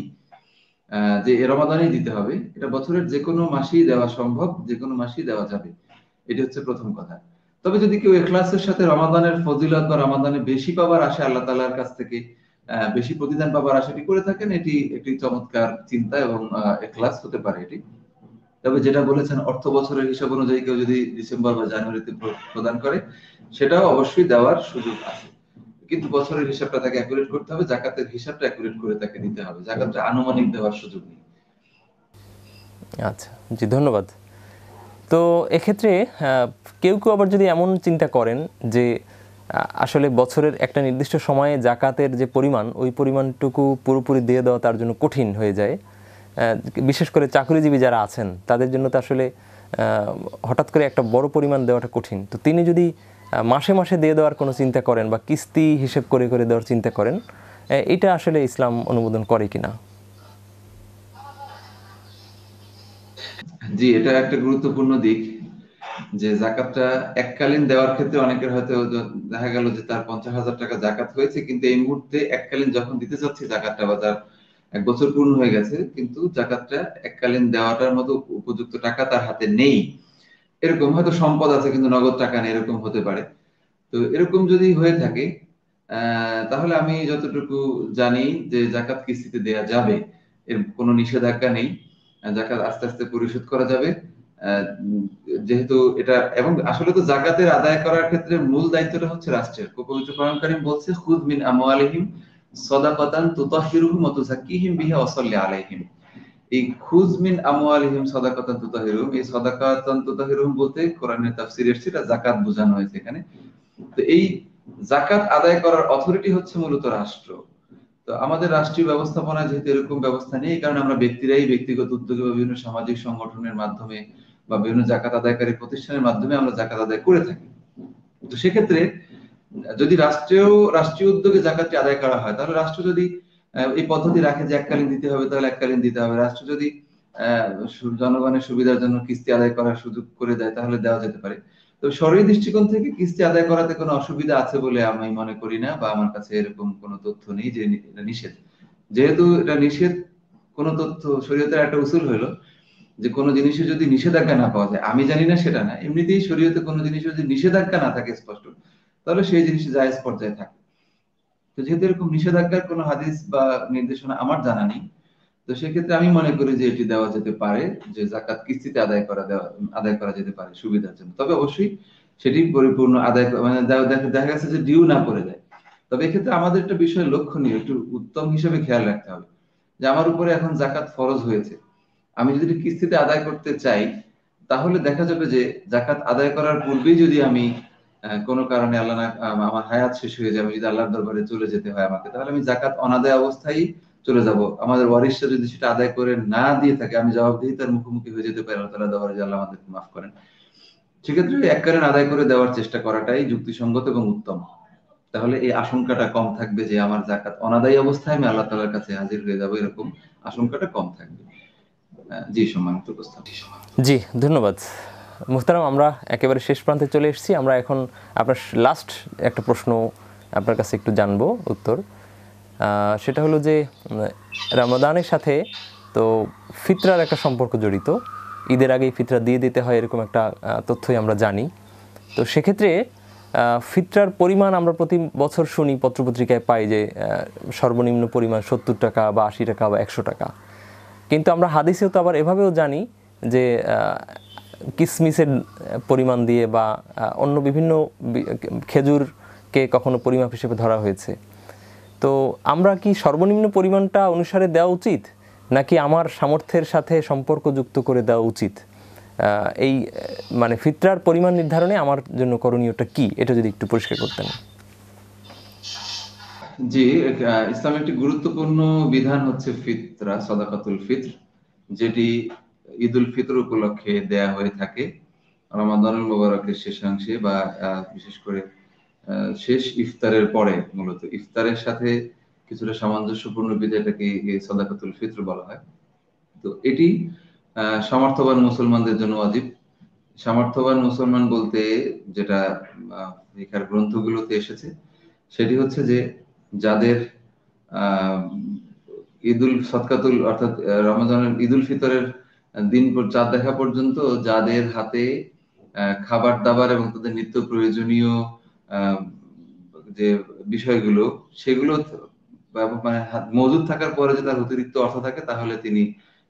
যে এ রমাদানেই দিতে হবে। এটা বছরের যে কোনো মাসেই দেওয়া সম্ভব, যে কোনো মাসেই দেওয়া যাবে। এটি হচ্ছে প্রথম কথা। তবে যদি কেউ ইখলাসের সাথে রমাদানের ফজিলত বা রমাদানে বেশি পাবার আশা আল্লাহ তাআলার কাছ থেকে বেশি প্রতিদান পাবার আশাটি করে থাকেন, এটি একটি চমৎকার চিন্তা এবং ইখলাস হতে পারে এটি। তবে যেটা বলেছেন অর্থ বছরের হিসাব অনুযায়ী কেউ যদি ডিসেম্বর বা জানুয়ারিতে প্রদান করে, সেটাও অবশ্যই দেওয়ার সুযোগ আছে। কিন্তু বছরের হিসাবটা তাকে অ্যাকুরেট করতে হবে, জাকাতের হিসাবটা অ্যাকুরেট করে তাকে দিতে হবে। জাকাতটা আনুমানিক দেওয়ার সুযোগ নেই। আচ্ছা, জি, ধন্যবাদ। তো এক্ষেত্রে কেউ কেউ আবার যদি এমন চিন্তা করেন যে আসলে বছরের একটা নির্দিষ্ট সময়ে জাকাতের যে পরিমাণ, ওই পরিমাণটুকু পুরোপুরি দিয়ে দেওয়া তার জন্য কঠিন হয়ে যায়, বিশেষ করে চাকরিজীবী যারা আছেন তাদের জন্য তো আসলে হঠাৎ করে একটা বড় পরিমাণ দেওয়াটা কঠিন। তো তিনি যদি মাসে মাসে দিয়ে দেওয়ার কোনো চিন্তা করেন বা কিস্তি হিসেব করে করে দেওয়ার চিন্তা করেন, এটা আসলে ইসলাম অনুমোদন করে কিনা? জি, এটা একটা গুরুত্বপূর্ণ দিক যে জাকাতটা এককালীন দেওয়ার ক্ষেত্রে অনেকের হয়তো দেখা গেল যে তার 50,000 টাকা জাকাত হয়েছে, কিন্তু এই মুহূর্তে এককালীন যখন দিতে চাচ্ছে জাকাতটা বা তার 1 বছর পূর্ণ হয়ে গেছে, কিন্তু জাকাতটা এককালীন দেওয়াটার মতো উপযুক্ত টাকা তার হাতে নেই। এরকম হয়তো সম্পদ আছে কিন্তু নগদ টাকা নেই, এরকম হতে পারে। তো এরকম যদি হয়ে থাকে তাহলে আমি যতটুকু জানি যে জাকাত কিস্তিতে দেয়া যাবে, এর কোনো নিষেধাজ্ঞা নেই। জাকাত আস্তে আস্তে পরিশোধ করা যাবে। যেহেতু এটা, এবং আসলে তো জাকাতের আদায় করার ক্ষেত্রে মূল দায়িত্বটা হচ্ছে রাষ্ট্রের। পবিত্র কোরআন কারীম বলছে খুয মিন আমওয়ালিহিম সাদাকাতান তুতাহহিরুহুম ওয়া তুযাক্কিহিম বিহা ওয়া সাল্লি আলাইহিম। এই খুয মিন আমওয়ালিহিম সাদাকাতান তুতাহহিরুহুম, এই সাদাকাতান তুতাহহিরুহুম বলতে কোরআনের তাফসীরে এসেছে এটা যাকাত বোঝানো হয়েছে এখানে। তো এই যাকাত আদায় করার অথরিটি হচ্ছে মূলত রাষ্ট্র। তো আমাদের রাষ্ট্রীয় ব্যবস্থাপনায় যেহেতু এরকম ব্যবস্থা নেই, এই কারণে আমরা ব্যক্তিরাই ব্যক্তিগত উদ্যোগে বা বিভিন্ন সামাজিক সংগঠনের মাধ্যমে বা বিভিন্ন জাকাত আদায়কারী প্রতিষ্ঠানের মাধ্যমে আমরা জাকাত আদায় করে থাকি। তো সেক্ষেত্রে যদি রাষ্ট্রীয় উদ্যোগে জাকাতটি আদায় করা হয়, তাহলে রাষ্ট্র যদি এই পদ্ধতি রাখে যে এককালীন দিতে হবে, তাহলে এককালীন দিতে হবে। রাষ্ট্র যদি জনগণের সুবিধার জন্য কিস্তি আদায় করার সুযোগ করে দেয়, তাহলে দেওয়া যেতে পারে। তো সরকারি দৃষ্টিকোণ থেকে কিস্তি আদায় করাতে কোনো অসুবিধা আছে বলে আমি মনে করি না, বা আমার কাছে এরকম কোনো তথ্য নেই যে এটা নিষেধ। যেহেতু এটা নিষেধ, কোন তথ্য, শরীয়তের একটা উসুল হলো যে কোনো জিনিসে যদি নিষেধাজ্ঞা না পাওয়া যায়, আমি জানি না সেটা না, এমনিতেই শরীয়তে কোনো জিনিসে যদি নিষেধাজ্ঞা না থাকে স্পষ্ট, তাহলে সেই জিনিস জায়েজ পর্যায়ে থাকে। তো যেহেতু এরকম নিষেধাজ্ঞার কোনো হাদিস বা নির্দেশনা আমার জানা নেই, তো সেক্ষেত্রে আমি মনে করি যে এটি দেওয়া যেতে পারে, যে জাকাত কিস্তিতে আদায় করা যেতে পারে সুবিধার জন্য। তবে অবশ্যই সেটি পরিপূর্ণ আদায় মানে দেখা গেছে যে ডিউ না করে দেয়। তবে এক্ষেত্রে আমাদের একটা বিষয় লক্ষণীয়, একটু উত্তম হিসেবে খেয়াল রাখতে হবে যে আমার উপরে এখন জাকাত ফরজ হয়েছে, আমি যদি কিস্তিতে আদায় করতে চাই, তাহলে দেখা যাবে যে জাকাত আদায় করার পূর্বেই যদি আমি কোনো কারণে আল্লাহ না আমার হায়াত শেষ হয়ে যাবে, যদি আল্লাহর দরবারে চলে যেতে হয় আমাকে, তাহলে আমি জাকাত অনাদায় অবস্থায় চলে যাব। আমাদের ওয়ারিশরা যদি সেটা আদায় করে না দিয়ে থাকে, আমি জবাবদিহিতার মুখোমুখি হয়ে যেতে পারি আল্লাহ তাআলার দরবারে যে আল্লাহ আমাদেরকে মাফ করেন। সেক্ষেত্রে এককালীন আদায় করে দেওয়ার চেষ্টা করাটাই যুক্তিসঙ্গত এবং উত্তম। তাহলে এই আশঙ্কাটা কম থাকবে যে আমার জাকাত অনাদায়ী অবস্থায় আমি আল্লাহ তাআলার কাছে হাজির হয়ে যাব, এরকম আশঙ্কাটা কম থাকবে। জি, সম্মানিত উপস্থাপক। জি, ধন্যবাদ মুহতারাম। আমরা একেবারে শেষ প্রান্তে চলে এসেছি। আমরা এখন আপনার লাস্ট একটা প্রশ্ন আপনার কাছে একটু জানবো উত্তর। সেটা হলো যে রমাদানের সাথে তো ফিতরার একটা সম্পর্ক জড়িত। ঈদের আগেই ফিতরা দিয়ে দিতে হয়, এরকম একটা তথ্যই আমরা জানি। তো সেক্ষেত্রে ফিতরার পরিমাণ আমরা প্রতি বছর শুনি, পত্রপত্রিকায় পাই যে সর্বনিম্ন পরিমাণ 70 টাকা বা 80 টাকা বা 100 টাকা। কিন্তু আমরা হাদিসেও তো আবার এভাবেও জানি যে কিসমিসের পরিমাণ দিয়ে বা অন্য বিভিন্ন খেজুরকে কখনো পরিমাপ হিসেবে ধরা হয়েছে। তো আমরা কি সর্বনিম্ন পরিমাণটা অনুসারে দেওয়া উচিত, নাকি আমার সামর্থ্যের সাথে সম্পর্কযুক্ত করে দেওয়া উচিত? এই মানে ফিতরার পরিমাণ নির্ধারণে আমার জন্য করণীয়টা কি, এটা যদি একটু পরিষ্কার করতেন। জি, ইসলামের একটি গুরুত্বপূর্ণ বিধান হচ্ছে ফিতরা, সাদাকাতুল ফিত্র, যেটি ঈদুল ফিতর উপলক্ষে দেয়া হয়ে থাকে রমাদানুল মুবারকের শেষাংশে বা বিশেষ করে শেষ ইফতারের পরে। মূলত ইফতারের সাথে কিছুটা সামঞ্জস্যপূর্ণ বিধায়টাকে সাদাকাতুল ফিত্র বলা হয়। তো এটি সামর্থ্যবান মুসলমানদের জন্য ওয়াজিব। সামর্থ্যবান মুসলমান বলতে যেটা লেখার গ্রন্থগুলোতে এসেছে সেটি হচ্ছে যে যাদের ঈদুল সদকাতুল অর্থাৎ রমজানের ঈদুল ফিতরের দিন চাঁদ দেখা পর্যন্ত যাদের হাতে খাবার দাবার এবং তাদের নিত্য প্রয়োজনীয় যে বিষয়গুলো সেগুলো মানে মজুদ থাকার পরে যে তার অতিরিক্ত অর্থ থাকে, তাহলে তিনি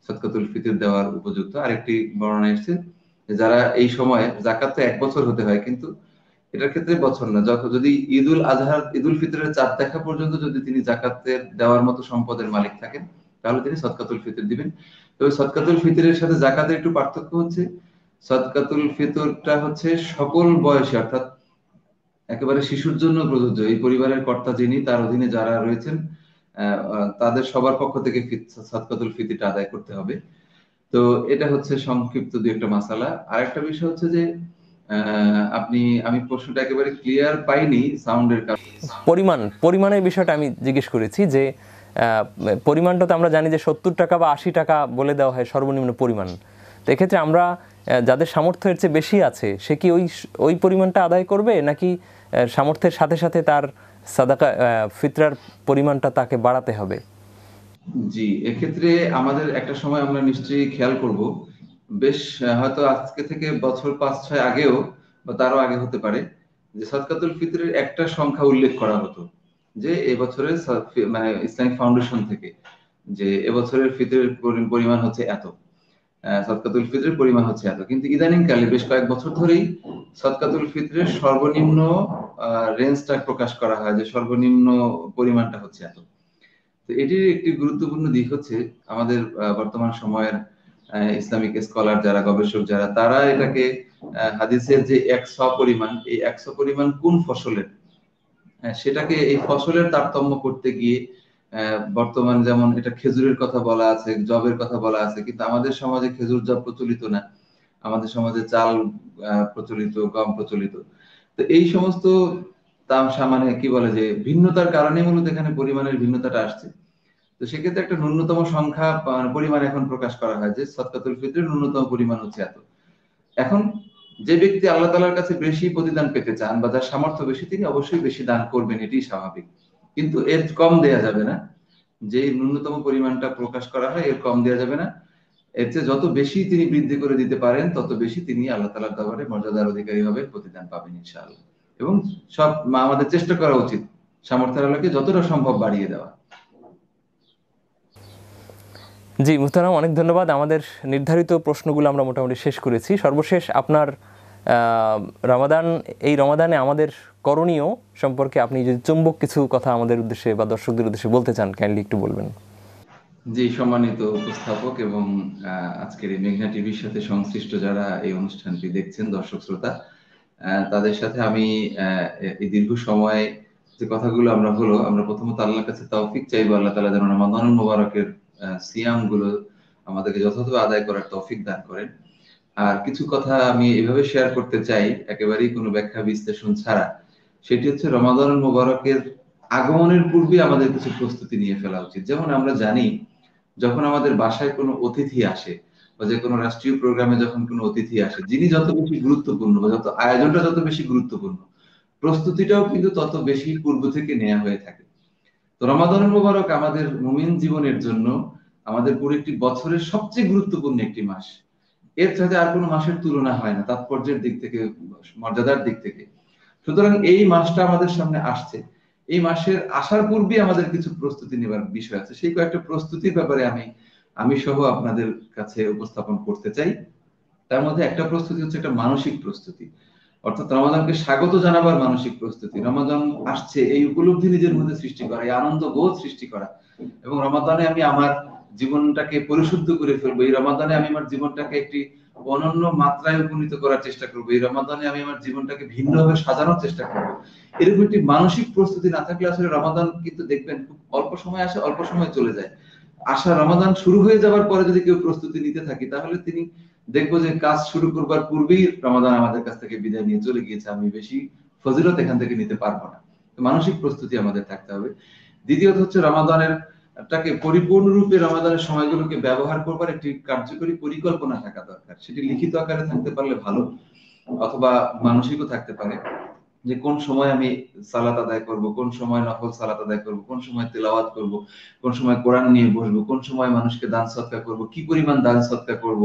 সদকাতুল ফিতর দেওয়ার উপযুক্ত। আরেকটি বর্ণনা এসেছে যারা এই সময়, জাকাত তো 1 বছর হতে হয়, কিন্তু এটার ক্ষেত্রে বছর না, যদি ঈদুল আজহার ঈদুল ফিতরের চাঁদ দেখা পর্যন্ত যদি তিনি জাকাতের দেওয়ার মতো সম্পদের মালিক থাকেন, তাহলে তিনি সদকাতুল ফিতর দিবেন। তবে সদকাতুল ফিতরের সাথে জাকাতের একটু পার্থক্য হচ্ছে, সদকাতুল ফিতরটা হচ্ছে সকল বয়সে, অর্থাৎ একেবারে শিশুর জন্য প্রযোজ্য। এই পরিবারের কর্তা যিনি, তার অধীনে যারা রয়েছেন তাদের সবার পক্ষ থেকে সদকাতুল ফিতরটা আদায় করতে হবে। তো এটা হচ্ছে সংক্ষিপ্ত দুই একটা মাসালা। আরেকটা বিষয় হচ্ছে যে আমি প্রশ্নটা একেবারে ক্লিয়ার পাইনি সাউন্ডের কারণে। পরিমাণের বিষয়টা আমি জিজ্ঞেস করেছি যে পরিমাণটা তো আমরা জানি যে 70 টাকা বা 80 টাকা বলে দেওয়া হয় সর্বনিম্ন পরিমাণ। তো এক্ষেত্রে আমরা যাদের সামর্থ্যের চেয়ে বেশি আছে সে কি ওই পরিমাণটা আদায় করবে, নাকি সামর্থ্যের সাথে সাথে তার সাদাকা ফিতরার পরিমাণটা তাকে বাড়াতে হবে? জি, এক্ষেত্রে আমাদের একটা সময় আমরা নিশ্চয়ই খেয়াল করব, বেশ হয়তো আজকে থেকে বছর 5-6 আগেও বা তারও আগে হতে পারে, যে সদকাতুল ফিতরের একটা সংখ্যা উল্লেখ করা হতো যে এবছরের মানে ইসলামিক ফাউন্ডেশন থেকে, যে এবছরের ফিতরের পরিমাণ হচ্ছে এত, সদকাতুল ফিতরের পরিমাণ হচ্ছে এত। কিন্তু ইদানিং কালে বেশ কয়েক বছর ধরেই সদকাতুল ফিতরের সর্বনিম্ন রেঞ্জটা প্রকাশ করা হয় যে সর্বনিম্ন পরিমাণটা হচ্ছে এত। তো এটির একটি গুরুত্বপূর্ণ দিক হচ্ছে আমাদের বর্তমান সময়ের ইসলামিক স্কলার যারা, গবেষক যারা, তারা এটাকে হাদিসের যে 100 পরিমাণ, এই 100 পরিমাণ কোন ফসলের, সেটাকে এই ফসলের তারতম্য করতে গিয়ে বর্তমান যেমন এটা খেজুরের কথা বলা আছে, জবের কথা বলা আছে, কিন্তু আমাদের সমাজে খেজুর জব প্রচলিত না, আমাদের সমাজে চাল প্রচলিত, গম প্রচলিত। তো এই সমস্ত দাম মানে কি বলে যে ভিন্নতার কারণে মূলত এখানে পরিমাণের ভিন্নতাটা আসছে। তো সেক্ষেত্রে একটা ন্যূনতম সংখ্যা পরিমাণ এখন প্রকাশ করা হয় যে সদকাতুল ফিতরের ন্যূনতম পরিমাণ হচ্ছে এত। এখন যে ব্যক্তি আল্লাহ তাআলার কাছে বেশি প্রতিদান পেতে চান বা যার সামর্থ্য বেশি, তিনি অবশ্যই বেশি দান করবেন, এটি স্বাভাবিক। কিন্তু এর কম দেয়া যাবে না, যে ন্যূনতম পরিমাণটা প্রকাশ করা হয় এর কম দেয়া যাবে না। এর চেয়ে যত বেশি তিনি বৃদ্ধি করে দিতে পারেন তত বেশি তিনি আল্লাহ তাআলার দরবারে মর্যাদার অধিকারী হবেন, প্রতিদান পাবেন ইনশাআল্লাহ। এবং সব আমাদের চেষ্টা করা উচিত সামর্থ্যের আলোকে যতটা সম্ভব বাড়িয়ে দেওয়া। জি মুহতারাম, অনেক ধন্যবাদ। আমাদের নির্ধারিত প্রশ্নগুলো আমরা মোটামুটি শেষ করেছি। সর্বশেষ আপনার এই রমাদানে আমাদের করণীয় সম্পর্কে আপনি যদি চুম্বক কিছু কথা আমাদের উদ্দেশ্যে বা দর্শকদের উদ্দেশ্যে বলতে চান, কাইন্ডলি একটু বলবেন। জি, সম্মানিত উপস্থাপক এবং আজকের এই মেঘনা টিভির সাথে সংশ্লিষ্ট যারা এই অনুষ্ঠানটি দেখছেন, দর্শক শ্রোতা, তাদের সাথে আমি এই দীর্ঘ সময় যে কথাগুলো আমরা প্রথমত আল্লাহর কাছে তৌফিক চাইবো, আল্লাহ তাআলা যেন রমাদানুল মুবারকের সিয়াম গুলো আমাদেরকে যথাযথ আদায় করার তৌফিক দান করেন। আর কিছু কথা আমি এভাবে শেয়ার করতে চাই, একেবারেই কোনো ব্যাখ্যা বিশ্লেষণ ছাড়া। সেটি হচ্ছে রমাদানুল মুবারকের আগমনের পূর্বে আমাদের কিছু প্রস্তুতি নিয়ে ফেলা উচিত। যেমন আমরা জানি, যখন আমাদের বাসায় কোনো অতিথি আসে বা যে কোনো রাষ্ট্রীয় প্রোগ্রামে যখন কোনো অতিথি আসে, যিনি যত বেশি গুরুত্বপূর্ণ বা যত আয়োজনটা যত বেশি গুরুত্বপূর্ণ, প্রস্তুতিটাও কিন্তু তত বেশি পূর্ব থেকে নেওয়া হয়ে থাকে। তো রমাদানুল মুবারক আমাদের মুমিন জীবনের জন্য, আমাদের পুরো একটি বছরের সবচেয়ে গুরুত্বপূর্ণ একটি মাস। এর সাথে আর কোনো মাসের তুলনা হয় না তাৎপর্যের দিক থেকে, মর্যাদার দিক থেকে। সুতরাং এই মাসটা আমাদের সামনে আসছে, এই মাসের আসার পূর্বে আমাদের কিছু প্রস্তুতি নেবার বিষয় আছে। সেই কয়েকটা প্রস্তুতির ব্যাপারে আমি সহ আপনাদের কাছে উপস্থাপন করতে চাই। তার মধ্যে একটা প্রস্তুতি হচ্ছে একটা মানসিক প্রস্তুতি, অর্থাৎ রমাদানকে স্বাগত জানাবার মানসিক প্রস্তুতি। রমাদান আসছে এই উপলব্ধি নিজের মধ্যে সৃষ্টি করা, এই আনন্দ বোধ সৃষ্টি করা, এবং রমাদানে আমি আমার জীবনটাকে পরিশুদ্ধ করে ফেলবো, এই রমাদানে আমি আমার জীবনটাকে একটি অনন্য মাত্রায় উপনীত করার চেষ্টা করবো, এই রমাদানে আমি আমার জীবনটাকে ভিন্নভাবে সাজানোর চেষ্টা করবো। এরকম একটি মানসিক প্রস্তুতি না থাকলে আসলে রমাদান কিন্তু দেখবেন খুব অল্প সময় আসে, অল্প সময় চলে যায়। আশা রমাদান শুরু হয়ে যাবার পরে যদি কেউ প্রস্তুতি নিতে থাকি, তাহলে তিনি দেখবো যে কাজ শুরু করবার পূর্বেই রমাদান আমাদের কাছ থেকে বিদায় নিয়ে চলে গিয়েছে, আমি বেশি ফজিলত এখান থেকে নিতে পারবো না। মানসিক প্রস্তুতি আমাদের থাকতে হবে। দ্বিতীয়ত হচ্ছে রমাদানের টাকে পরিপূর্ণরূপে রমাদানের সময়গুলোকে ব্যবহার করবার একটি কার্যকরী পরিকল্পনা থাকা দরকার। সেটি লিখিত আকারে থাকতে পারলে ভালো, অথবা মানসিকও থাকতে পারে, যে কোন সময় আমি সালাত আদায় করব, কোন সময় নফল সালাত আদায় করব, কোন সময় তেলাওয়াত করব, কোন সময় কোরআন নিয়ে বসবো, কোন সময় মানুষকে দান সদকা করব, কি পরিমাণ দান সদকা করব,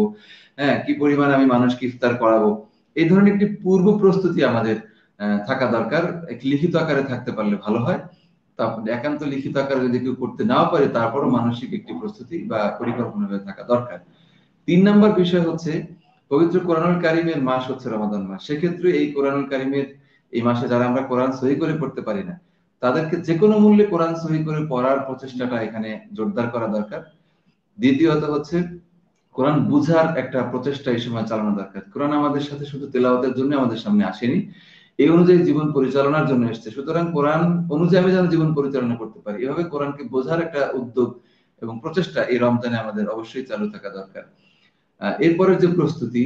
হ্যাঁ, কি পরিমাণ আমি মানুষকে ইফতার করাবো। এই ধরনের একটি পূর্ব প্রস্তুতি আমাদের থাকা দরকার। একটি লিখিত আকারে থাকতে পারলে ভালো হয়। তারপর একান্ত লিখিত আকারে যদি কেউ করতে নাও পারে, তারপরও মানসিক একটি প্রস্তুতি বা পরিকল্পনা থাকা দরকার। 3 নম্বর বিষয় হচ্ছে পবিত্র কোরআনুল কারীমের মাস হচ্ছে রমাদান মাস। সেক্ষেত্রে এই কোরআনুল কারীমের এই মাসে যারা আমরা কোরআন সহি করে পড়তে পারি না, তাদেরকে যে কোনো মূল্যে কোরআন সহি করে পড়ার প্রচেষ্টাটা এখানে জোরদার করা দরকার। দ্বিতীয়ত হচ্ছে কোরআন বুঝার একটা প্রচেষ্টা এই সময় চালানো দরকার। কোরআন আমাদের সাথে শুধু তেলাওয়াতের জন্য আমাদের সামনে আসেনি, এই অনুযায়ী জীবন পরিচালনার জন্য এসেছে। সুতরাং কোরআন অনুযায়ী আমি যেন জীবন পরিচালনা করতে পারি, এভাবে কোরআনকে বোঝার একটা উদ্যোগ এবং প্রচেষ্টা এই রমজানে আমাদের অবশ্যই চালু থাকা দরকার। এরপরের যে প্রস্তুতি,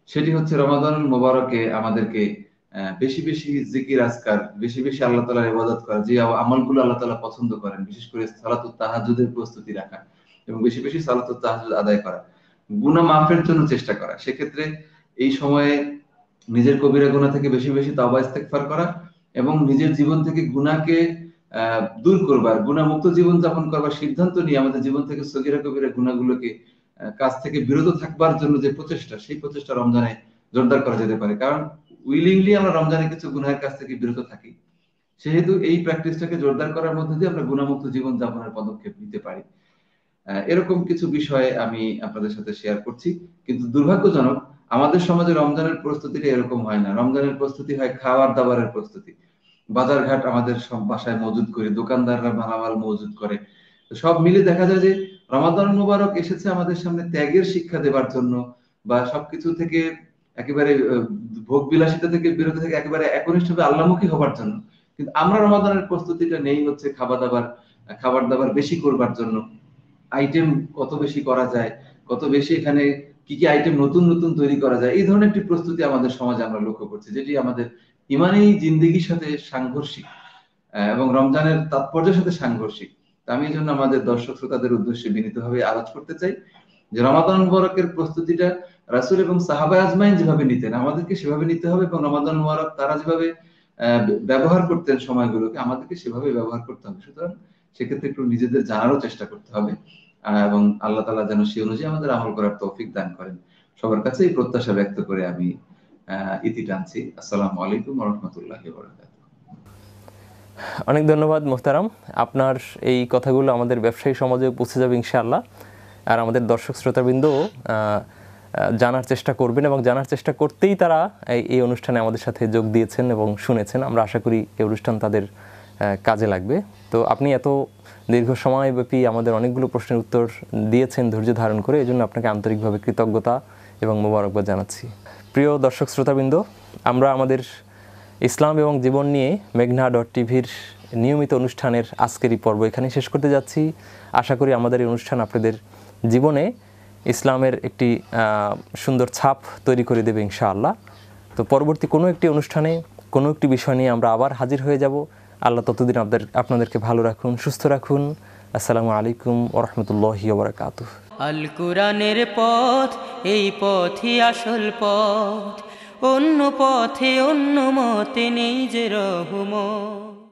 সেটি হচ্ছে রমাদান মোবারকে আমাদেরকে বেশি বেশি জিকির আজকার, বেশি বেশি আল্লাহ তাআলার ইবাদত করা, যে আমলগুলো আল্লাহ তাআলা পছন্দ করেন, বিশেষ করে সালাতুত তাহাজ্জুদের প্রস্তুতি রাখা এবং বেশি বেশি সালাতুত তাহাজ্জুদ আদায় করা, গুনাহ মাফের জন্য চেষ্টা করা। সেক্ষেত্রে এই সময়ে নিজের কবিরা গুনাহ থেকে বেশি বেশি তাওবা ইস্তেগফার করা এবং নিজের জীবন থেকে গুনাহকে দূর করবার, গুনাহ মুক্ত জীবন যাপন করবার সিদ্ধান্ত নিয়ে আমাদের জীবন থেকে সগীরা কবিরা গুনাহগুলোকে কাজ থেকে বিরত থাকবার জন্য যে প্রচেষ্টা, সেই প্রচেষ্টা রমজানে জোরদার করা যেতে পারে। কারণ উইলিংলি আমরা রমজানে কিছু গুনাহের কাছ থেকে বিরত থাকি, সেহেতু এই প্র্যাকটিসটাকে জোরদার করার মধ্যে দিয়ে আমরা গুনাহমুক্ত জীবন যাপনের পদক্ষেপ নিতে পারি। এরকম কিছু বিষয় আমি আপনাদের সাথে শেয়ার করছি। কিন্তু দুর্ভাগ্যজনক, আমাদের সমাজে রমজানের প্রস্তুতিটা এরকম হয় না। রমজানের প্রস্তুতি হয় খাবার দাবারের প্রস্তুতি। বাজারঘাট আমাদের সব বাসায় মজুদ করে, দোকানদাররা মালামাল মজুদ করে। সব মিলে দেখা যায় যে রমাদান মুবারক এসেছে আমাদের সামনে ত্যাগের শিক্ষা দেবার জন্য, বা সবকিছু থেকে একেবারে ভোগ বিলাসিতা থেকে বিরত থেকে একেবারে একনিষ্ঠভাবে আল্লাহমুখী হবার জন্য। কিন্তু আমরা রমাদানের প্রস্তুতিটা নেই হচ্ছে খাবার দাবার বেশি করবার জন্য। আইটেম কত বেশি করা যায়, কত বেশি এখানে কি কি আইটেম নতুন নতুন তৈরি করা যায়, এই ধরনের একটি প্রস্তুতি আমাদের সমাজে আমরা লক্ষ্য করছি, যেটি আমাদের ইমানি জিন্দেগির সাথে সাংঘর্ষিক এবং রমজানের তাৎপর্যের সাথে সাংঘর্ষিক। আমি এই জন্য আমাদের দর্শক শ্রোতাদের উদ্দেশ্যে বিনীতভাবে আরজ করতে চাই যে রমাদান মুবারকের প্রস্তুতিটা রাসূল এবং সাহাবা আজমাইন যেভাবে নিতেন, আমাদেরকে সেভাবে নিতে হবে, এবং রমাদান মুবারক তারা যেভাবে ব্যবহার করতেন সময়গুলোকে, আমাদেরকে সেভাবে ব্যবহার করতে হবে। সুতরাং সেক্ষেত্রে একটু নিজেদের জানারও চেষ্টা করতে হবে, এবং আল্লাহ তাআলা যেন সেই অনুযায়ী আমাদের আমল করার তৌফিক দান করেন। সবার কাছে এই প্রত্যাশা ব্যক্ত করে আমি ইতি টানছি। আসসালামু আলাইকুম ওয়া রাহমাতুল্লাহি ওয়া বারাকাতুহু। অনেক ধন্যবাদ মোহতারাম, আপনার এই কথাগুলো আমাদের ব্যবসায়ী সমাজে পৌঁছে যাবে ইনশাআল্লাহ। আর আমাদের দর্শক শ্রোতাবৃন্দ জানার চেষ্টা করবেন, এবং জানার চেষ্টা করতেই তারা এই অনুষ্ঠানে আমাদের সাথে যোগ দিয়েছেন এবং শুনেছেন। আমরা আশা করি এই অনুষ্ঠান তাদের কাজে লাগবে। তো আপনি এত দীর্ঘ সময়ব্যাপী আমাদের অনেকগুলো প্রশ্নের উত্তর দিয়েছেন ধৈর্য ধারণ করে, এই জন্য আপনাকে আন্তরিকভাবে কৃতজ্ঞতা এবং মোবারকবাদ জানাচ্ছি। প্রিয় দর্শক শ্রোতাবৃন্দ, আমরা আমাদের ইসলাম এবং জীবন নিয়ে মেঘনা.টিভির নিয়মিত অনুষ্ঠানের আজকের এই পর্ব এখানে শেষ করতে যাচ্ছি। আশা করি আমাদের এই অনুষ্ঠান আপনাদের জীবনে ইসলামের একটি সুন্দর ছাপ তৈরি করে দেবে ইনশাআল্লাহ। তো পরবর্তী কোনো একটি অনুষ্ঠানে কোনো একটি বিষয় নিয়ে আমরা আবার হাজির হয়ে যাব। আল্লাহ ততদিন আপনাদেরকে ভালো রাখুন, সুস্থ রাখুন। আসসালামু আলাইকুম ওয়া রাহমাতুল্লাহি ওয়া বারাকাতুহু। আল কুরআনের পথ, এই পথই আসল পথ, অন্য পথে অন্য মতে নেই যে রহমত।